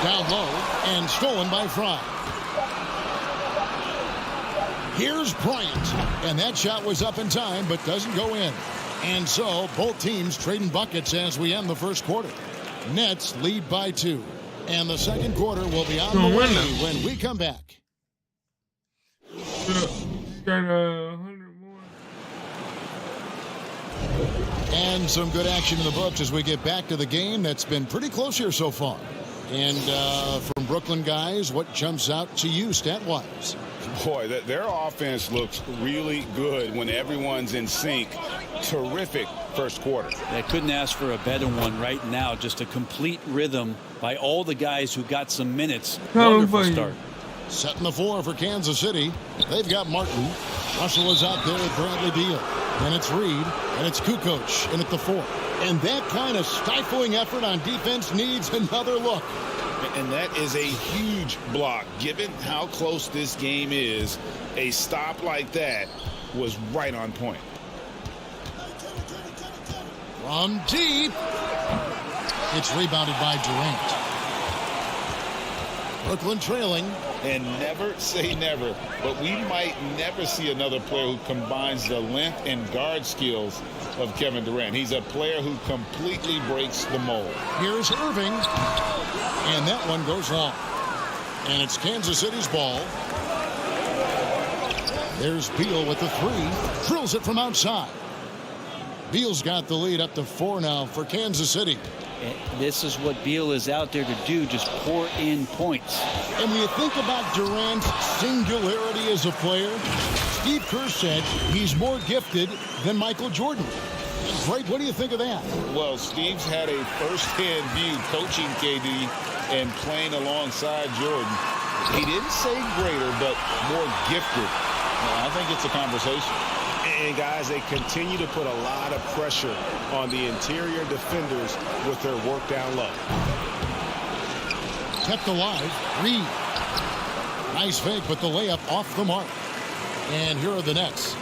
Down low and stolen by Fry. Here's Bryant. And that shot was up in time, but doesn't go in. And so both teams trading buckets as we end the first quarter. Nets lead by 2. And the second quarter will be on the way when we come back. Got 100 more. And some good action in the books as we get back to the game that's been pretty close here so far. And from Brooklyn guys, what jumps out to you stat-wise? Boy, their offense looks really good when everyone's in sync. Terrific first quarter. I couldn't ask for a better one right now. Just a complete rhythm by all the guys who got some minutes. Wonderful start. Setting the floor for Kansas City. They've got Martin. Russell is out there with Bradley Beal. And it's Reed. And it's Kukoc in at the 4. And that kind of stifling effort on defense needs another look. And that is a huge block. Given how close this game is, a stop like that was right on point. From deep. It's rebounded by Durant. Brooklyn trailing. And never say never, but we might never see another player who combines the length and guard skills of Kevin Durant. He's a player who completely breaks the mold. Here's Irving. And that one goes long. And it's Kansas City's ball. There's Beal with the 3. Drills it from outside. Beal's got the lead up to 4 now for Kansas City. This is what Beal is out there to do, just pour in points. And when you think about Durant's singularity as a player, Steve Kerr said he's more gifted than Michael Jordan. Greg, what do you think of that? Well, Steve's had a first-hand view coaching KD and playing alongside Jordan. He didn't say greater, but more gifted. Well, I think it's a conversation. And, guys, they continue to put a lot of pressure on the interior defenders with their work down low. Kept alive. Reed. Nice fake, but the layup off the mark. And here are the Nets.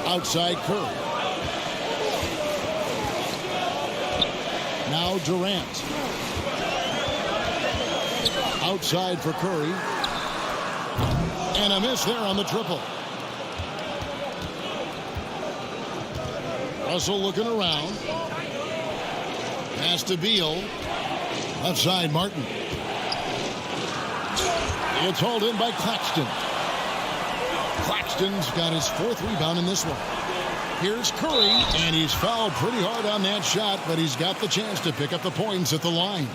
Outside Curry. Now Durant. Outside for Curry. And a miss there on the triple. Russell looking around. Pass to Beal. Left side, Martin. It's hauled in by Claxton. Claxton's got his 4th rebound in this one. Here's Curry, and he's fouled pretty hard on that shot, but he's got the chance to pick up the points at the line.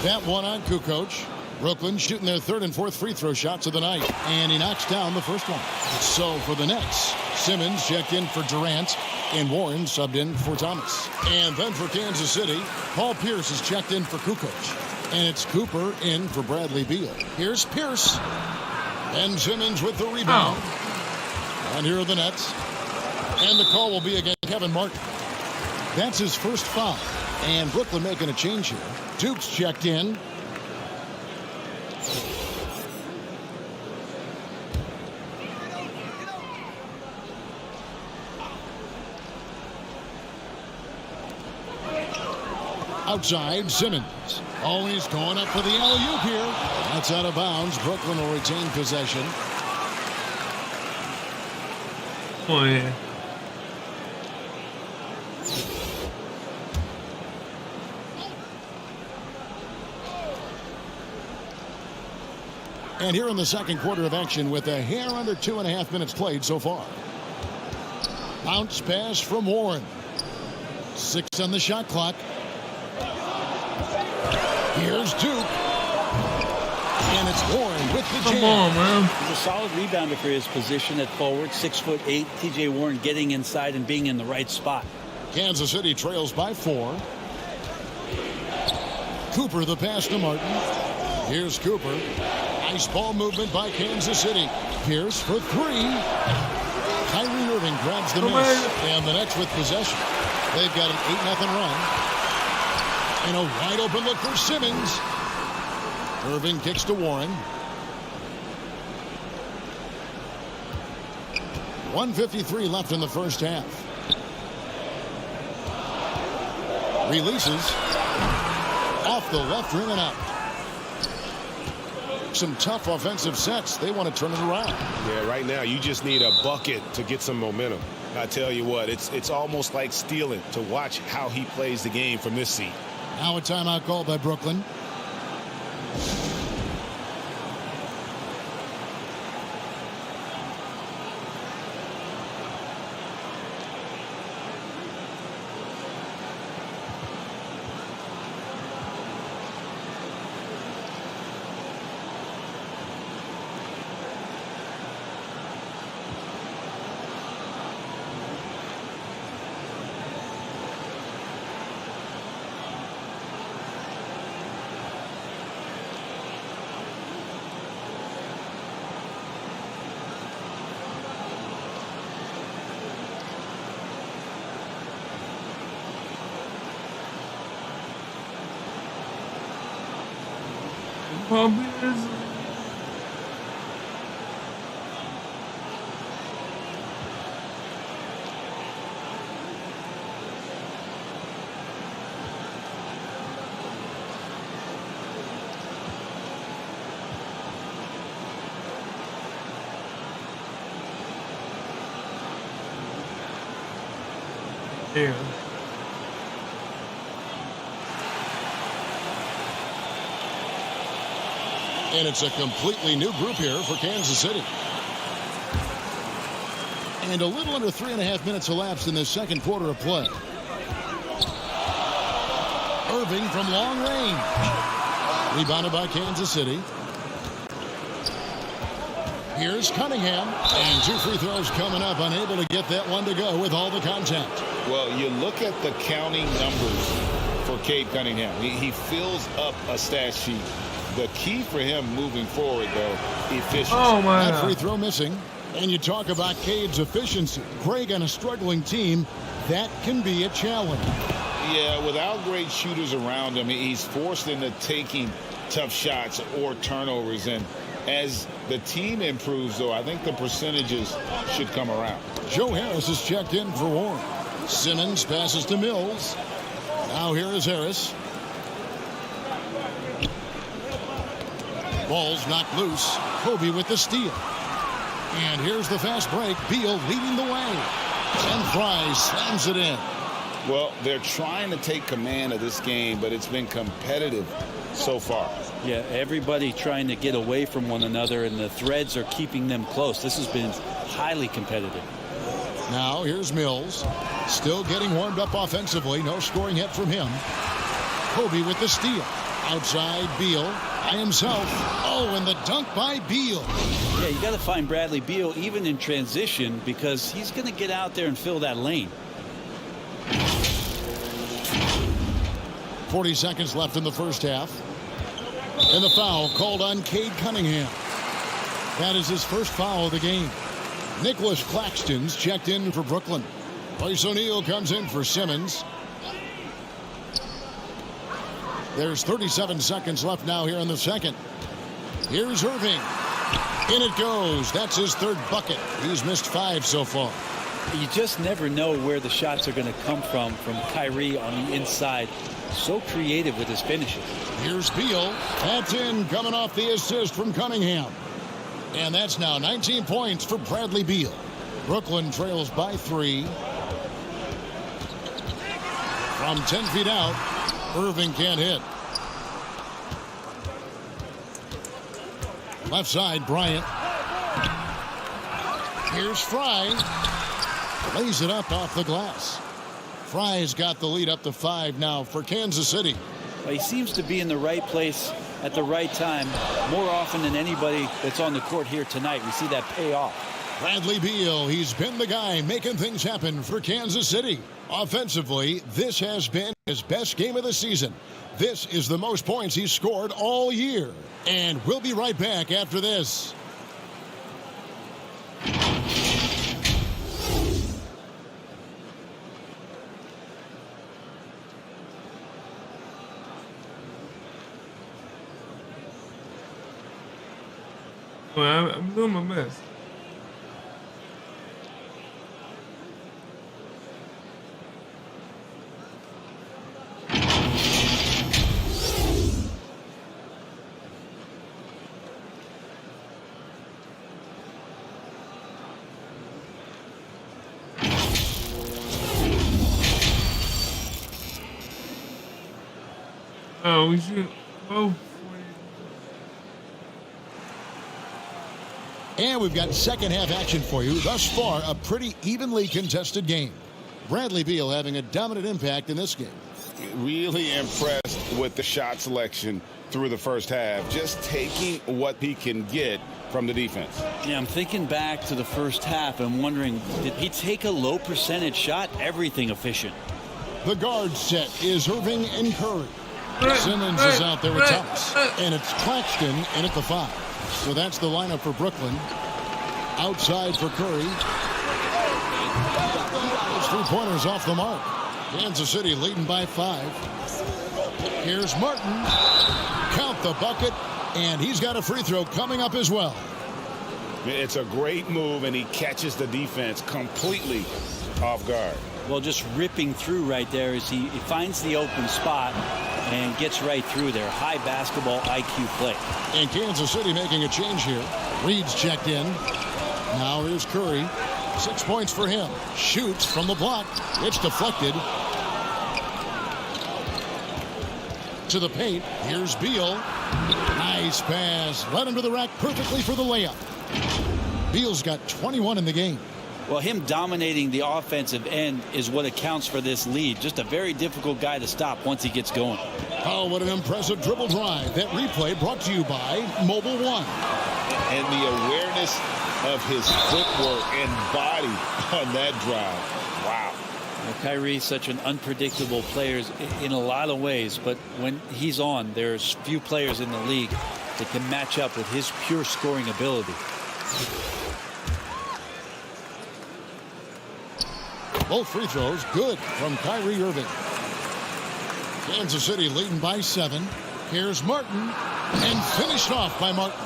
That one on Kukoc. Brooklyn shooting their 3rd and 4th free throw shots of the night, and he knocks down the first one. So for the Nets, Simmons checked in for Durant, and Warren subbed in for Thomas. And then for Kansas City, Paul Pierce is checked in for Kukoc, and it's Cooper in for Bradley Beal. Here's Pierce, and Simmons with the rebound. And here are the Nets, and the call will be against Kevin Martin. That's his first foul, and Brooklyn making a change here. Duke's checked in. Outside, Simmons. Always going up for the alley-oop here. That's out of bounds. Brooklyn will retain possession. Oh, yeah. And here in the second quarter of action with a hair under 2.5 minutes played so far. Bounce pass from Warren. 6 on the shot clock. Here's Duke. And it's Warren with the jam. Come on, man. He's a solid rebounder for his position at forward. 6'8". TJ Warren getting inside and being in the right spot. Kansas City trails by 4. Cooper the pass to Martin. Here's Cooper. Nice ball movement by Kansas City. Pierce for 3. Kyrie Irving grabs the miss. And the Nets with possession. They've got an 8-0 run. And a wide open look for Simmons. Irving kicks to Warren. 1:53 left in the first half. Releases. Off the left rim and out. Some tough offensive sets. They want to turn it around. Yeah, right now you just need a bucket to get some momentum. I tell you what, it's almost like stealing to watch how he plays the game from this seat. Now a timeout called by Brooklyn. Pump is. Yeah. And it's a completely new group here for Kansas City. And a little under 3.5 minutes elapsed in the second quarter of play. Irving from long range. Rebounded by Kansas City. Here's Cunningham. And 2 free throws coming up. Unable to get that one to go with all the contact. Well, you look at the counting numbers for Cade Cunningham. He fills up a stat sheet. The key for him moving forward, though, efficiency. Oh, my That free throw missing. And you talk about Cade's efficiency. Greg, on a struggling team, that can be a challenge. Yeah, without great shooters around him, he's forced into taking tough shots or turnovers. And as the team improves, though, I think the percentages should come around. Joe Harris is checked in for Warren. Simmons passes to Mills. Now here is Harris. Ball's knocked loose. Kobe with the steal. And here's the fast break. Beal leading the way. And Fry slams it in. Well, they're trying to take command of this game, but it's been competitive so far. Yeah, everybody trying to get away from one another, and the threads are keeping them close. This has been highly competitive. Now here's Mills. Still getting warmed up offensively. No scoring yet from him. Kobe with the steal. Outside Beal by himself. Oh, and the dunk by Beal. Yeah, you got to find Bradley Beal even in transition because he's going to get out there and fill that lane. 40 seconds left in the first half. And the foul called on Cade Cunningham. That is his first foul of the game. Nicholas Claxton's checked in for Brooklyn. Royce O'Neal comes in for Simmons. There's 37 seconds left now here in the second. Here's Irving. In it goes. That's his third bucket. He's missed 5 so far. You just never know where the shots are going to come from Kyrie on the inside. So creative with his finishes. Here's Beal. That's in, coming off the assist from Cunningham. And that's now 19 points for Bradley Beal. Brooklyn trails by 3. From 10 feet out, Irving can't hit. Left side, Bryant. Here's Fry. Lays it up off the glass. Fry's got the lead up to 5 now for Kansas City. Well, he seems to be in the right place at the right time more often than anybody that's on the court here tonight. We see that pay off. Bradley Beal, he's been the guy making things happen for Kansas City. Offensively, this has been his best game of the season. This is the most points he's scored all year. And we'll be right back after this. Well, I'm doing my best. Oh, we should both. And we've got second half action for you. Thus far, a pretty evenly contested game. Bradley Beal having a dominant impact in this game. Really impressed with the shot selection through the first half. Just taking what he can get from the defense. Yeah, I'm thinking back to the first half and wondering, did he take a low percentage shot? Everything efficient. The guard set is Irving and Curry. Simmons is out there with Thomas. And it's Claxton in at the 5. So that's the lineup for Brooklyn. Outside for Curry. Those 3-pointers off the mark. Kansas City leading by 5. Here's Martin. Count the bucket. And he's got a free throw coming up as well. It's a great move, and he catches the defense completely off guard. Well, just ripping through right there as he finds the open spot and gets right through there. High basketball IQ play. And Kansas City making a change here. Reed's checked in. Now here's Curry. 6 points for him. Shoots from the block. It's deflected. To the paint. Here's Beal. Nice pass. Led him to the rack perfectly for the layup. Beal's got 21 in the game. Well, him dominating the offensive end is what accounts for this lead. Just a very difficult guy to stop once he gets going. Oh, what an impressive dribble drive. That replay brought to you by Mobile One. And the awareness of his footwork and body on that drive. Wow. Well, Kyrie's such an unpredictable player in a lot of ways, but when he's on, there's few players in the league that can match up with his pure scoring ability. Both free throws good from Kyrie Irving. Kansas City leading by 7. Here's Martin, and finished off by Martin.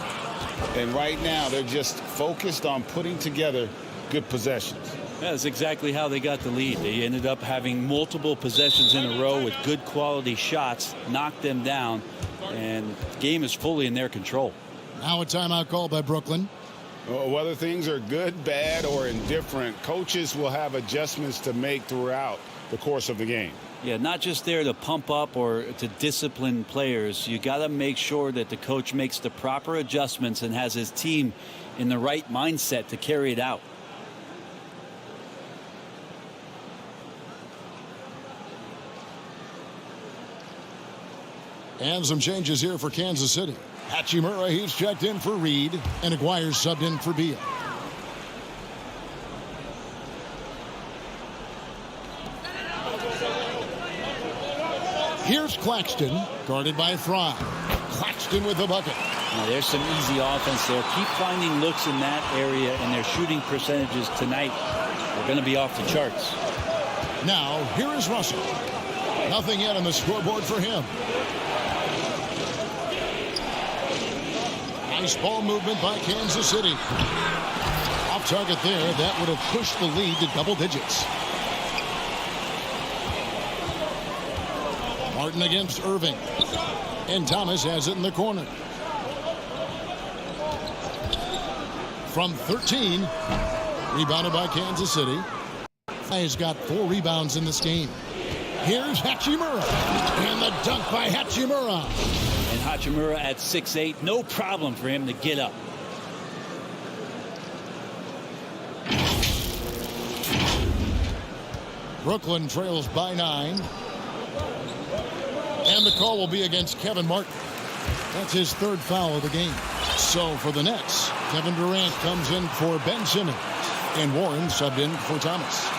And right now, they're just focused on putting together good possessions. That's exactly how they got the lead. They ended up having multiple possessions in a row with good quality shots, knocked them down, and the game is fully in their control. Now a timeout call by Brooklyn. Whether things are good, bad, or indifferent, coaches will have adjustments to make throughout the course of the game. Yeah, not just there to pump up or to discipline players. You got to make sure that the coach makes the proper adjustments and has his team in the right mindset to carry it out. And some changes here for Kansas City. Hachimura, he's checked in for Reed, and Aguirre's subbed in for Beal. Here's Claxton, guarded by Fry. Claxton with the bucket. Now, there's some easy offense there. Keep finding looks in that area, and their shooting percentages tonight are going to be off the charts. Now, here is Russell. Nothing yet on the scoreboard for him. Nice ball movement by Kansas City. Off target there. That would have pushed the lead to double digits. Martin against Irving. And Thomas has it in the corner. From 13. Rebounded by Kansas City. He's got 4 rebounds in this game. Here's Hachimura. And the dunk by Hachimura. And Hachimura at 6'8", no problem for him to get up. Brooklyn trails by 9. And the call will be against Kevin Martin. That's his 3rd foul of the game. So for the Nets, Kevin Durant comes in for Ben Simmons. And Warren subbed in for Thomas.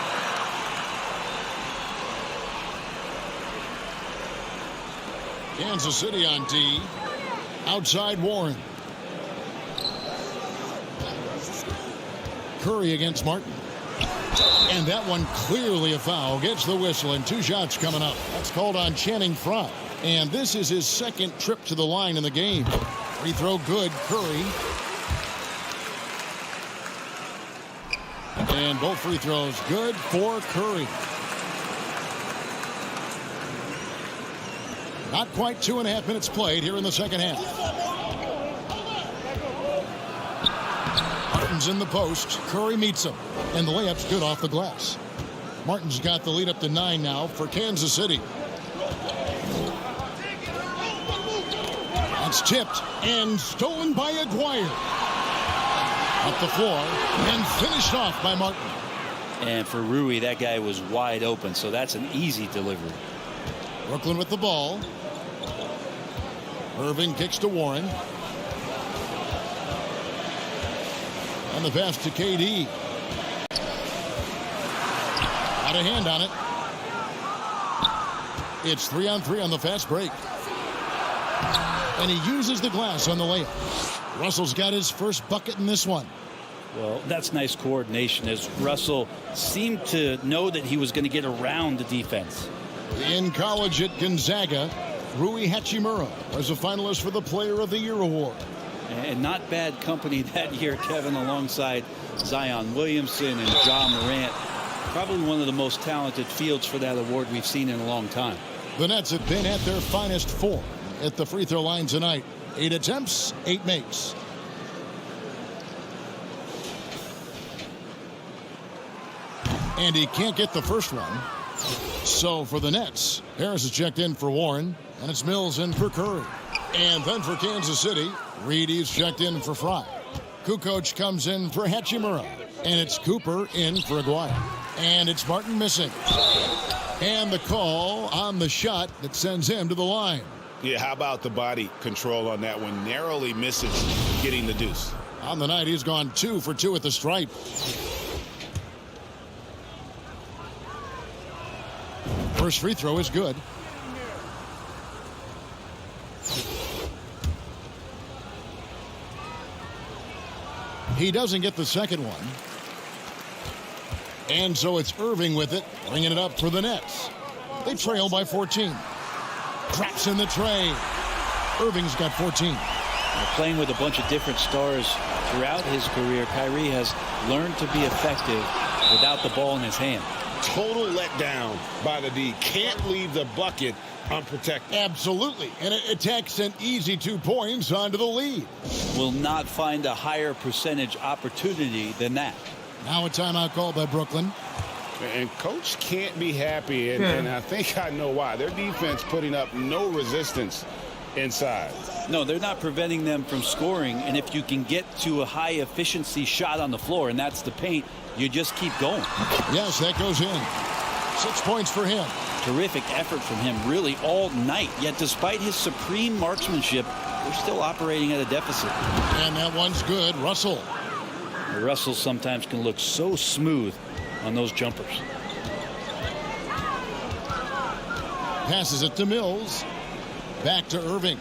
Kansas City on D. Outside Warren. Curry against Martin. And that one clearly a foul. Gets the whistle, and 2 shots coming up. That's called on Channing Frye. And this is his 2nd trip to the line in the game. Free throw good, Curry. And both free throws good for Curry. Not quite 2.5 minutes played here in the second half. Martin's in the post. Curry meets him. And the layup's good off the glass. Martin's got the lead up to 9 now for Kansas City. That's tipped and stolen by Aguirre. Up the floor and finished off by Martin. And for Rui, that guy was wide open, so that's an easy delivery. Brooklyn with the ball. Irving kicks to Warren. And the pass to KD. Got a hand on it. It's 3-on-3 on the fast break. And he uses the glass on the layup. Russell's got his first bucket in this one. Well, that's nice coordination as Russell seemed to know that he was going to get around the defense. In college at Gonzaga, Rui Hachimura was a finalist for the Player of the Year award. And not bad company that year, Kevin, alongside Zion Williamson and John Morant. Probably one of the most talented fields for that award we've seen in a long time. The Nets have been at their finest form at the free throw line tonight. 8 attempts, 8 makes. And he can't get the first one. So for the Nets, Harris is checked in for Warren, and it's Mills in for Curry. And then for Kansas City, Reed is checked in for Fry. Kukoc comes in for Hachimura, and it's Cooper in for Aguirre. And it's Martin missing. And the call on the shot that sends him to the line. Yeah, how about the body control on that one? Narrowly misses getting the deuce. On the night, he's gone 2 for 2 at the stripe. First free throw is good. He doesn't get the second one. And so it's Irving with it, bringing it up for the Nets. They trail by 14. Drops in the tray. Irving's got 14. Playing with a bunch of different stars throughout his career, Kyrie has learned to be effective without the ball in his hand. Total letdown by the D. Can't leave the bucket unprotected. Absolutely. And it attacks an easy 2 points onto the lead. Will not find a higher percentage opportunity than that. Now a timeout called by Brooklyn. And coach can't be happy, and I think I know why. Their defense putting up no resistance inside. No, they're not preventing them from scoring, and if you can get to a high efficiency shot on the floor, and that's the paint, you just keep going. Yes, that goes in. 6 points for him. Terrific effort from him really all night, yet despite his supreme marksmanship, they're still operating at a deficit. And that one's good. Russell. Russell sometimes can look so smooth on those jumpers. Passes it to Mills. Back to Irving.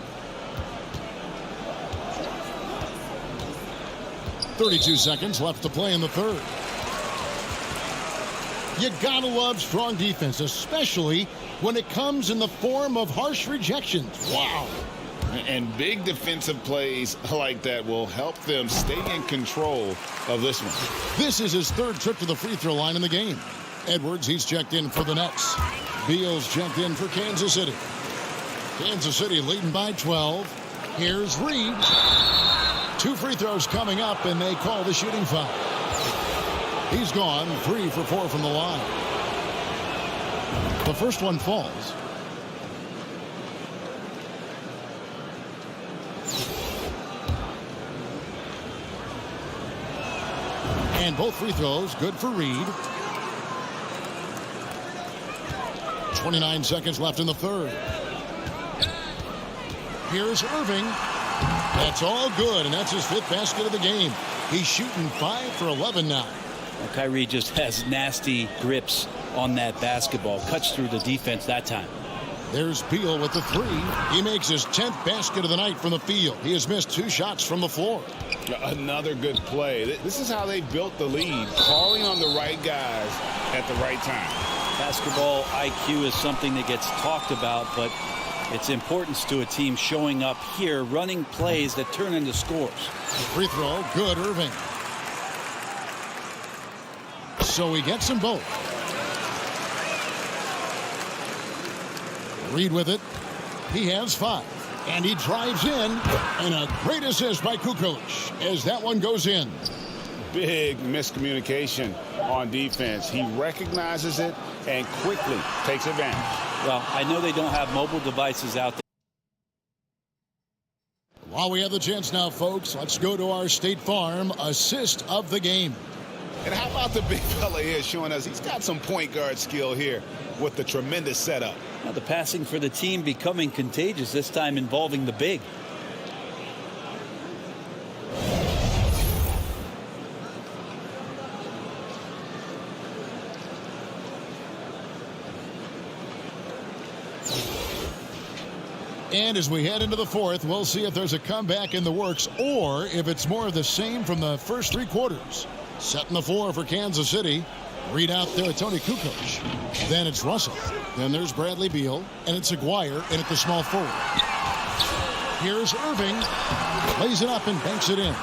32 seconds left to play in the third. You gotta love strong defense, especially when it comes in the form of harsh rejections. Wow. And big defensive plays like that will help them stay in control of this one. This is his 3rd trip to the free throw line in the game. Edwards, he's checked in for the Nets. Beal's checked in for Kansas City. Kansas City leading by 12. Here's Reed. 2 free throws coming up, and they call the shooting foul. He's gone 3 for 4 from the line. The first one falls. And both free throws good for Reed. 29 seconds left in the third. Here's Irving. That's all good, and that's his 5th basket of the game. He's shooting 5 for 11 now. Well, Kyrie just has nasty grips on that basketball. Cuts through the defense that time. There's Beal with the 3. He makes his 10th basket of the night from the field. He has missed 2 shots from the floor. Another good play. This is how they built the lead, calling on the right guys at the right time. Basketball IQ is something that gets talked about, but its importance to a team showing up here, running plays that turn into scores. Free throw, good, Irving. So he gets them both. Reed with it. He has 5. And he drives in. And a great assist by Kukoc as that one goes in. Big miscommunication on defense. He recognizes it and quickly takes advantage. Well, I know they don't have mobile devices out there. While we have the chance now, folks, let's go to our State Farm assist of the game. And how about the big fella here showing us he's got some point guard skill here with the tremendous setup. Now the passing for the team becoming contagious, this time involving the big. And as we head into the 4th, we'll see if there's a comeback in the works or if it's more of the same from the first 3 quarters. Setting the floor for Kansas City, Read out there, Tony Kukoc. Then it's Russell. Then there's Bradley Beal. And it's Aguirre in at the small forward. Here's Irving. Lays it up and banks it in.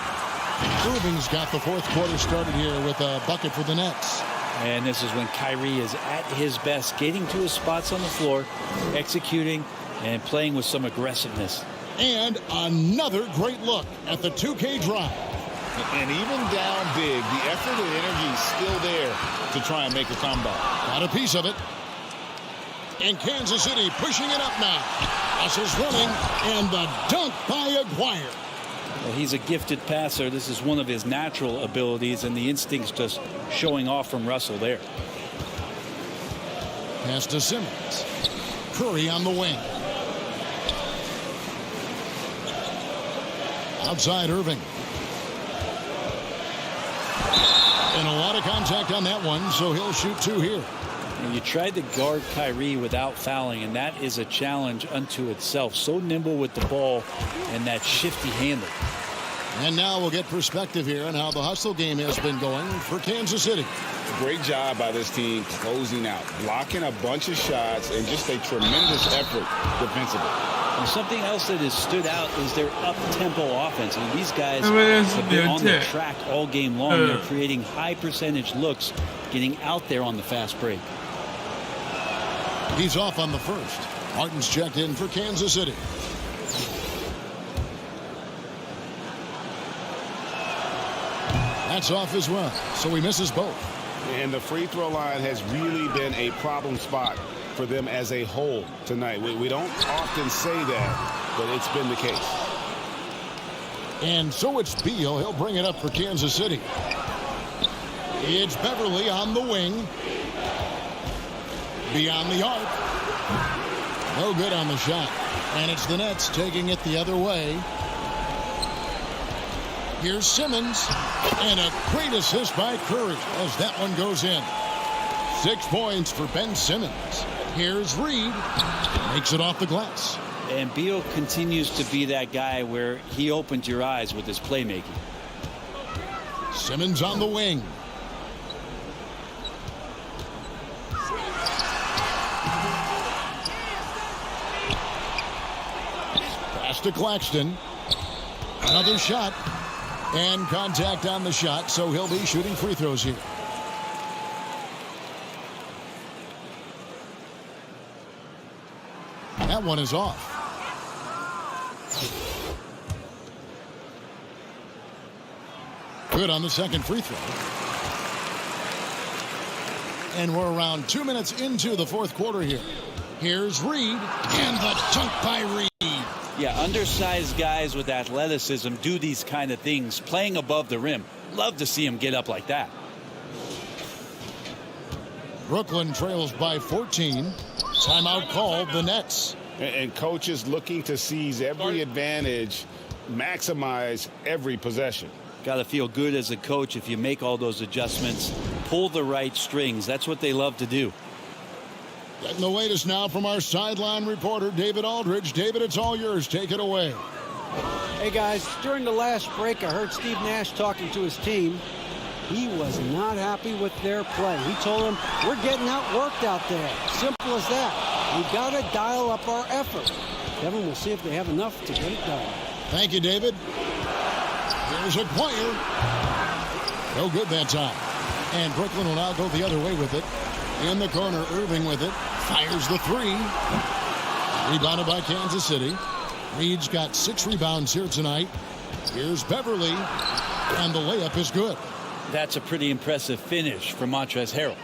Irving's got the fourth quarter started here with a bucket for the Nets. And this is when Kyrie is at his best, getting to his spots on the floor, executing, and playing with some aggressiveness. And another great look at the 2K drive. And even down big, the effort and energy is still there to try and make a comeback. Got a piece of it. And Kansas City pushing it up now. Russell's running, and the dunk by Aguirre. Well, he's a gifted passer. This is one of his natural abilities, and the instincts just showing off from Russell there. Pass to Simmons. Curry on the wing. Outside Irving. And a lot of contact on that one, so he'll shoot two here. And you tried to guard Kyrie without fouling, and that is a challenge unto itself. So nimble with the ball and that shifty handle. And now we'll get perspective here on how the hustle game has been going for Kansas City. Great job by this team closing out, blocking a bunch of shots, and just a tremendous effort defensively. And something else that has stood out is their up-tempo offense. And these guys that's have been on the attack. track all game long. They're creating high-percentage looks, getting out there on the fast break. He's off on the first. Martin's checked in for Kansas City. That's off as well, so he misses both. And the free throw line has really been a problem spot for them as a whole tonight. We don't often say that, but it's been the case. And so it's Beal. He'll bring it up for Kansas City. It's Beverly on the wing. Beyond the arc. No good on the shot. And it's the Nets taking it the other way. Here's Simmons. And a great assist by Curry as that one goes in. 6 points for Ben Simmons. Here's Reed. Makes it off the glass. And Beal continues to be that guy where he opens your eyes with his playmaking. Simmons on the wing. Pass to Claxton. Another shot. And contact on the shot, so he'll be shooting free throws here. That one is off. Good on the second free throw. And we're around 2 minutes into the fourth quarter here. Here's Reed, and the dunk by Reed. Yeah, undersized guys with athleticism do these kind of things, playing above the rim. Love to see him get up like that. Brooklyn trails by 14. Timeout called, the Nets. And coaches looking to seize every advantage, maximize every possession. Got to feel good as a coach if you make all those adjustments, pull the right strings. That's what they love to do. Getting the latest now from our sideline reporter, David Aldridge. David, it's all yours. Take it away. Hey, guys, during the last break, I heard Steve Nash talking to his team. He was not happy with their play. He told them, we're getting outworked out there. Simple as that. We've got to dial up our effort. Kevin, we'll see if they have enough to get it done. Thank you, David. Here's Aguirre. No good that time. And Brooklyn will now go the other way with it. In the corner, Irving with it. Fires the three. Rebounded by Kansas City. Reed's got 6 rebounds here tonight. Here's Beverly. And the layup is good. That's a pretty impressive finish from Montrezl Harrell.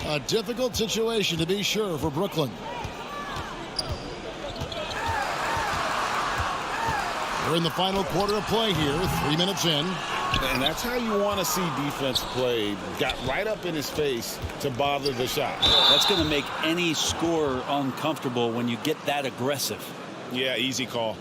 A difficult situation to be sure for Brooklyn. We're in the final quarter of play here. 3 minutes in. And that's how you want to see defense play. Got right up in his face to bother the shot. That's going to make any scorer uncomfortable when you get that aggressive. Yeah, easy call.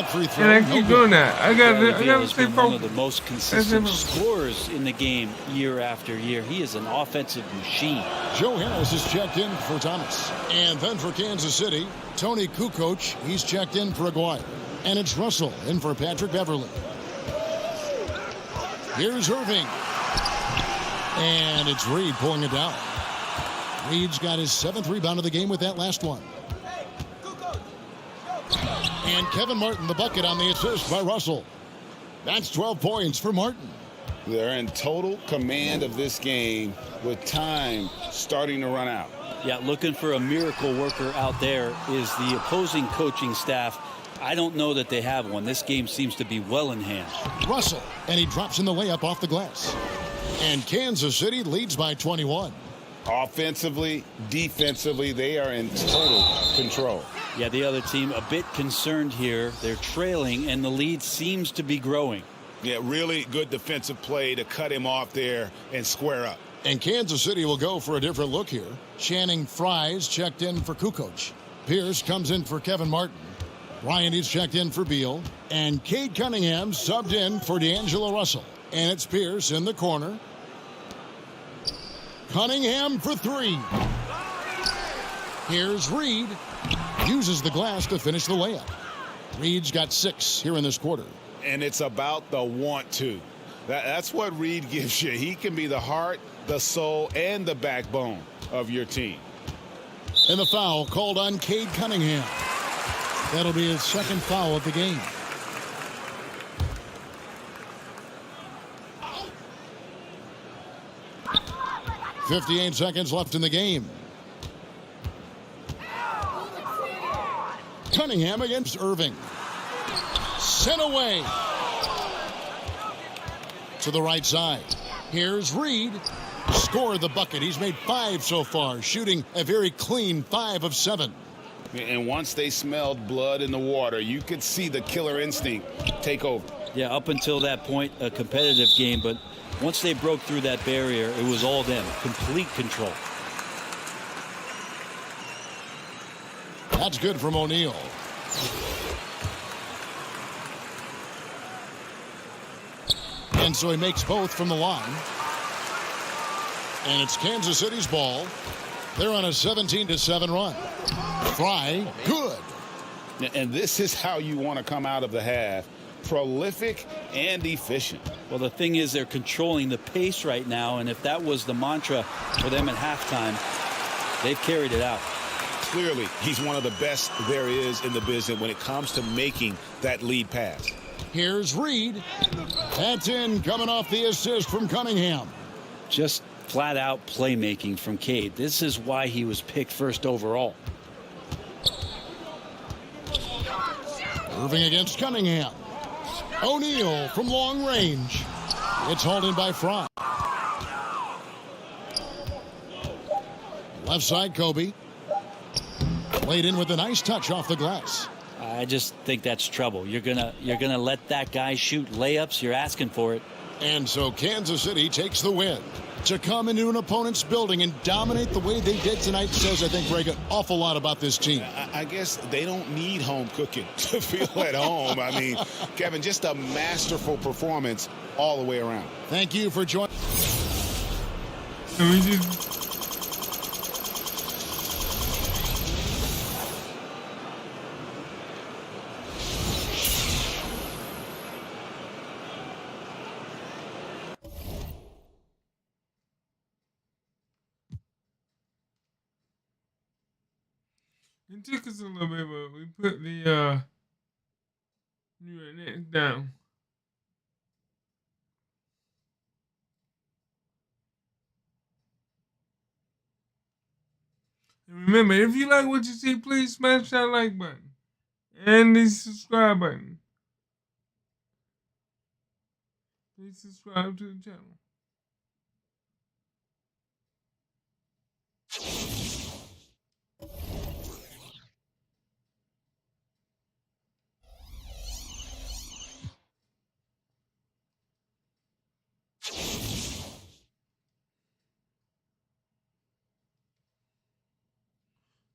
That free throw. And I keep doing that. I got Bradley to has stay been one of focused. the most consistent scorers in the game year after year. He is an offensive machine. Joe Harris is checked in for Thomas. And then for Kansas City, Tony Kukoc, he's checked in for Aguirre. And it's Russell in for Patrick Beverly. Here's Irving. And it's Reed pulling it down. Reed's got his 7th rebound of the game with that last one. And Kevin Martin, the bucket on the assist by Russell. That's 12 points for Martin. They're in total command of this game with time starting to run out. Yeah, looking for a miracle worker out there is the opposing coaching staff. I don't know that they have one. This game seems to be well in hand. Russell, and he drops in the layup off the glass. And Kansas City leads by 21. Offensively, defensively, they are in total control. Yeah, the other team a bit concerned here. They're trailing, and the lead seems to be growing. Yeah, really good defensive play to cut him off there and square up. And Kansas City will go for a different look here. Channing Frye's checked in for Kukoc. Pierce comes in for Kevin Martin. Ryan is checked in for Beal. And Cade Cunningham subbed in for D'Angelo Russell. And it's Pierce in the corner. Cunningham for 3. Here's Reed. Uses the glass to finish the layup. Reed's got 6 here in this quarter. And it's about the want to. That's what Reed gives you. He can be the heart, the soul, and the backbone of your team. And the foul called on Cade Cunningham. That'll be his 2nd foul of the game. .58 seconds left in the game. Cunningham against Irving. Sent away. To the right side. Here's Reed. Scored the bucket. He's made 5 so far, shooting a very clean 5 of 7. And once they smelled blood in the water, you could see the killer instinct take over. Yeah, up until that point, a competitive game, but once they broke through that barrier, it was all them. Complete control. That's good from O'Neal. And so he makes both from the line. And it's Kansas City's ball. They're on a 17-7 run. Fry, good. And this is how you want to come out of the half. Prolific and efficient. Well, the thing is, they're controlling the pace right now, and if that was the mantra for them at halftime, they've carried it out. Clearly, he's one of the best there is in the business when it comes to making that lead pass. Here's Reed. That's in, coming off the assist from Cunningham. Just flat-out playmaking from Cade. This is why he was picked first overall. Irving against Cunningham. O'Neal from long range. It's hauled in by Fry. Left side, Kobe. Laid in with a nice touch off the glass. I just think that's trouble. You're gonna let that guy shoot layups. You're asking for it. And so Kansas City takes the win. To come into an opponent's building and dominate the way they did tonight says, I think, Greg, an awful lot about this team. I guess they don't need home cooking to feel at home. I mean, Kevin, just a masterful performance all the way around. Thank you for joining. It took us a little bit, but we put the New York Nets down. And remember, if you like what you see, please smash that like button and the subscribe button. Please subscribe to the channel.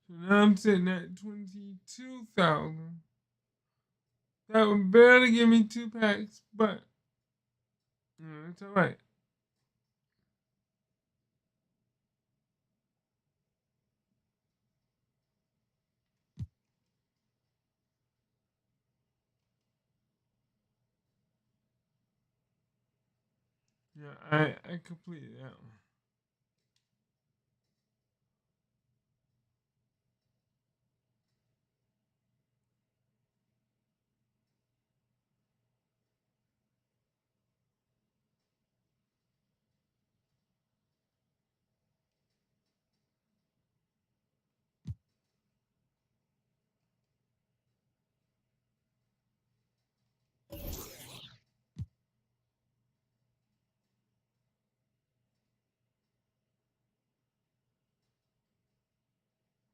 So now I'm sitting at 22,000. That would barely give me 2 packs, but it's all right. Yeah, I completed that one.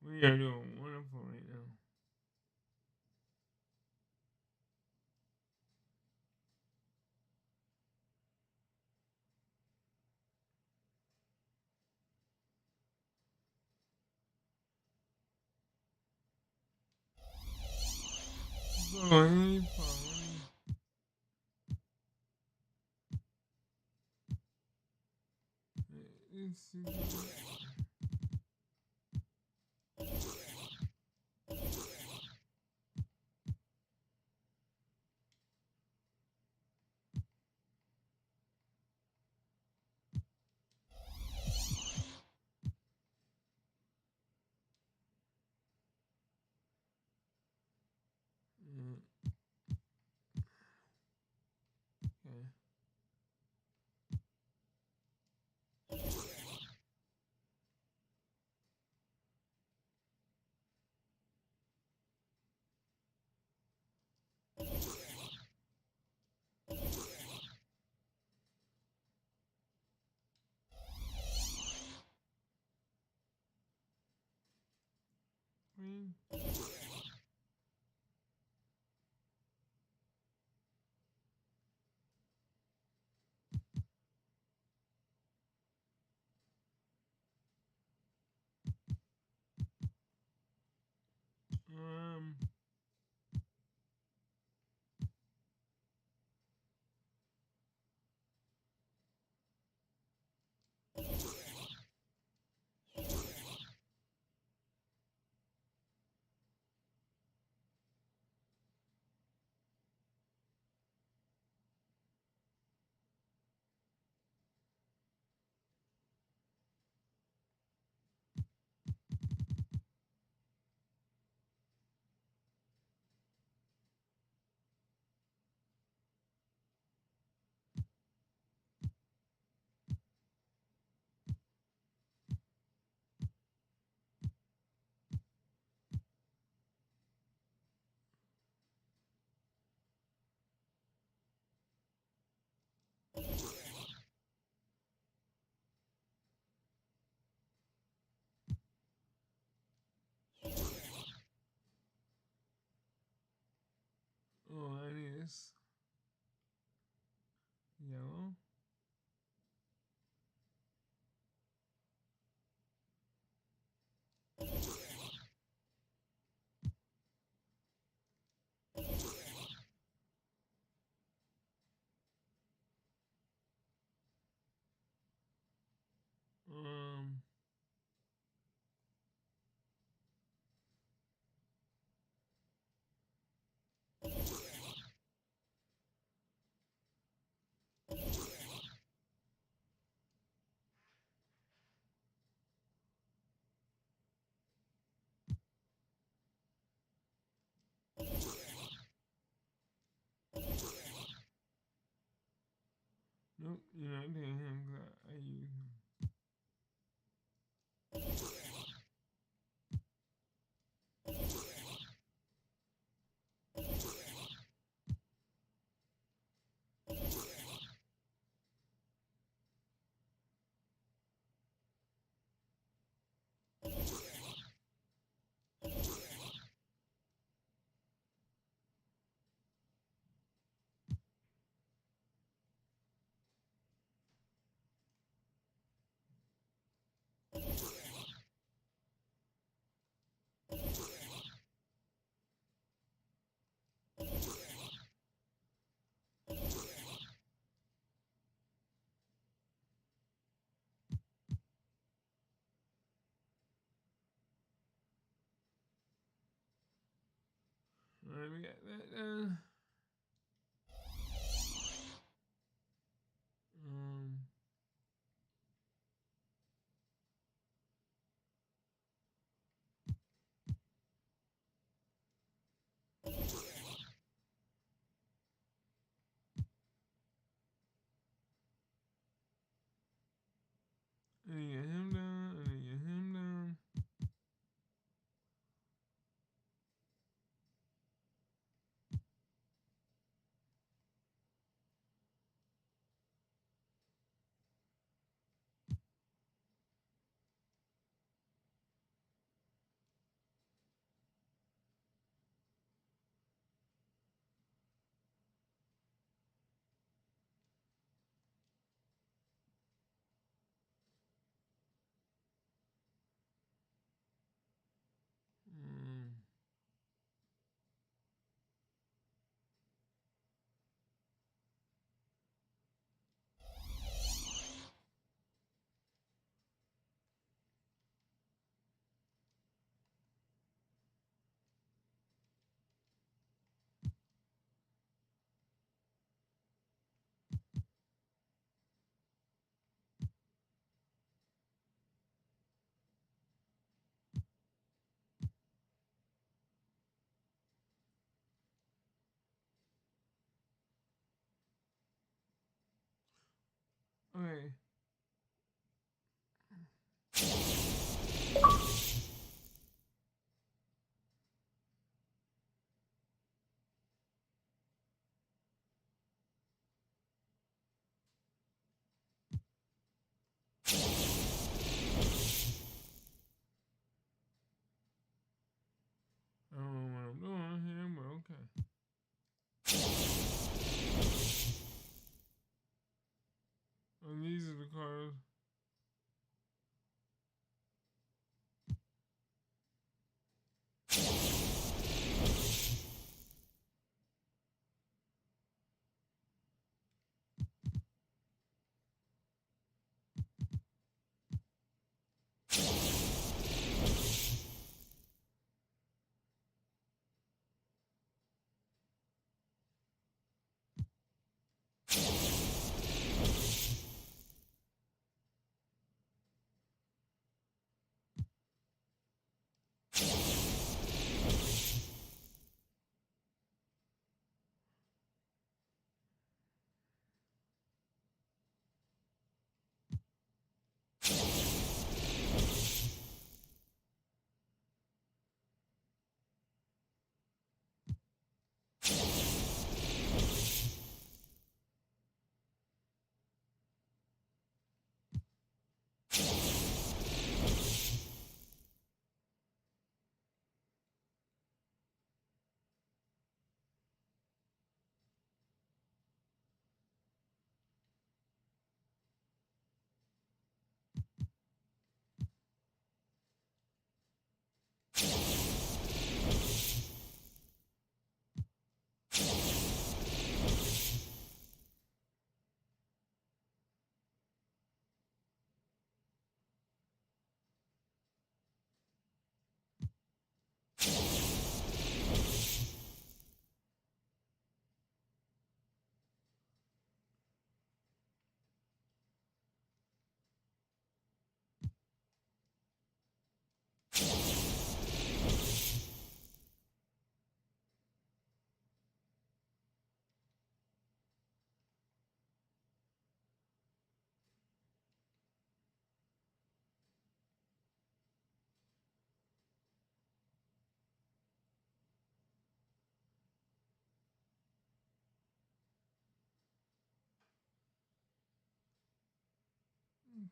We are doing wonderful right now. Okay. Green. Um. Oh, that is yellow. Um. Nope, you're not doing him. 'Cause I use him. we got that done. I need to get him done. I need to get him done. Okay. I don't know what I'm doing here, but okay. Oh, these are the cards.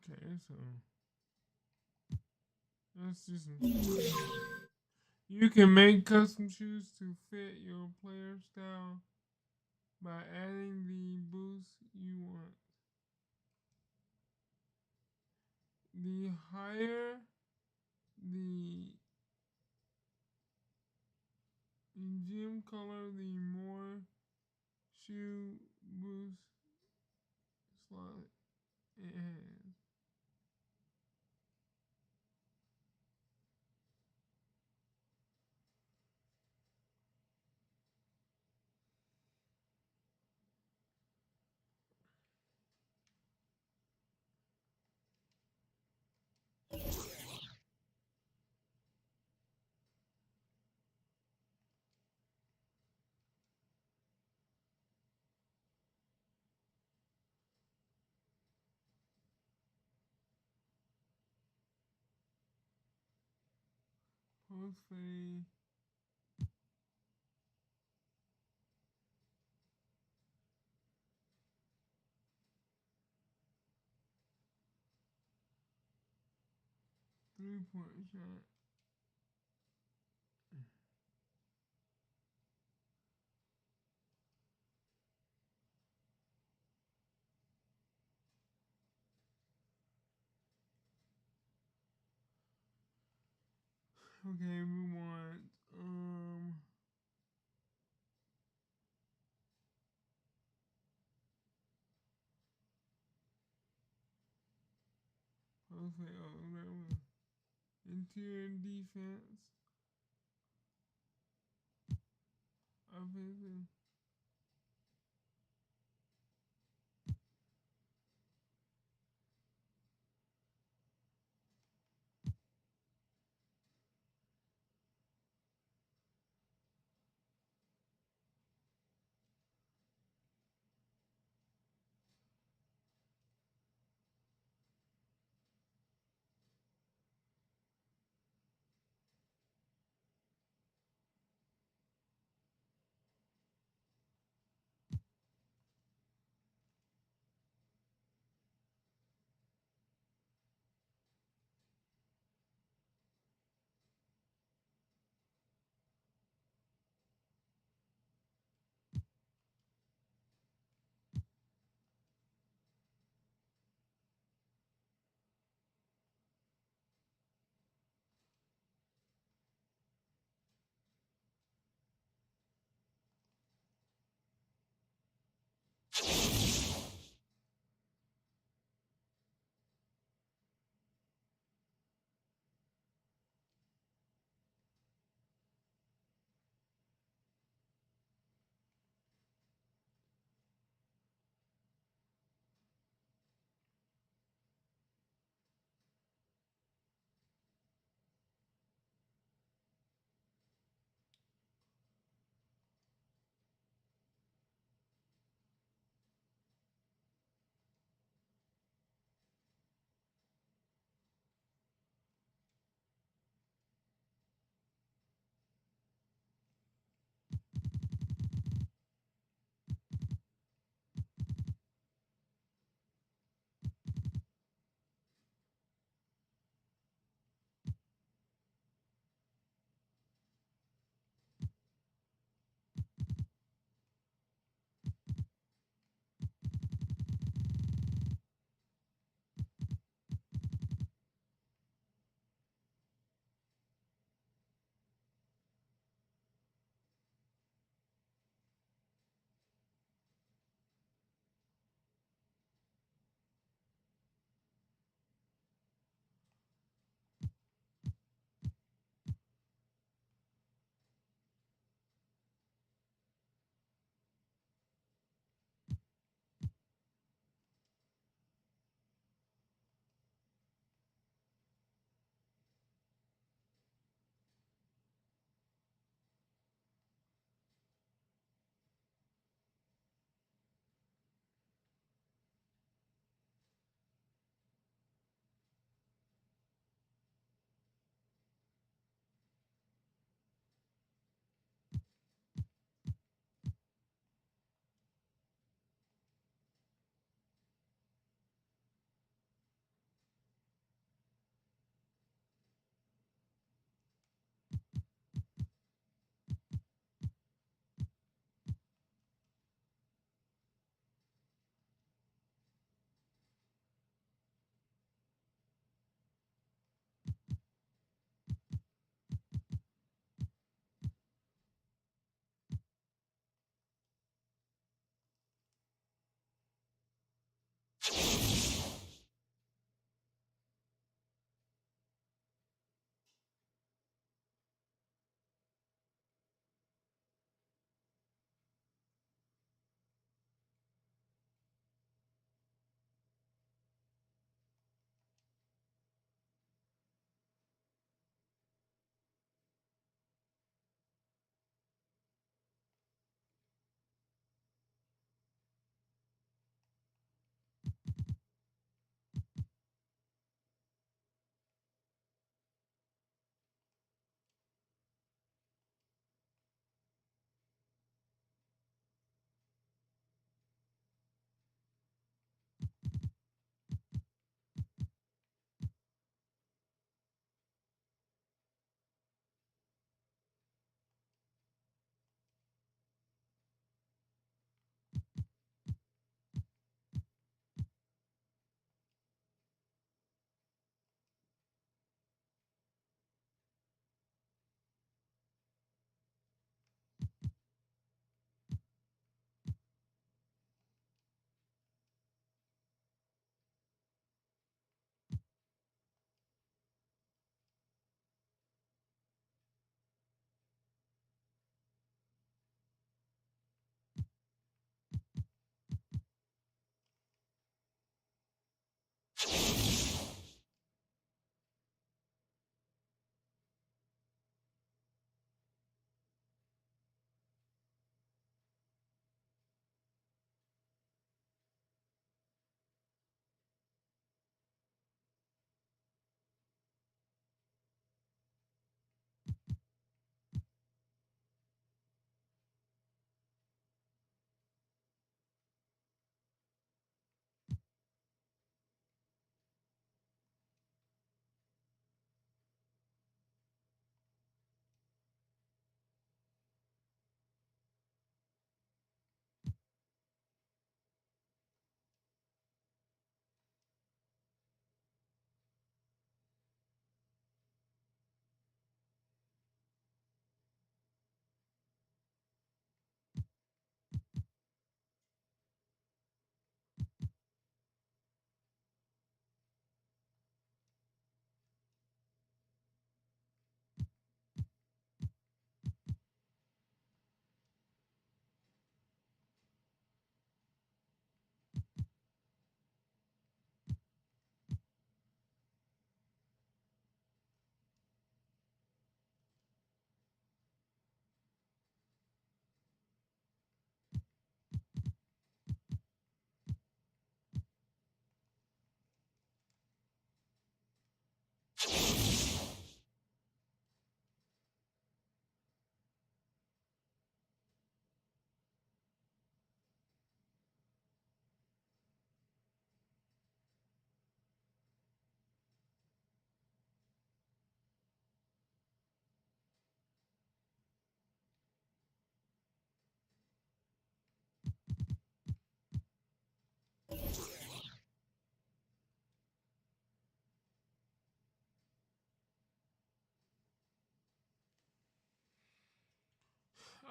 Okay, so let's do some. You can make custom shoes to fit your player style by adding the boost you want. The higher the gym color, the more shoe boost slot it has. Hopefully. Three-point shot. Okay, we want hopefully interior defense. Offensive.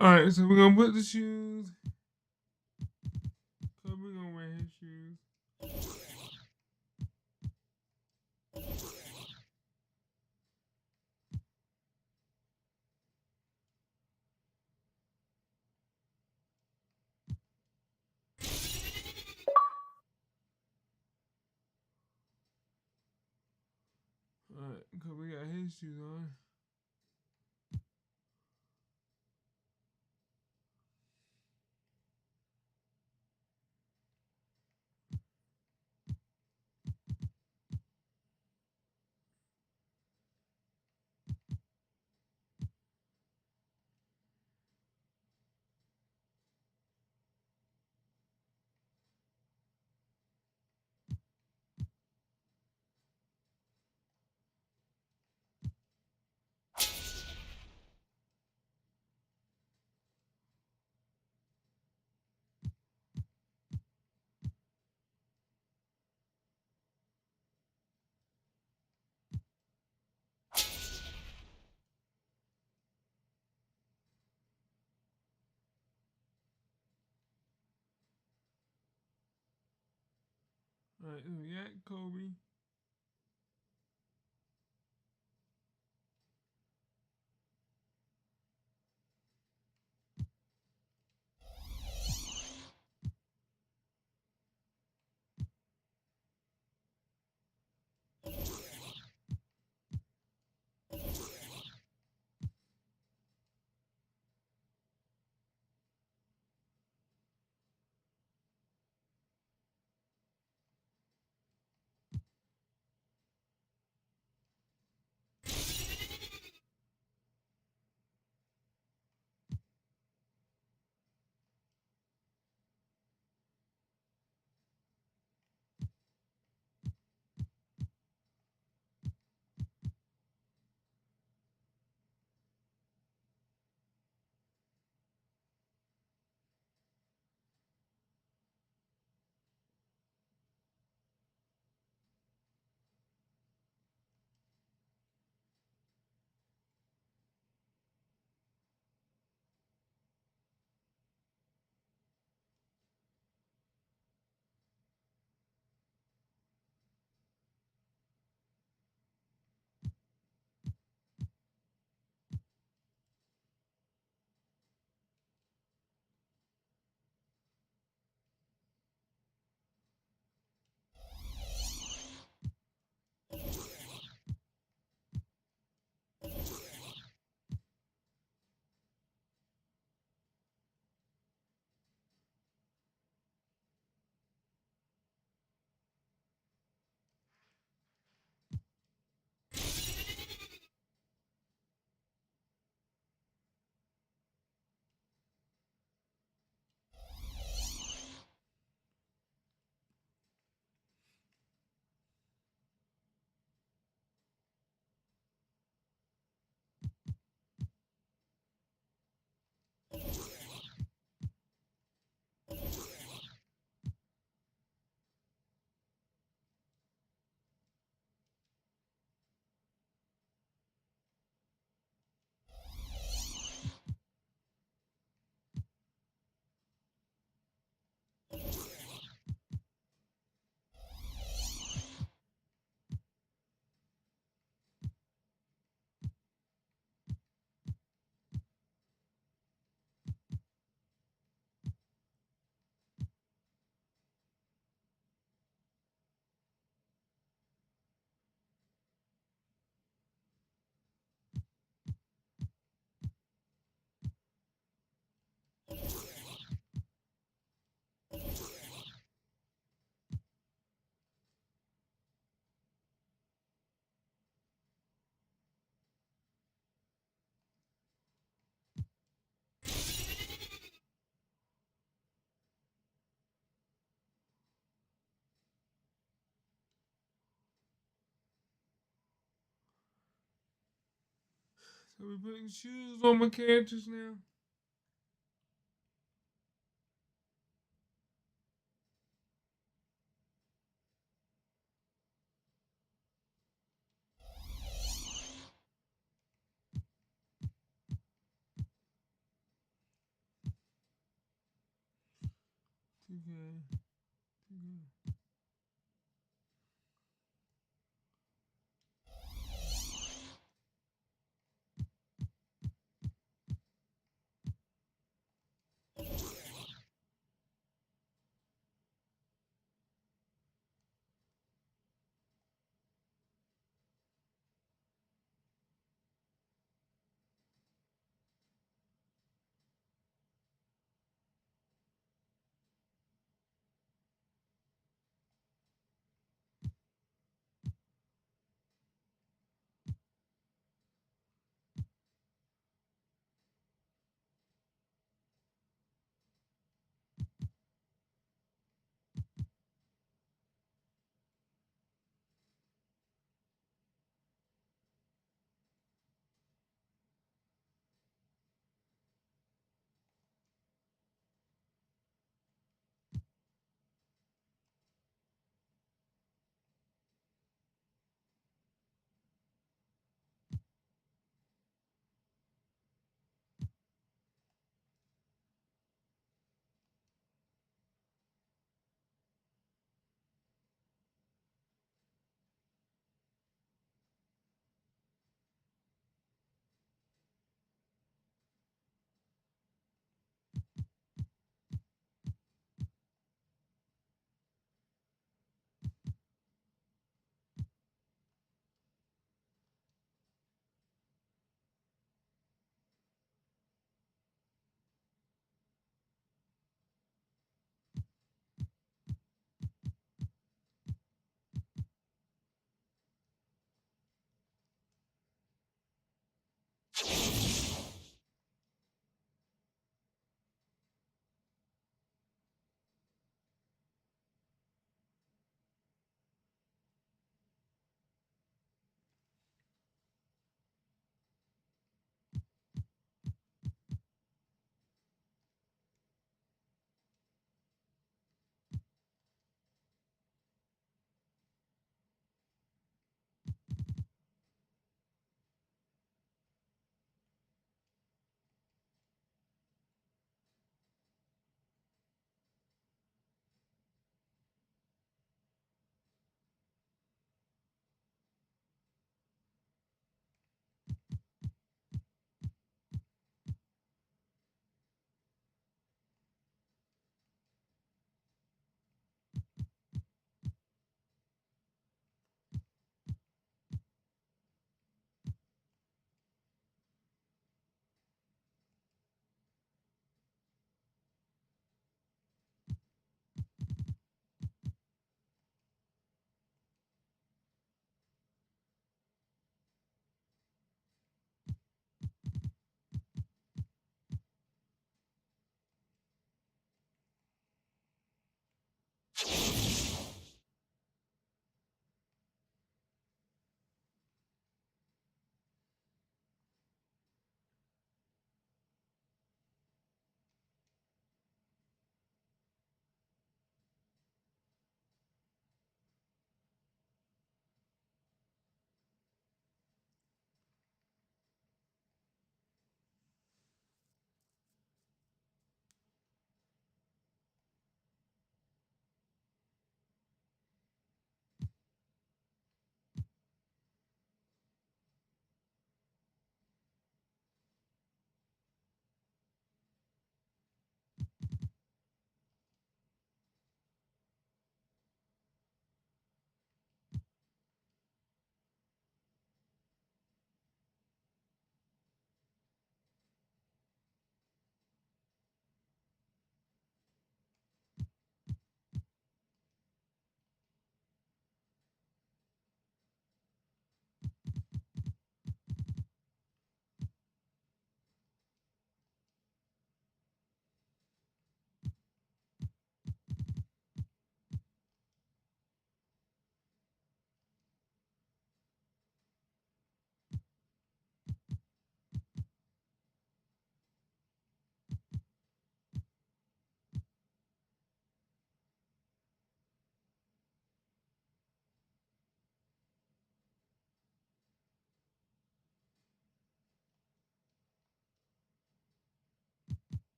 All right, so we're gonna put the shoes. Kobe gonna wear his shoes. All right, Kobe got his shoes on. All right, so we got Kobe. So we're putting shoes on my characters now. 2K. 2K.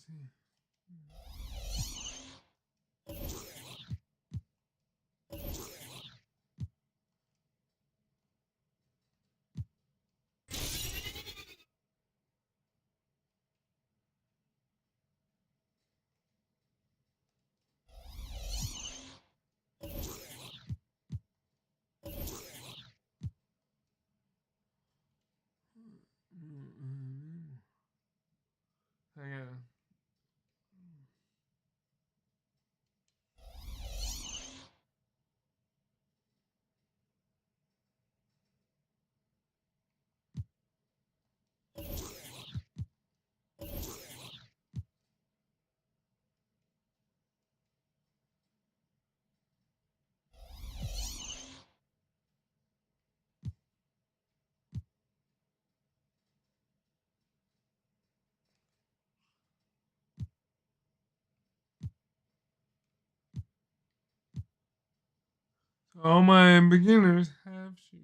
see. I gotta. So all my beginners have shoes.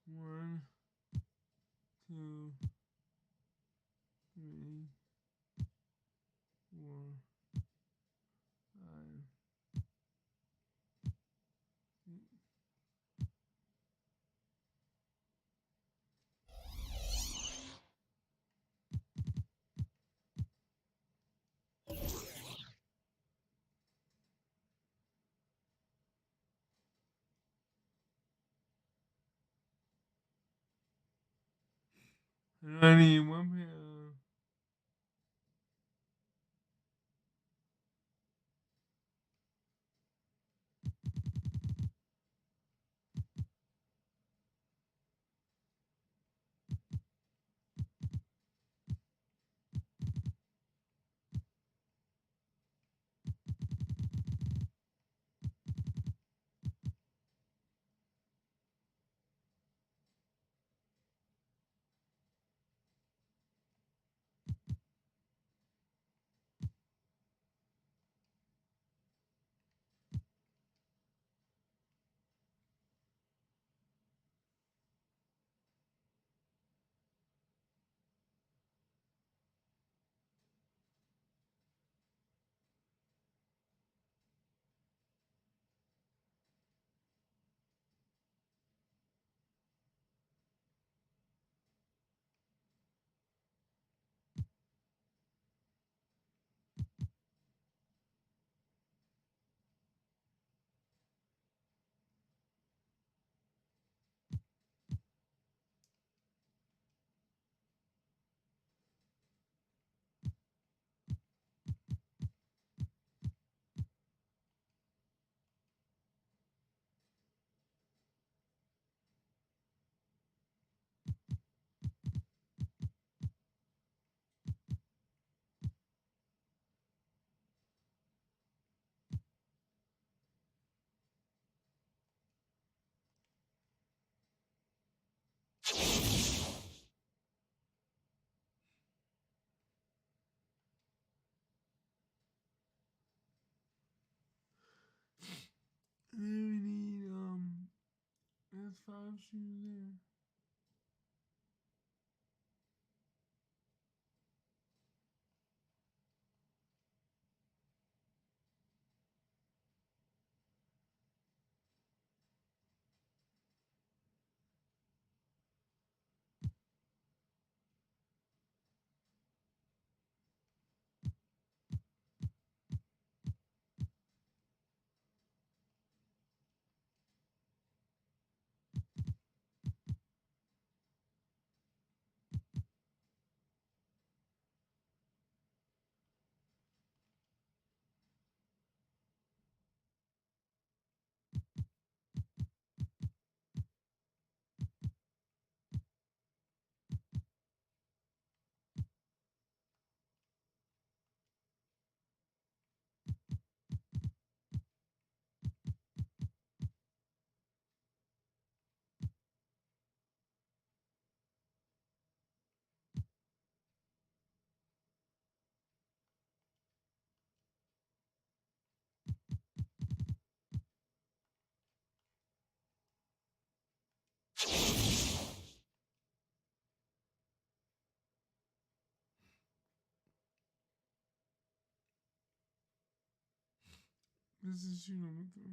One, two, three, four, five, six. And I need one pair of and then we need there's 5 shoes there. This is shoe number 3.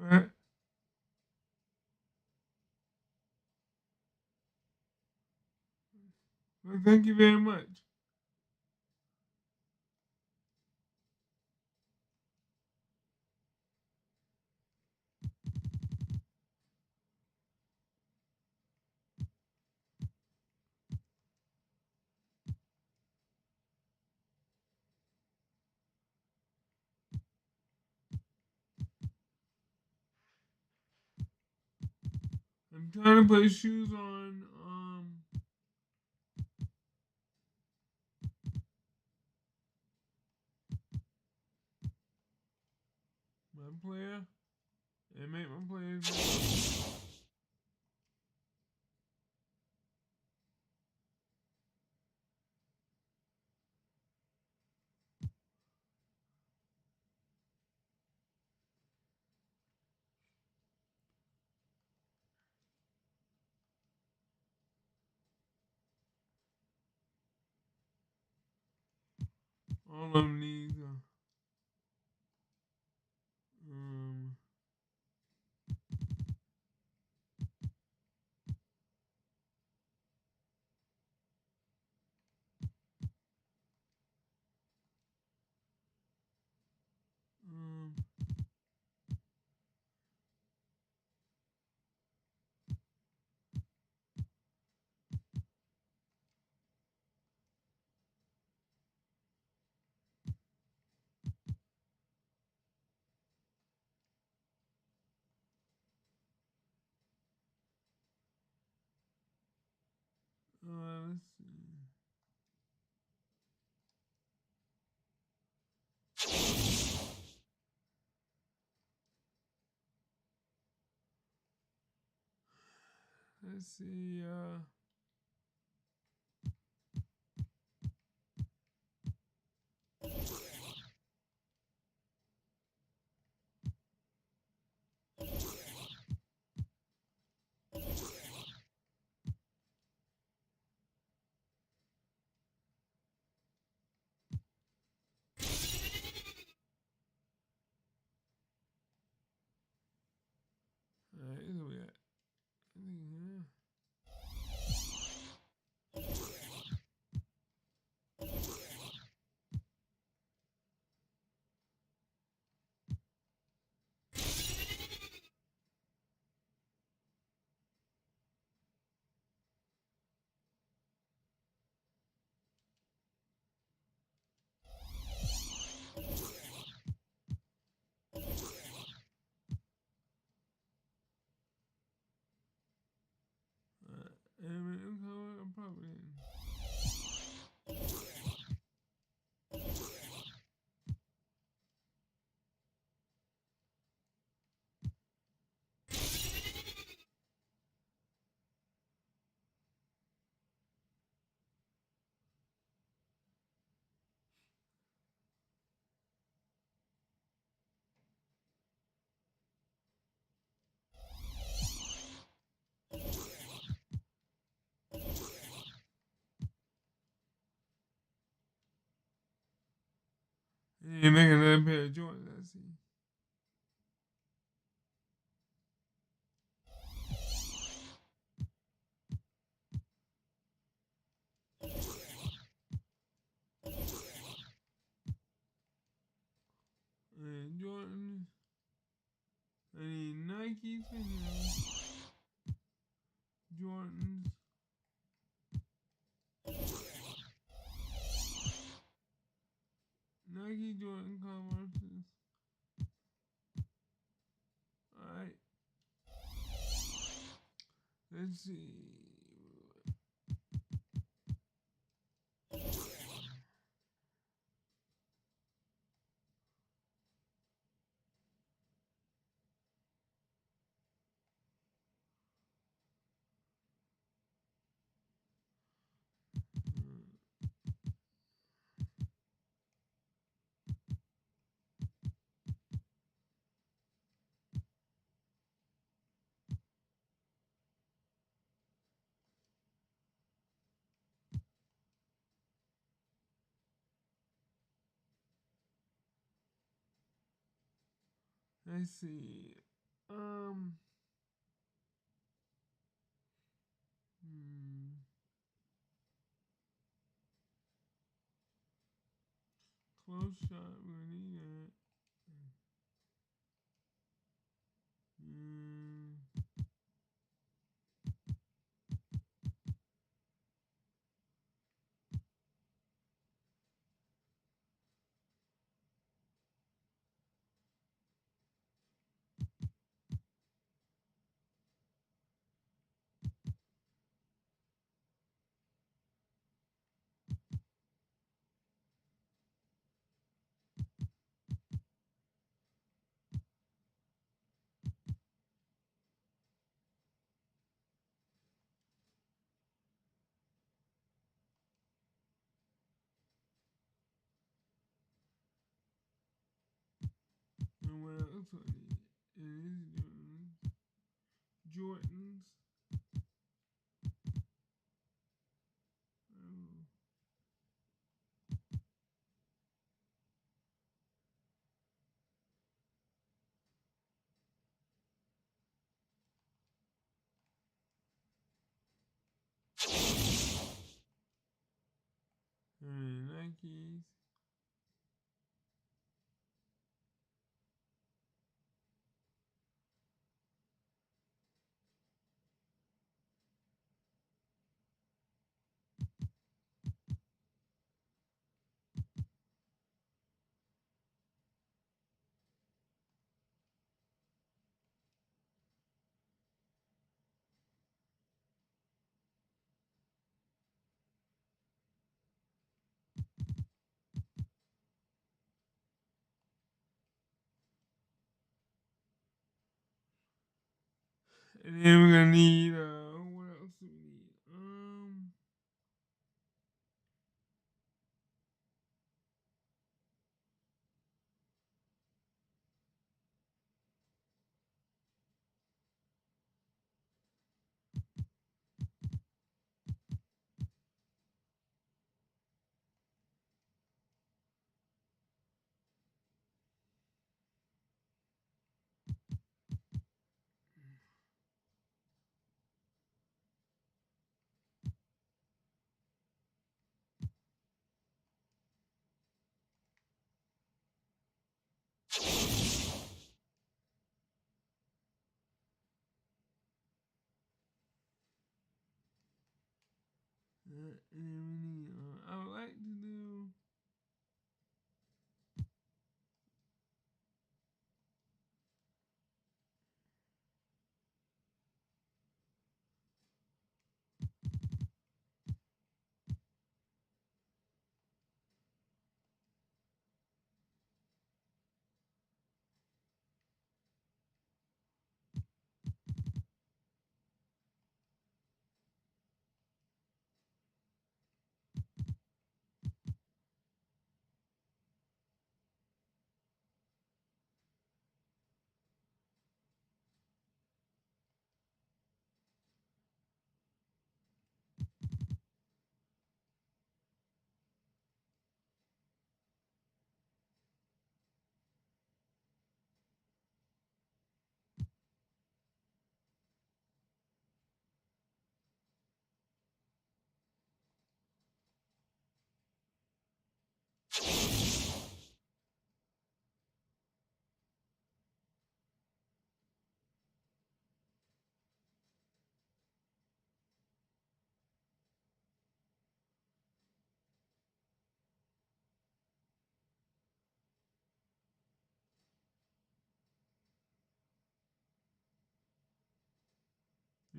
Right. Well, thank you very much. I'm trying to put shoes on my player and make my players better. All of them need um um let's see. Let's see. You make another pair of Jordans, I see. And Jordan. I need Nikes for him. Jordans. Nike Jordan Converses. Alright. Let's see. Let's see. Close shot, we're gonna need that. And what else I need? It is Jordans. Oh. And Nikes. And then we're gonna need what else do we need? And then we need I would like to do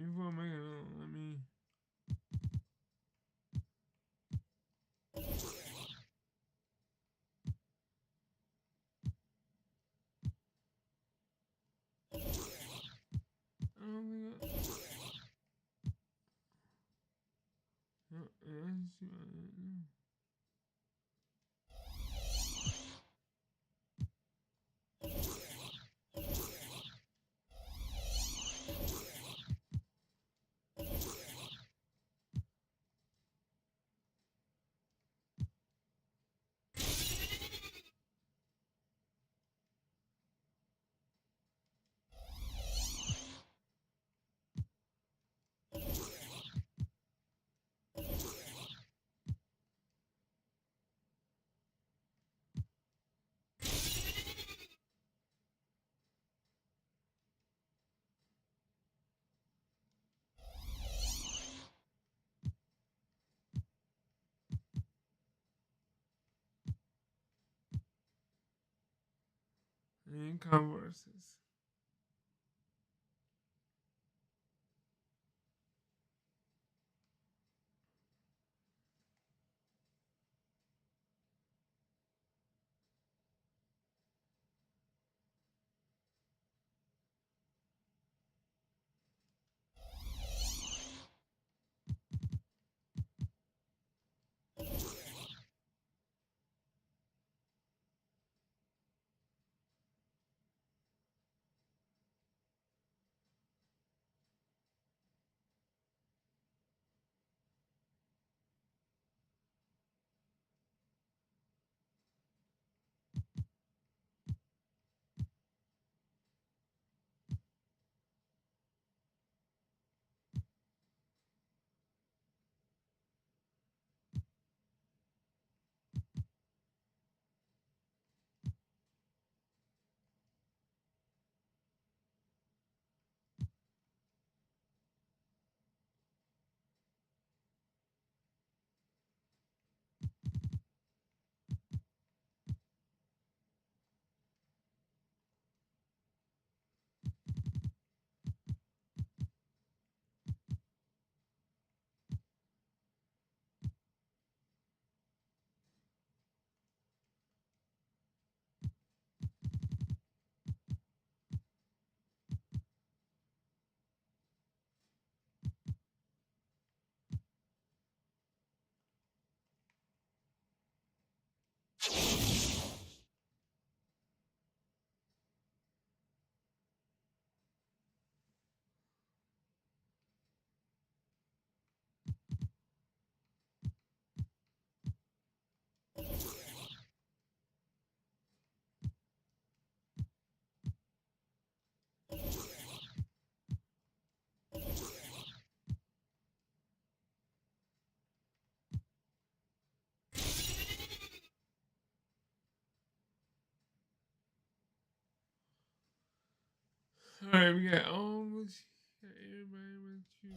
before I make it, let me. I don't think I. Let's see. And Converses. All right, we got almost everybody but you.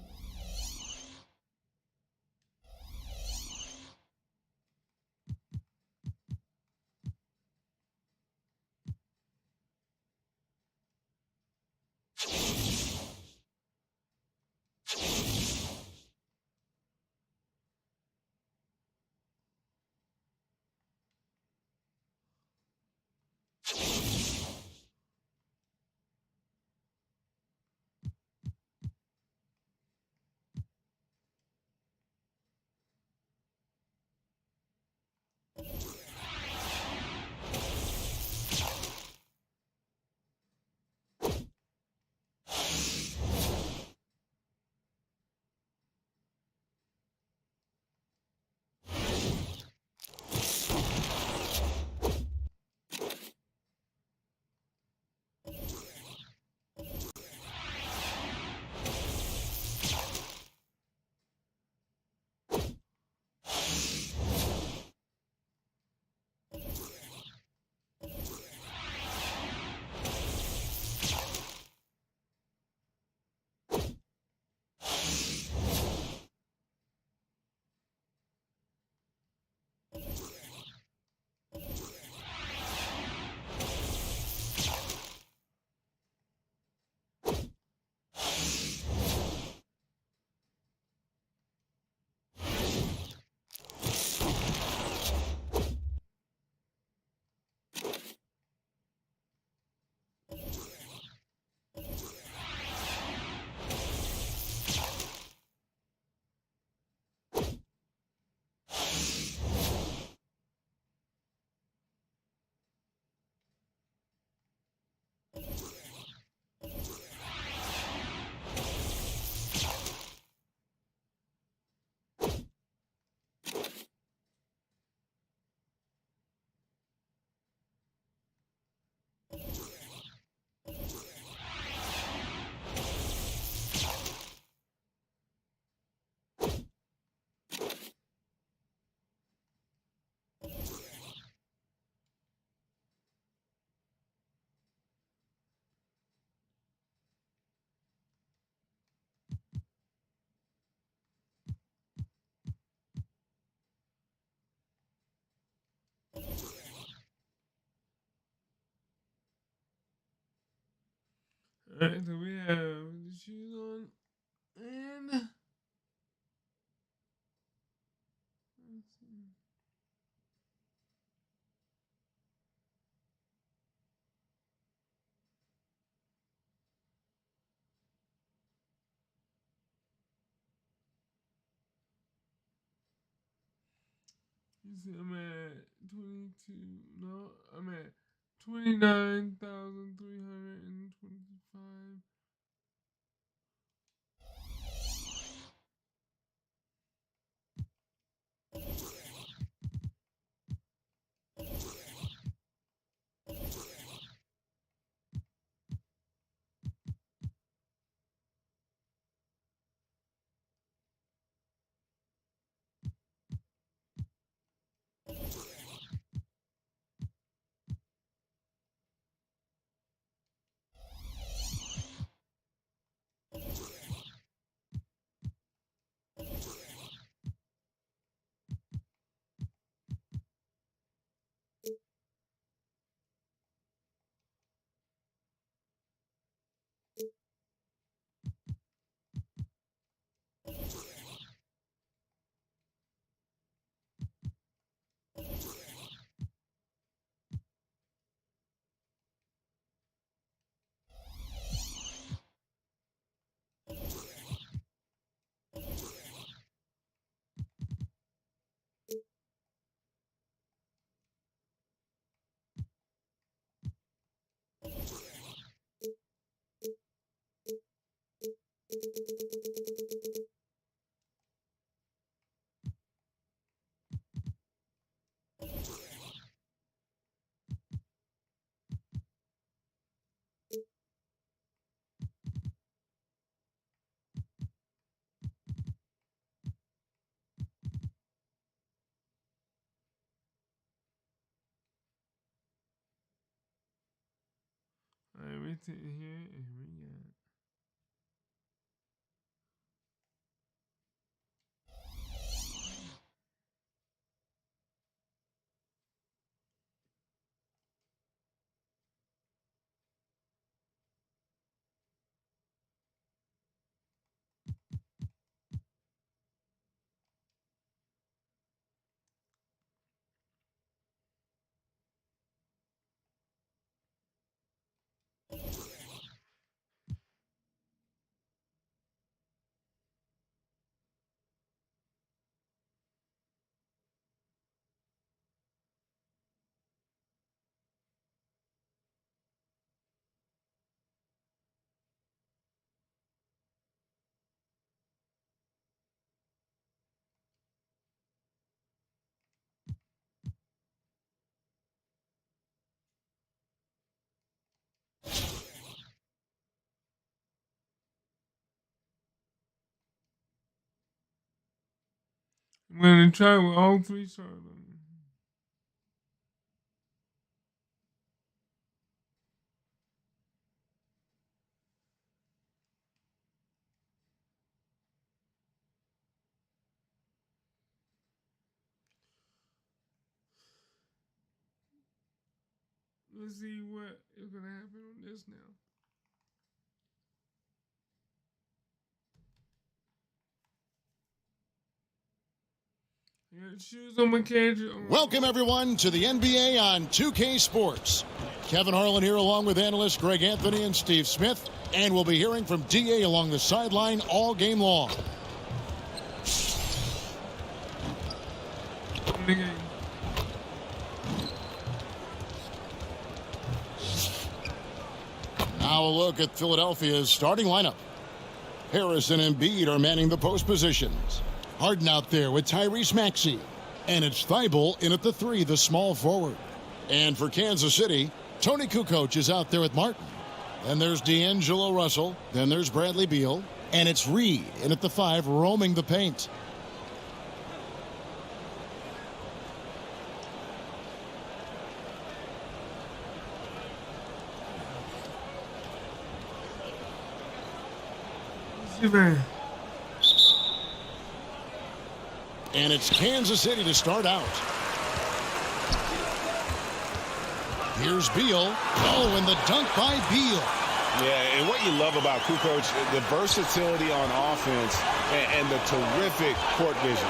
Alright, so we have the shoes on and let's see. You see, I'm at 22. No, I'm at 29,325. Alright, we take here and we got. I'm gonna try with all three shots. Let's see what is gonna happen on this now. I got shoes on my cage. Welcome, everyone, to the NBA on 2K Sports. Kevin Harlan here along with analysts Greg Anthony and Steve Smith. And we'll be hearing from DA along the sideline all game long. Now a look at Philadelphia's starting lineup. Harris and Embiid are manning the post positions. Harden out there with Tyrese Maxey. And it's Thibault in at the 3, the small forward. And for Kansas City, Tony Kukoc is out there with Martin. Then there's D'Angelo Russell. Then there's Bradley Beal. And it's Reed in at the 5, roaming the paint. And it's Kansas City to start out. Here's Beal. Oh, and the dunk by Beal. Yeah, and what you love about Kukoc, the versatility on offense and the terrific court vision.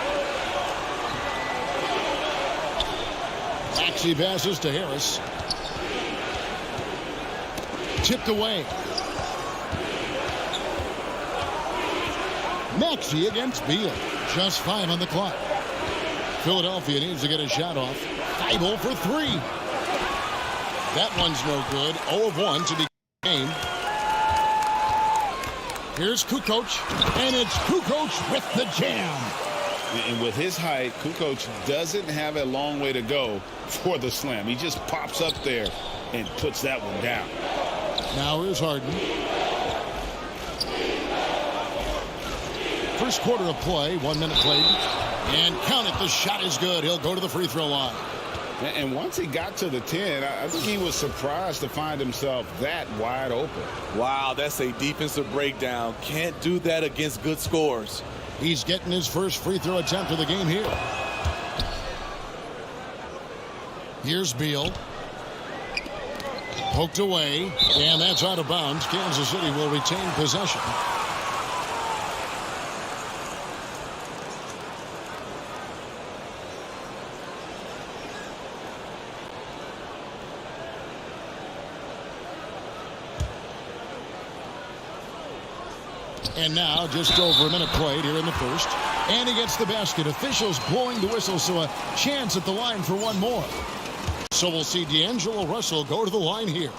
Maxey passes to Harris. Tipped away. Maxey against Beal. Just 5 on the clock. Philadelphia needs to get a shot off. Thibault for 3. That one's no good. 0 of 1 to begin the game. Here's Kukoc, and it's Kukoc with the jam. And with his height, Kukoc doesn't have a long way to go for the slam. He just pops up there and puts that one down. Now here's Harden. First quarter of play, 1 minute played. And count it, the shot is good. He'll go to the free throw line. And once he got to the 10, I think he was surprised to find himself that wide open. Wow, that's a defensive breakdown. Can't do that against good scores. He's getting his first free throw attempt of the game here. Here's Beal. Poked away, and that's out of bounds. Kansas City will retain possession. And now just over a minute played here in the first. And he gets the basket. Officials blowing the whistle, so a chance at the line for one more. So we'll see D'Angelo Russell go to the line here.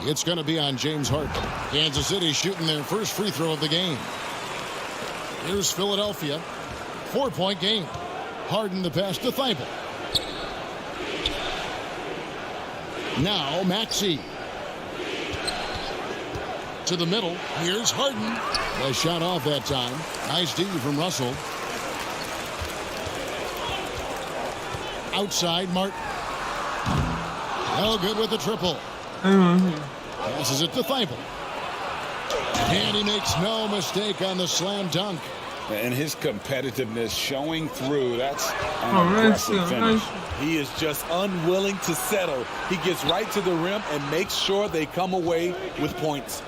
It's going to be on James Harden. Kansas City shooting their first free throw of the game. Here's Philadelphia. 4-point game. Harden the pass to Thibault. Now Maxey. To the middle. Here's Harden. A shot off that time. Nice D from Russell. Outside, Martin. No good with the triple. Passes it to Thibault. And he makes no mistake on the slam dunk. And his competitiveness showing through. That's an aggressive finish. He is just unwilling to settle. He gets right to the rim and makes sure they come away with points.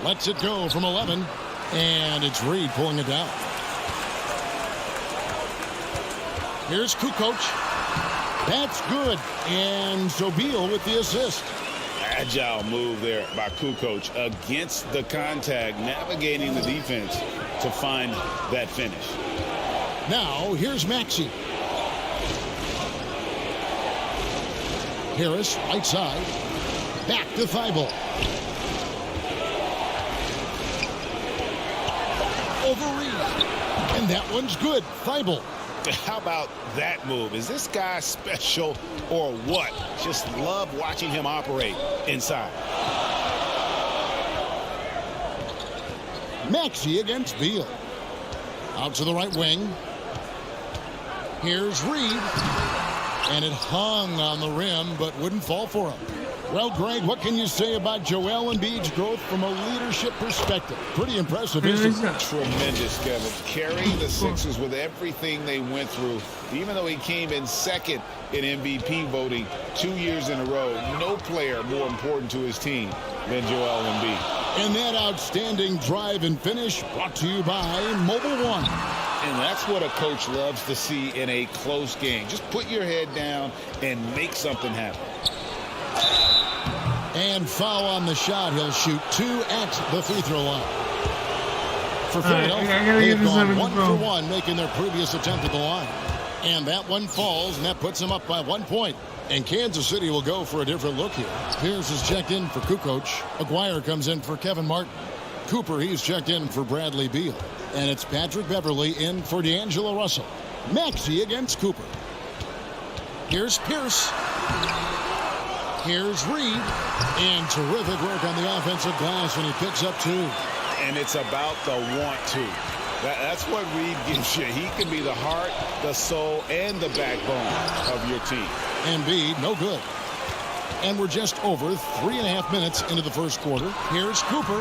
Lets it go from 11. And it's Reed pulling it down. Here's Kukoc. That's good. And so Beal with the assist. Agile move there by Kukoc against the contact, navigating the defense to find that finish. Now here's Maxey. Harris, right side. Back to Thibault. Over Reed. And that one's good. Thibault. How about that move? Is this guy special or what? Just love watching him operate inside. Maxey against Beal. Out to the right wing. Here's Reed. And it hung on the rim, but wouldn't fall for him. Well, Greg, what can you say about Joel Embiid's growth from a leadership perspective? Pretty impressive, isn't it? Tremendous, Kevin. Carrying the Sixers with everything they went through. Even though he came in second in MVP voting 2 years in a row, no player more important to his team than Joel Embiid. And that outstanding drive and finish brought to you by Mobile One. And that's what a coach loves to see in a close game. Just put your head down and make something happen. And foul on the shot. He'll shoot 2 at the free throw line. For Philadelphia, they've gone 1 for 1, making their previous attempt at the line. And that one falls, and that puts them up by 1 point. And Kansas City will go for a different look here. Pierce is checked in for Kukoc. Aguirre comes in for Kevin Martin. Cooper, he's checked in for Bradley Beal. And it's Patrick Beverly in for D'Angelo Russell. Maxey against Cooper. Here's Pierce. Here's Reed. And terrific work on the offensive glass when he picks up 2. And it's about the want to. That's what Reed gives you. He can be the heart, the soul, and the backbone of your team. Embiid, no good. And we're just over 3.5 minutes into the first quarter. Here's Cooper.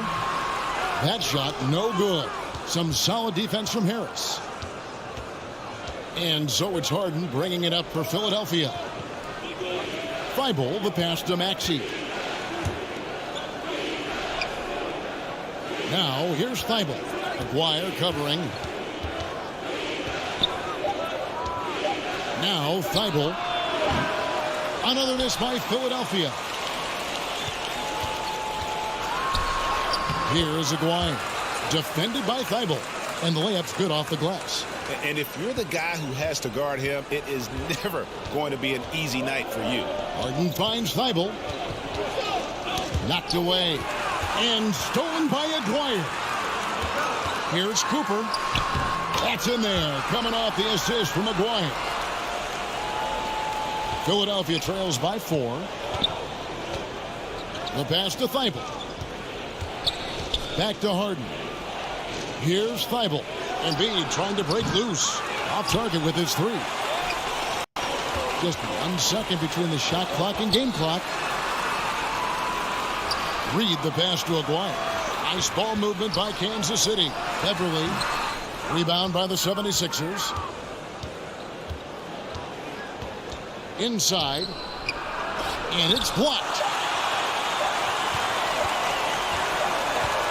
That shot, no good. Some solid defense from Harris. And so it's Harden bringing it up for Philadelphia. Thibault, the pass to Maxey. Now, here's Thibault. McGuire covering. Now, Thibault. Another miss by Philadelphia. Here's Aguirre. Defended by Thibault. And the layup's good off the glass. And if you're the guy who has to guard him, it is never going to be an easy night for you. Harden finds Thibault. Knocked away. And stolen by Aguirre. Here's Cooper. That's in there. Coming off the assist from Aguirre. Philadelphia trails by 4. The pass to Thibault. Back to Harden. Here's Thibault. Embiid trying to break loose. Off target with his 3. Just 1 second between the shot clock and game clock. Reed the pass to Aguirre. Nice ball movement by Kansas City. Beverly. Rebound by the 76ers. Inside. And it's blocked.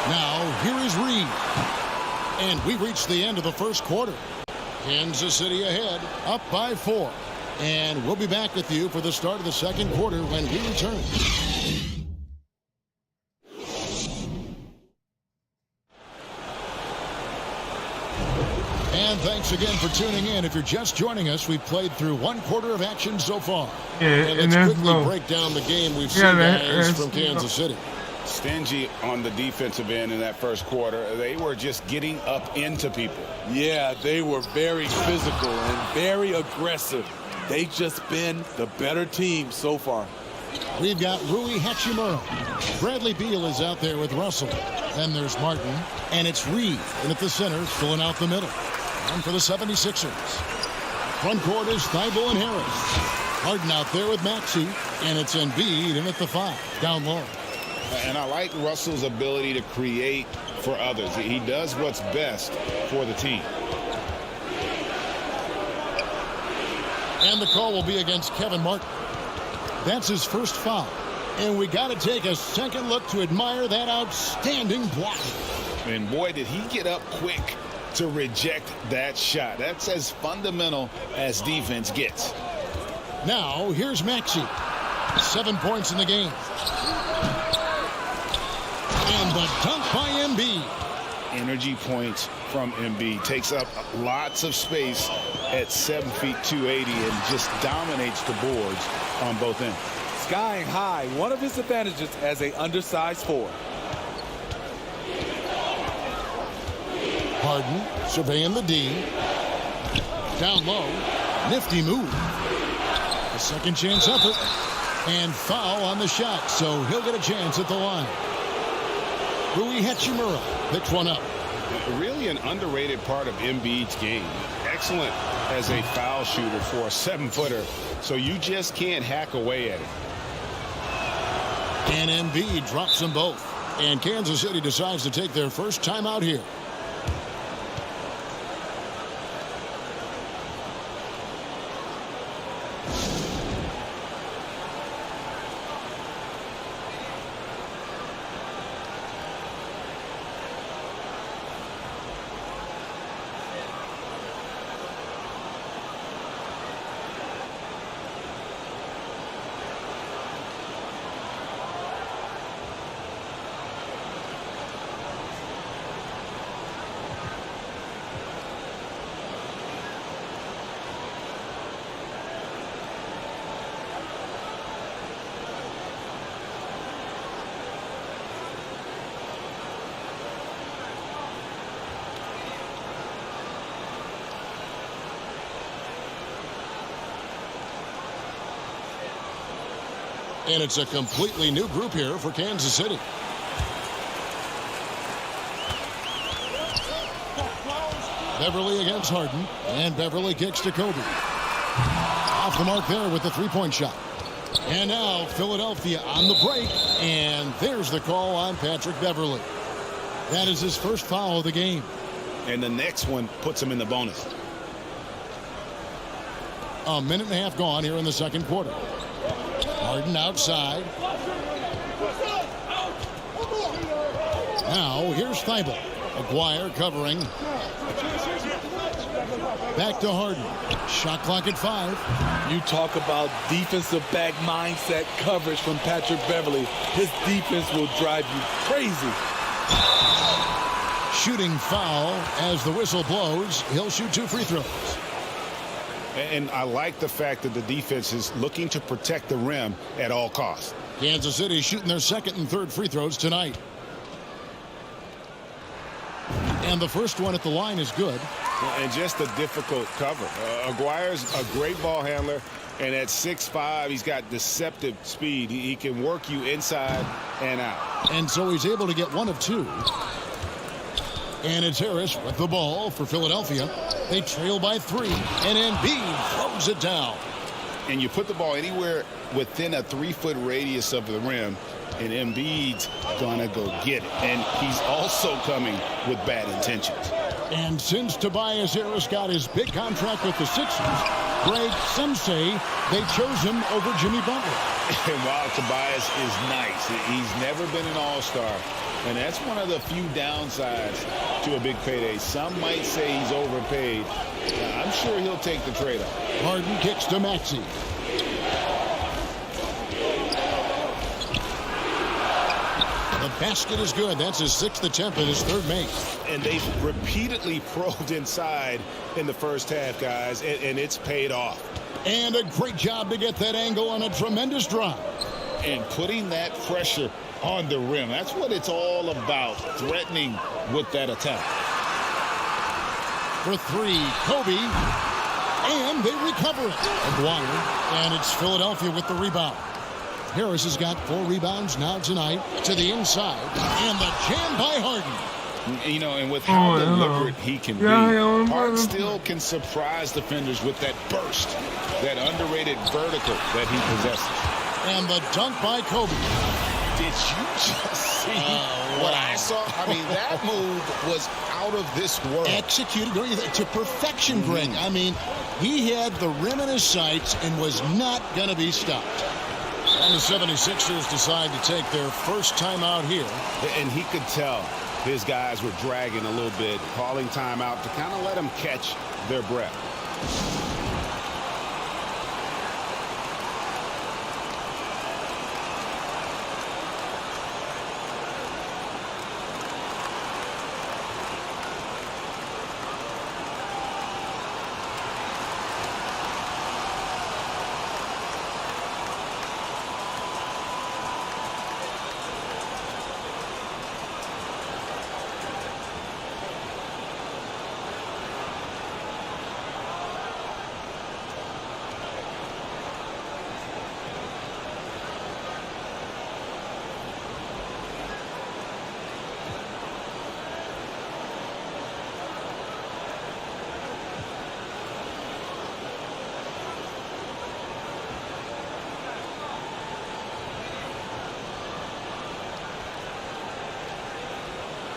Now, here is Reed. And we reached the end of the first quarter. Kansas City ahead, up by 4. And we'll be back with you for the start of the second quarter when we return. And thanks again for tuning in. If you're just joining us, we've played through 1 quarter of action so far. Yeah, and let's that's quickly low. break down the game we've seen, That's guys, from Kansas City. Stingy on the defensive end in that first quarter. They were just getting up into people. Yeah, they were very physical and very aggressive. They've just been the better team so far. We've got Rui Hachimura. Bradley Beal is out there with Russell. Then there's Martin. And it's Reed in at the center, filling out the middle. And for the 76ers. Front court is Thibault and Harris. Harden out there with Maxey. And it's Embiid in at the 5. Down low. And I like Russell's ability to create for others. He does what's best for the team. And the call will be against Kevin Martin. That's his first foul. And we got to take a second look to admire that outstanding block. And boy, did he get up quick to reject that shot. That's as fundamental as defense gets. Now, here's Maxey. 7 points in the game. And the dunk by Embiid. Energy points from Embiid. Takes up lots of space at 7 feet 280 and just dominates the boards on both ends. Skying high, one of his advantages as a undersized 4. Harden surveying the D. Down low. Nifty move. A second chance effort. And foul on the shot, so he'll get a chance at the line. Rui Hachimura picks one up. Really an underrated part of Embiid's game. Excellent as a foul shooter for a 7-footer, so you just can't hack away at it. And Embiid drops them both. And Kansas City decides to take their first timeout here. And it's a completely new group here for Kansas City. Beverly against Harden. And Beverly kicks to Kobe. Off the mark there with the three-point shot. And now Philadelphia on the break. And there's the call on Patrick Beverly. That is his first foul of the game. And the next one puts him in the bonus. A minute and a half gone here in the second quarter. Harden outside. Now, here's Thibault. Aguirre covering. Back to Harden. Shot clock at 5. You talk about defensive back mindset coverage from Patrick Beverley. His defense will drive you crazy. Shooting foul as the whistle blows. He'll shoot 2 free throws. And I like the fact that the defense is looking to protect the rim at all costs. Kansas City shooting their second and third free throws tonight. And the first one at the line is good. And just a difficult cover. Aguirre's a great ball handler, and at 6'5", he's got deceptive speed. He can work you inside and out. And so he's able to get 1 of 2. And it's Harris with the ball for Philadelphia. They trail by 3, and Embiid throws it down. And you put the ball anywhere within a 3-foot radius of the rim, and Embiid's gonna go get it. And he's also coming with bad intentions. And since Tobias Harris got his big contract with the Sixers, Greg, some say they chose him over Jimmy Butler. And while Tobias is nice, he's never been an all-star. And that's one of the few downsides to a big payday. Some might say he's overpaid. I'm sure he'll take the trade-off. Harden kicks to Maxey. The basket is good. That's his 6th attempt and his 3rd make. And they've repeatedly probed inside in the first half, guys, and it's paid off. And a great job to get that angle on a tremendous drive. And putting that pressure on the rim. That's what it's all about, threatening with that attack. For 3, Kobe. And they recover it. Aguirre. And it's Philadelphia with the rebound. Harris has got 4 rebounds now tonight to the inside. And the jam by Harden. You know, and with how deliberate he can be, Harden still can surprise defenders with that burst, that underrated vertical that he possesses. And the dunk by Kobe. Did you just see what I saw? I mean, that move was out of this world. Executed to perfection, Greg. I mean, he had the rim in his sights and was not going to be stopped. And the 76ers decide to take their first timeout here. And he could tell his guys were dragging a little bit, calling timeout to kind of let them catch their breath.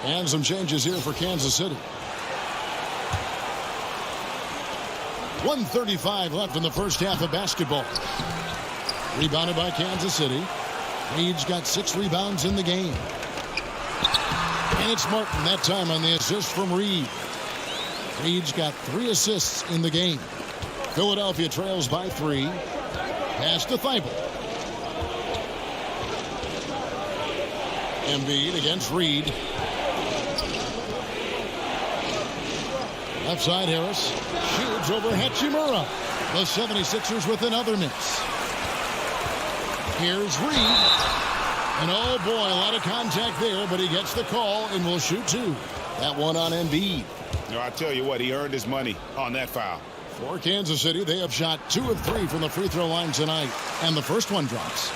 And some changes here for Kansas City. 1:35 left in the first half of basketball. Rebounded by Kansas City. Reed's got 6 rebounds in the game. And it's Martin that time on the assist from Reed. Reed's got 3 assists in the game. Philadelphia trails by 3. Pass to Thibault. Embiid against Reed. Left side, Harris shoots over Hachimura. The 76ers with another miss. Here's Reed. And oh boy, a lot of contact there, but he gets the call and will shoot 2. That one on Embiid. No, I tell you what, he earned his money on that foul. For Kansas City, they have shot 2 of 3 from the free throw line tonight. And the first one drops.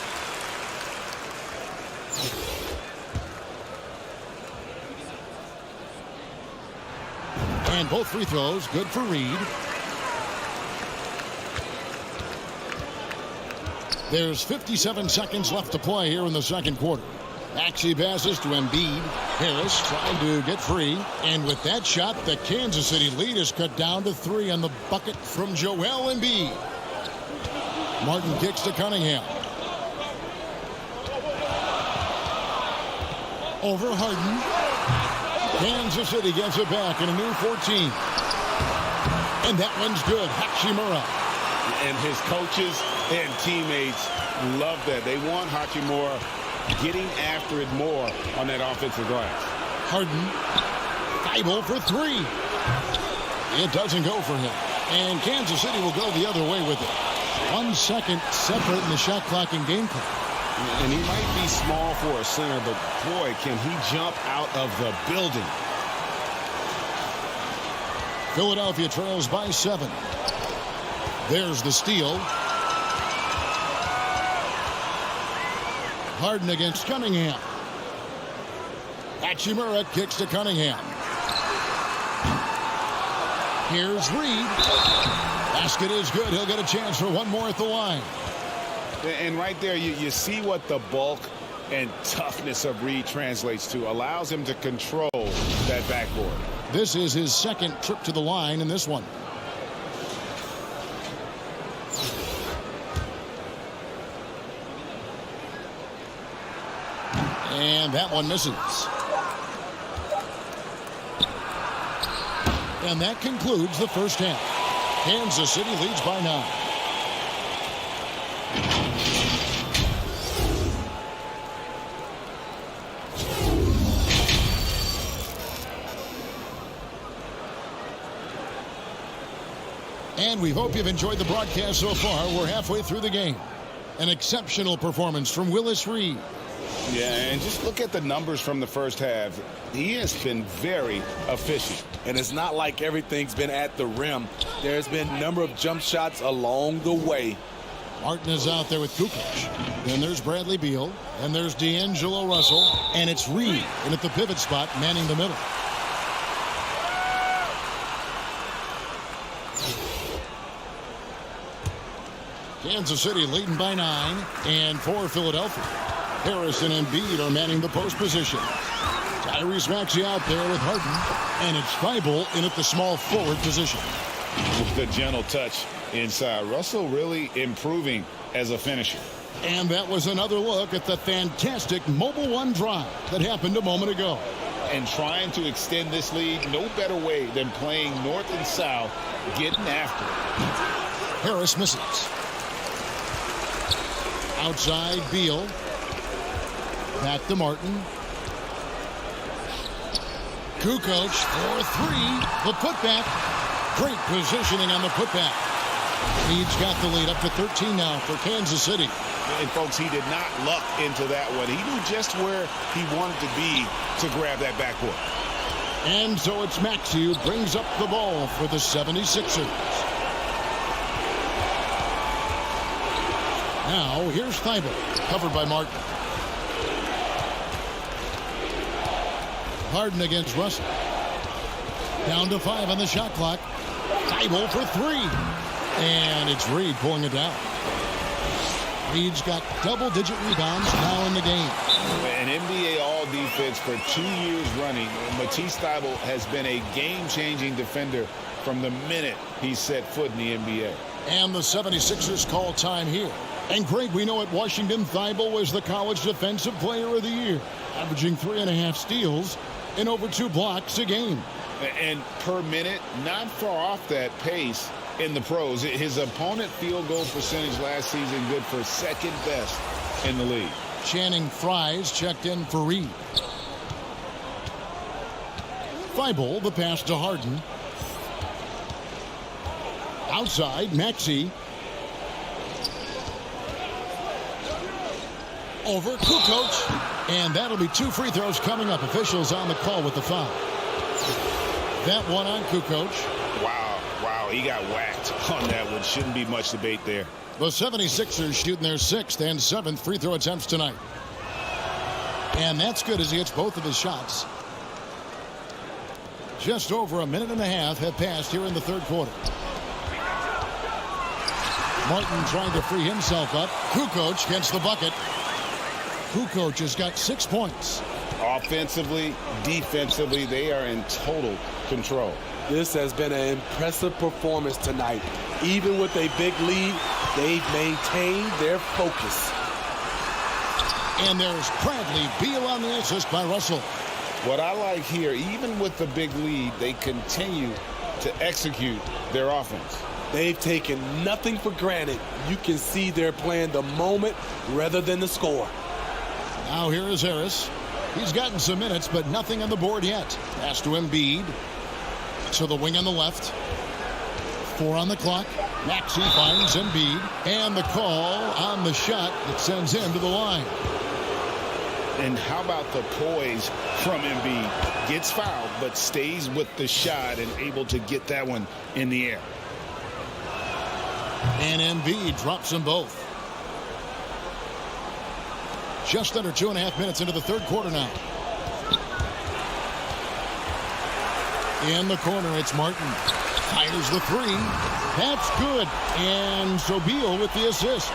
And both free throws good for Reed. There's 57 seconds left to play here in the second quarter. Maxey passes to Embiid. Harris trying to get free. And with that shot, the Kansas City lead is cut down to 3 on the bucket from Joel Embiid. Martin kicks to Cunningham. Over Harden. Kansas City gets it back in a new 14. And that one's good. Hachimura. And his coaches and teammates love that. They want Hachimura getting after it more on that offensive glass. Harden. Thibault for three. It doesn't go for him. And Kansas City will go the other way with it. 1 second separate in the shot clock and game clock. And he might be small for a center, but boy, can he jump out of the building. Philadelphia trails by 7. There's the steal. Harden against Cunningham. Hachimura kicks to Cunningham. Here's Reed. Basket is good. He'll get a chance for one more at the line. And right there, you see what the bulk and toughness of Reed translates to. Allows him to control that backboard. This is his second trip to the line in this one. And that one misses. And that concludes the first half. Kansas City leads by 9. And we hope you've enjoyed the broadcast so far. We're halfway through the game. An exceptional performance from Willis Reed. Yeah, and just look at the numbers from the first half. He has been very efficient. And it's not like everything's been at the rim. There's been a number of jump shots along the way. Martin is out there with Kukoc. Then there's Bradley Beal. And there's D'Angelo Russell. And it's Reed in at the pivot spot, manning the middle. Kansas City leading by 9. And for Philadelphia, Harrison and Embiid are manning the post position. Tyrese Maxey out there with Harden. And it's Thibault in at the small forward position. With a gentle touch inside. Russell really improving as a finisher. And that was another look at the fantastic Mobile One drive that happened a moment ago. And trying to extend this lead, no better way than playing north and south, getting after it. Harris misses. Outside, Beal. Back to Martin. Kukoc for three. The putback. Great positioning on the putback. He's got the lead up to 13 now for Kansas City. And folks, he did not luck into that one. He knew just where he wanted to be to grab that backboard. And so it's Maxey who brings up the ball for the 76ers. Now here's Thibault, covered by Martin. Harden against Russell. Down to 5 on the shot clock. Thibault for 3. And it's Reed pulling it down. Reed's got double-digit rebounds now in the game. An NBA All-Defense for 2 years running. Matisse Thybulle has been a game-changing defender from the minute he set foot in the NBA. And the 76ers call time here. And Greg, we know at Washington, Thybulle was the College Defensive Player of the Year, averaging 3.5 steals and over 2 blocks a game. And per minute, not far off that pace in the pros. His opponent field goal percentage last season good for second best in the league. Channing Frye's checked in for Reed. Thibault, the pass to Harden. Outside, Maxey. Over Kukoc. And that'll be 2 free throws coming up. Officials on the call with the foul. That one on Kukoc. Wow, he got whacked on that one. Shouldn't be much debate there. The 76ers shooting their 6th and 7th free throw attempts tonight. And that's good as he hits both of his shots. Just over a minute and a half have passed here in the third quarter. Martin trying to free himself up. Kukoc gets the bucket. Kukoc has got 6 points. Offensively, defensively, they are in total control. This has been an impressive performance tonight. Even with a big lead, they've maintained their focus. And there's Bradley Beal on the assist by Russell. What I like here, even with the big lead, they continue to execute their offense. They've taken nothing for granted. You can see they're playing the moment rather than the score. Now here is Harris. He's gotten some minutes, but nothing on the board yet. Pass to Embiid. To the wing on the left. 4 on the clock. Maxey finds Embiid. And the call on the shot that sends him to the line. And how about the poise from Embiid? Gets fouled, but stays with the shot and able to get that one in the air. And Embiid drops them both. Just under 2.5 minutes into the third quarter now. In the corner, it's Martin. Fires the 3. That's good. And so Beal with the assist.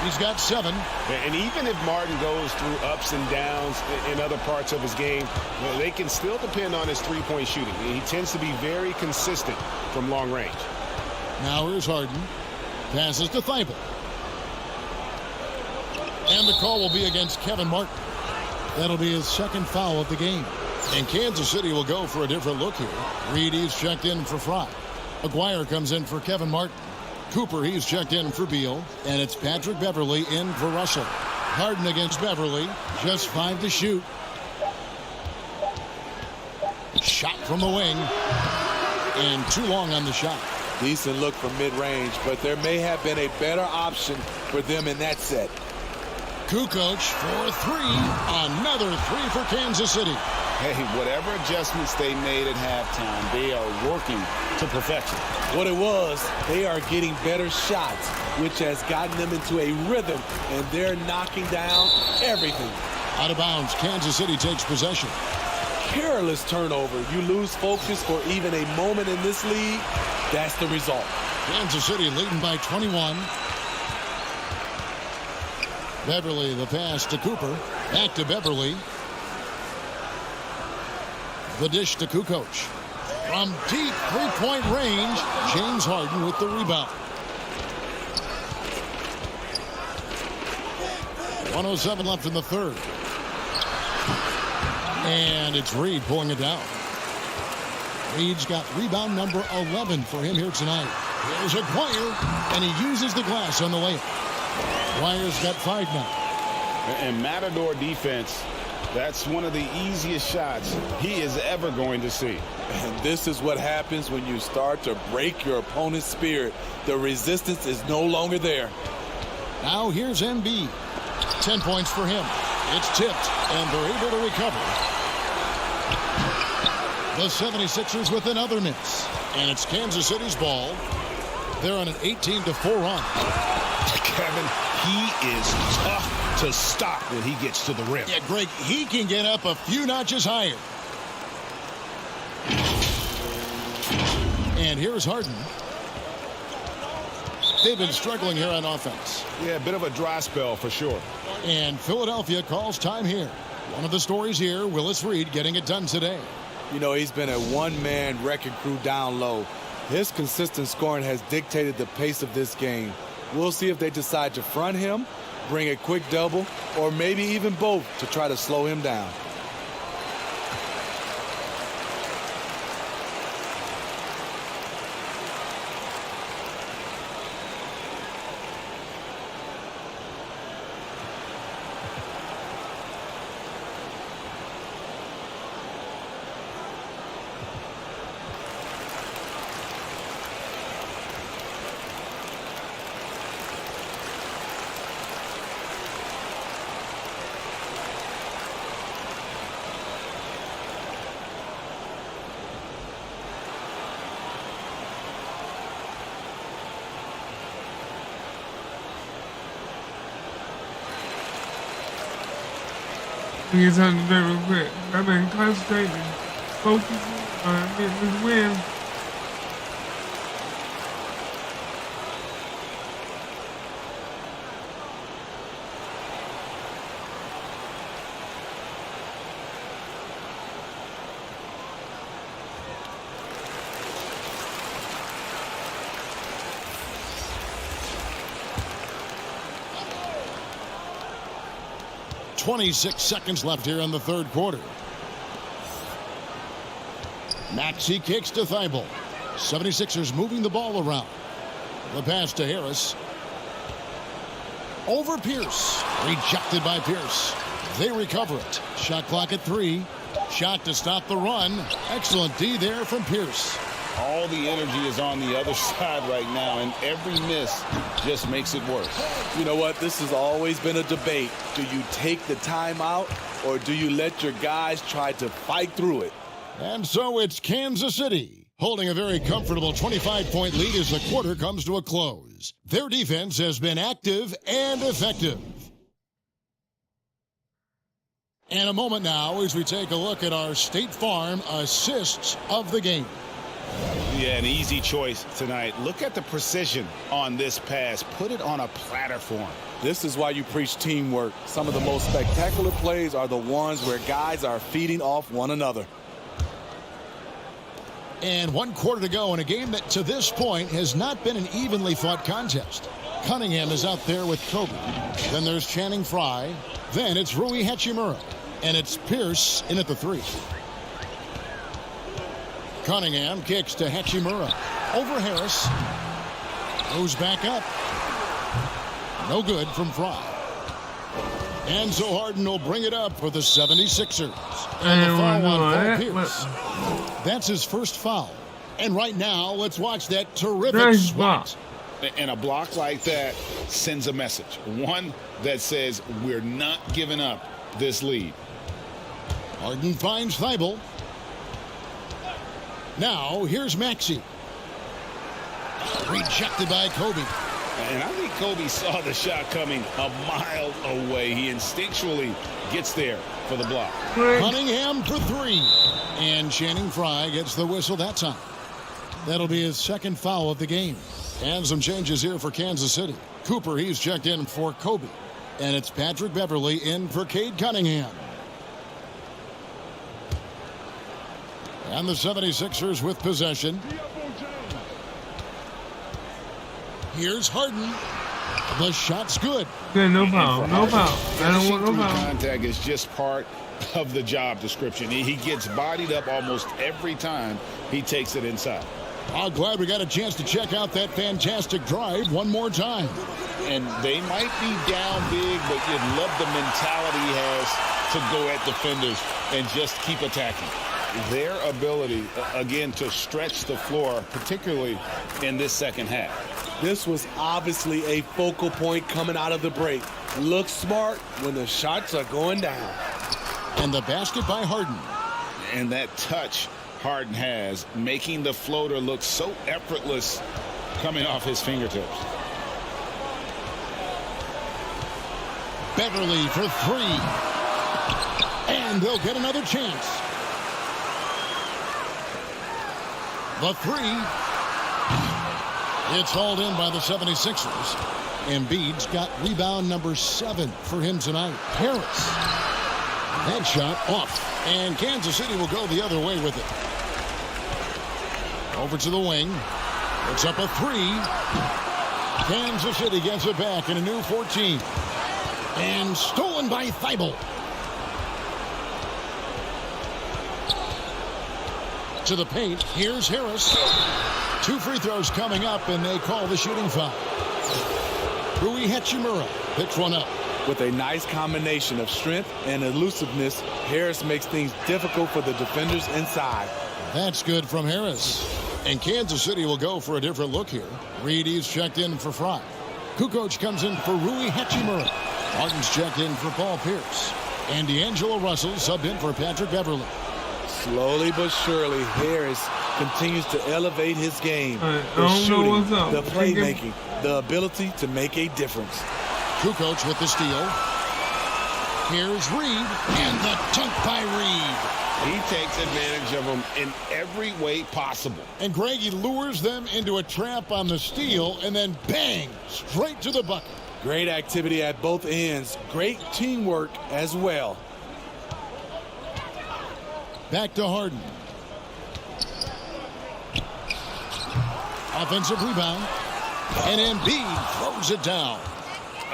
He's got 7. And even if Martin goes through ups and downs in other parts of his game, they can still depend on his three-point shooting. He tends to be very consistent from long range. Now here's Harden. Passes to Thibault. And the call will be against Kevin Martin. That'll be his second foul of the game. And Kansas City will go for a different look here. Reed, he's checked in for Fry. Aguirre comes in for Kevin Martin. Cooper, he's checked in for Beal. And it's Patrick Beverley in for Russell. Harden against Beverley. Just 5 to shoot. Shot from the wing. And too long on the shot. Decent look from mid-range, but there may have been a better option for them in that set. Kukoc for 3. Another 3 for Kansas City. Hey, whatever adjustments they made at halftime, they are working to perfection. What it was, they are getting better shots, which has gotten them into a rhythm, and they're knocking down everything. Out of bounds, Kansas City takes possession. Careless turnover. You lose focus for even a moment in this league. That's the result. Kansas City leading by 21. Beverley, the pass to Cooper. Back to Beverley. The dish to Kukoc. From deep three-point range, James Harden with the rebound. 1:07 left in the third. And it's Reed pulling it down. Reed's got rebound number 11 for him here tonight. Here's Aguirre, and he uses the glass on the layup. Aguirre's got 5 now. And Matador defense, that's one of the easiest shots he is ever going to see. And this is what happens when you start to break your opponent's spirit. The resistance is no longer there. Now here's Embiid. 10 points for him. It's tipped, and they're able to recover. The 76ers with another miss. And it's Kansas City's ball. They're on an 18-4 run. Kevin, he is tough to stop when he gets to the rim. Yeah, Greg, he can get up a few notches higher. And here's Harden. They've been struggling here on offense. Yeah, a bit of a dry spell for sure. And Philadelphia calls time here. One of the stories here, Willis Reed getting it done today. You know, he's been a one-man wrecking crew down low. His consistent scoring has dictated the pace of this game. We'll see if they decide to front him, bring a quick double, or maybe even both to try to slow him down. Get something to do real quick. I've been concentrating, focusing on getting this win. 26 seconds left here in the third quarter. Maxey kicks to Thibault. 76ers moving the ball around. The pass to Harris. Over Pierce. Rejected by Pierce. They recover it. Shot clock at 3. Shot to stop the run. Excellent D there from Pierce. All the energy is on the other side right now, and every miss just makes it worse. You know what? This has always been a debate. Do you take the timeout, or do you let your guys try to fight through it? And so it's Kansas City holding a very comfortable 25-point lead as the quarter comes to a close. Their defense has been active and effective. And a moment now as we take a look at our State Farm assists of the game. Yeah, an easy choice tonight. Look at the precision on this pass. Put it on a platter form. This is why you preach teamwork. Some of the most spectacular plays are the ones where guys are feeding off one another. And 1 quarter to go in a game that to this point has not been an evenly fought contest. Cunningham is out there with Kobe. Then there's Channing Frye. Then it's Rui Hachimura. And it's Pierce in at the 3. Cunningham kicks to Hachimura. Over Harris. Goes back up. No good from Frye. And so Harden will bring it up for the 76ers. And the foul on Paul Pierce. That's his first foul. And right now, let's watch that terrific swat. And a block like that sends a message. One that says we're not giving up this lead. Harden finds Thibault. Now, here's Maxey. Rejected by Kobe. And I think Kobe saw the shot coming a mile away. He instinctually gets there for the block. Cunningham for 3. And Channing Frye gets the whistle that time. That'll be his second foul of the game. And some changes here for Kansas City. Cooper, he's checked in for Kobe. And it's Patrick Beverley in for Cade Cunningham. And the 76ers with possession. Here's Harden. The shot's good. Yeah, no foul. No foul. I don't want no foul. Contact is just part of the job description. He gets bodied up almost every time he takes it inside. I'm glad we got a chance to check out that fantastic drive one more time. And they might be down big, but you'd love the mentality he has to go at defenders and just keep attacking. Their ability, again, to stretch the floor, particularly in this second half. This was obviously a focal point coming out of the break. Look smart when the shots are going down. And the basket by Harden. And that touch Harden has, making the floater look so effortless coming off his fingertips. Beverley for 3. And they'll get another chance. The 3. It's hauled in by the 76ers. Embiid's got rebound number 7 for him tonight. Harris. That shot off. And Kansas City will go the other way with it. Over to the wing. It's up a 3. Kansas City gets it back in a new 14. And stolen by Thibault. To the paint. Here's Harris. 2 free throws coming up, and they call the shooting foul. Rui Hachimura picks one up. With a nice combination of strength and elusiveness, Harris makes things difficult for the defenders inside. That's good from Harris. And Kansas City will go for a different look here. Reedy's checked in for Frye. Kukoc comes in for Rui Hachimura. Martin's checked in for Paul Pierce. And D'Angelo Russell subbed in for Patrick Beverley. Slowly but surely, Harris continues to elevate his game. The shooting, the playmaking, the ability to make a difference. Kukoc with the steal. Here's Reed, and the dunk by Reed. He takes advantage of them in every way possible. And Greg, he lures them into a trap on the steal, and then bang, straight to the bucket. Great activity at both ends. Great teamwork as well. Back to Harden. Offensive rebound. And Embiid throws it down.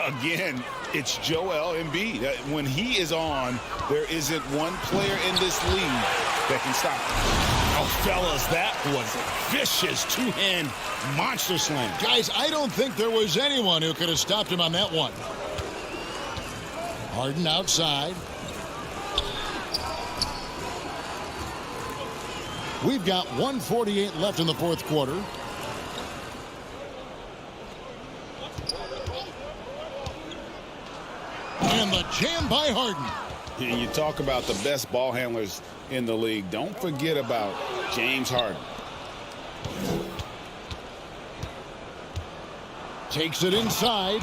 Again, It's Joel Embiid. When he is on, there isn't one player in this league that can stop him. Oh, fellas, that was a vicious two-hand monster slam. Guys, I don't think there was anyone who could have stopped him on that one. Harden outside. We've got 1:48 left in the fourth quarter. And the jam by Harden. And you talk about the best ball handlers in the league. Don't forget about James Harden. Takes it inside.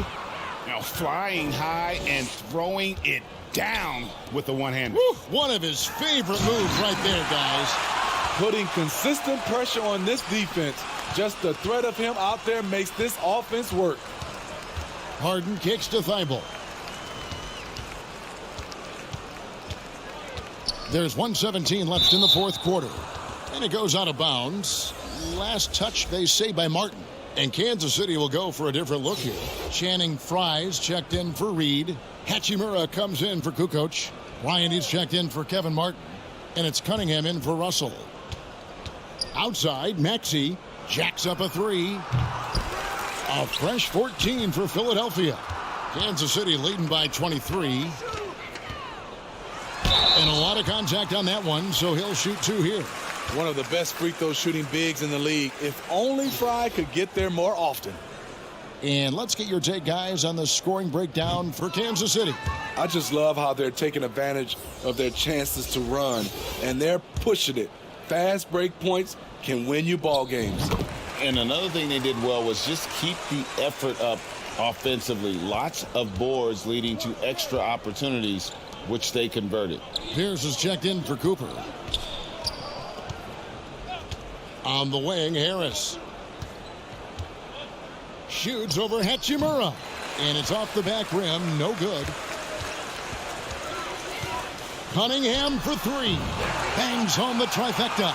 Now flying high and throwing it down with the one-hander. One of his favorite moves right there, guys. Putting consistent pressure on this defense. Just the threat of him out there makes this offense work. Harden kicks to Thibault. There's 1:17 left in the fourth quarter. And it goes out of bounds. Last touch, they say, by Martin. And Kansas City will go for a different look here. Channing Frye's checked in for Reed. Hachimura comes in for Kukoc. Ryan is checked in for Kevin Martin. And it's Cunningham in for Russell. Outside, Maxey jacks up a three. A fresh 14 for Philadelphia. Kansas City leading by 23. And a lot of contact on that one, so he'll shoot two here. One of the best free throw shooting bigs in the league. If only Fry could get there more often. And let's get your take, guys, on the scoring breakdown for Kansas City. I just love how they're taking advantage of their chances to run, and they're pushing it. Fast break points can win you ball games. And another thing they did well was just keep the effort up offensively. Lots of boards leading to extra opportunities, which they converted. Pierce is checked in for Cooper. On the wing, Harris. Shoots over Hachimura. And it's off the back rim. No good. Cunningham for three. Bangs home the trifecta.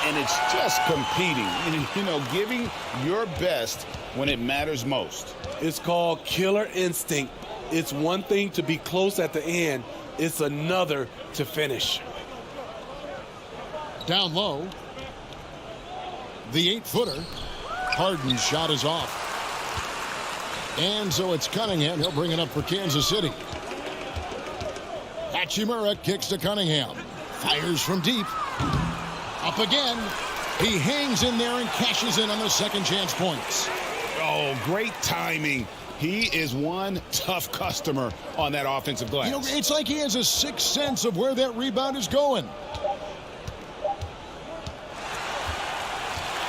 And it's just competing. You know, giving your best when it matters most. It's called killer instinct. It's one thing to be close at the end. It's another to finish. Down low. The 8-footer. Harden's shot is off. And so it's Cunningham. He'll bring it up for Kansas City. Hachimura kicks to Cunningham. Fires from deep. Up again. He hangs in there and cashes in on the second chance points. Oh, great timing. He is one tough customer on that offensive glass. You know, it's like he has a sixth sense of where that rebound is going.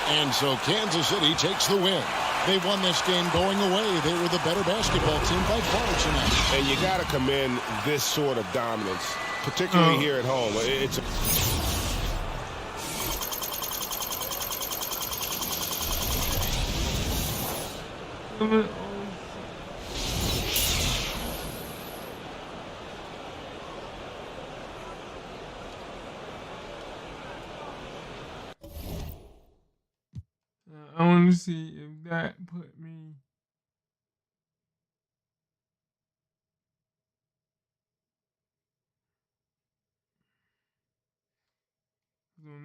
And so Kansas City takes the win. They won this game going away. They were the better basketball team by far tonight. And you got to commend this sort of dominance, particularly here at home. It's I want to see if that put me. On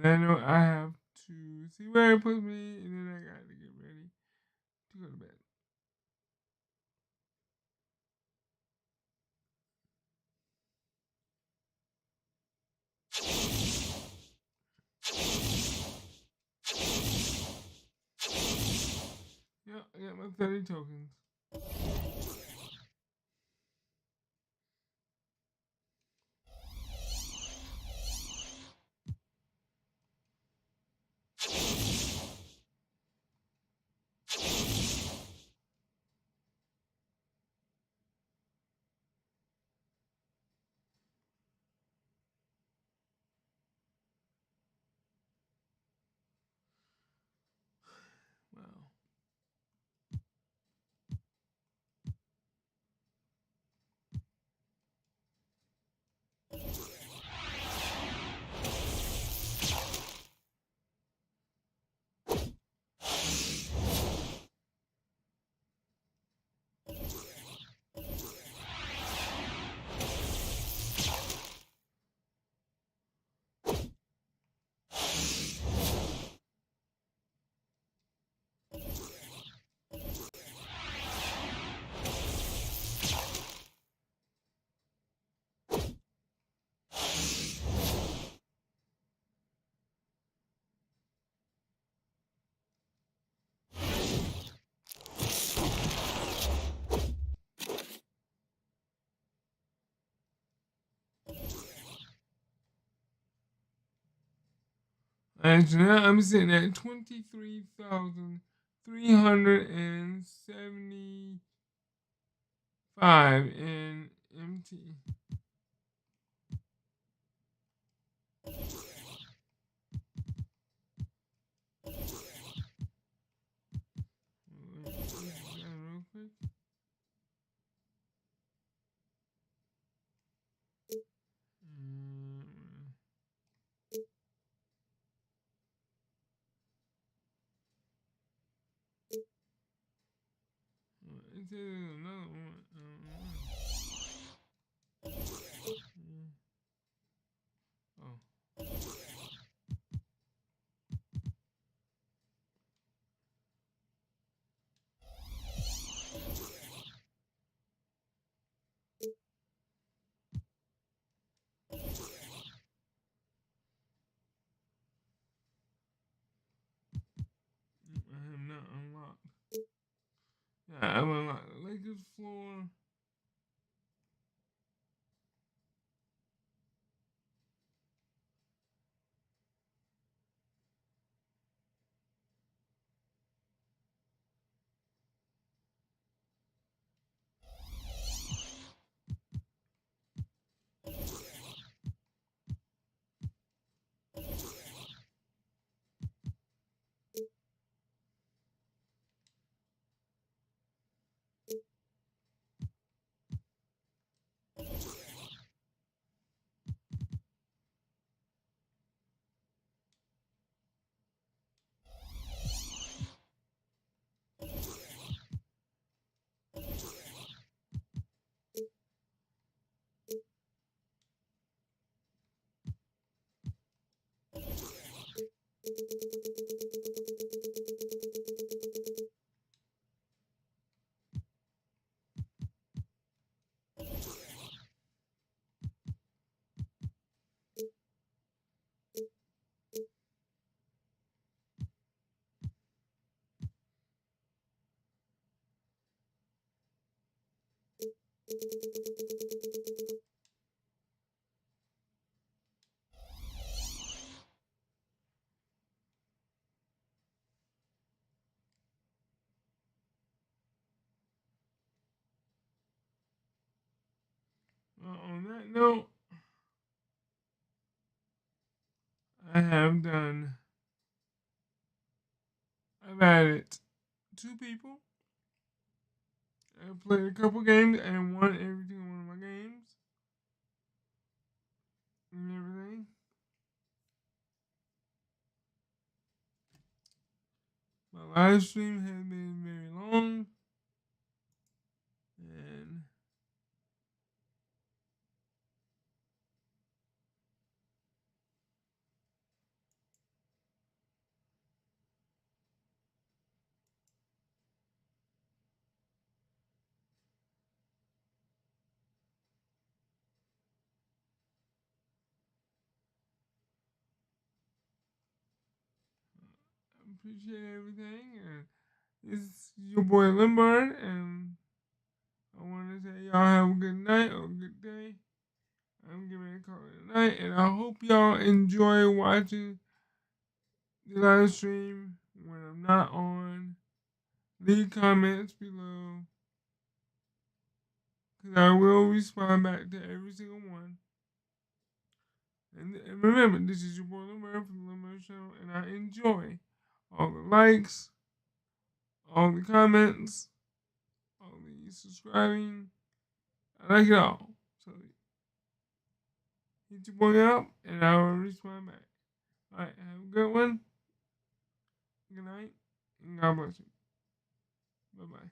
that note, I have to see where it puts me, and then I got to get ready to go to bed. Yep, I got my 30 tokens. Wow. Actually, now I'm sitting at 23,375 in MT. Let me see that real quick. It says another one. Oh. I have not unlocked. Yeah, I've unlocked the Lakers floor. On that note, I have done. I've added 2 people. I played a couple games and won every single one of my games and everything. My live stream has been very long, and I appreciate everything. And this is your boy Lindberg, and I want to say y'all have a good night or a good day. I'm getting ready to call it a night, and I hope y'all enjoy watching the live stream when I'm not on. Leave comments below, because I will respond back to every single one. And remember, this is your boy Lindberg from the Lindberg Show, and I enjoy all the likes, all the comments, all the subscribing. I like it all. So hit your boy up, and I will respond back. All right, have a good one. Good night, and God bless you. Bye bye.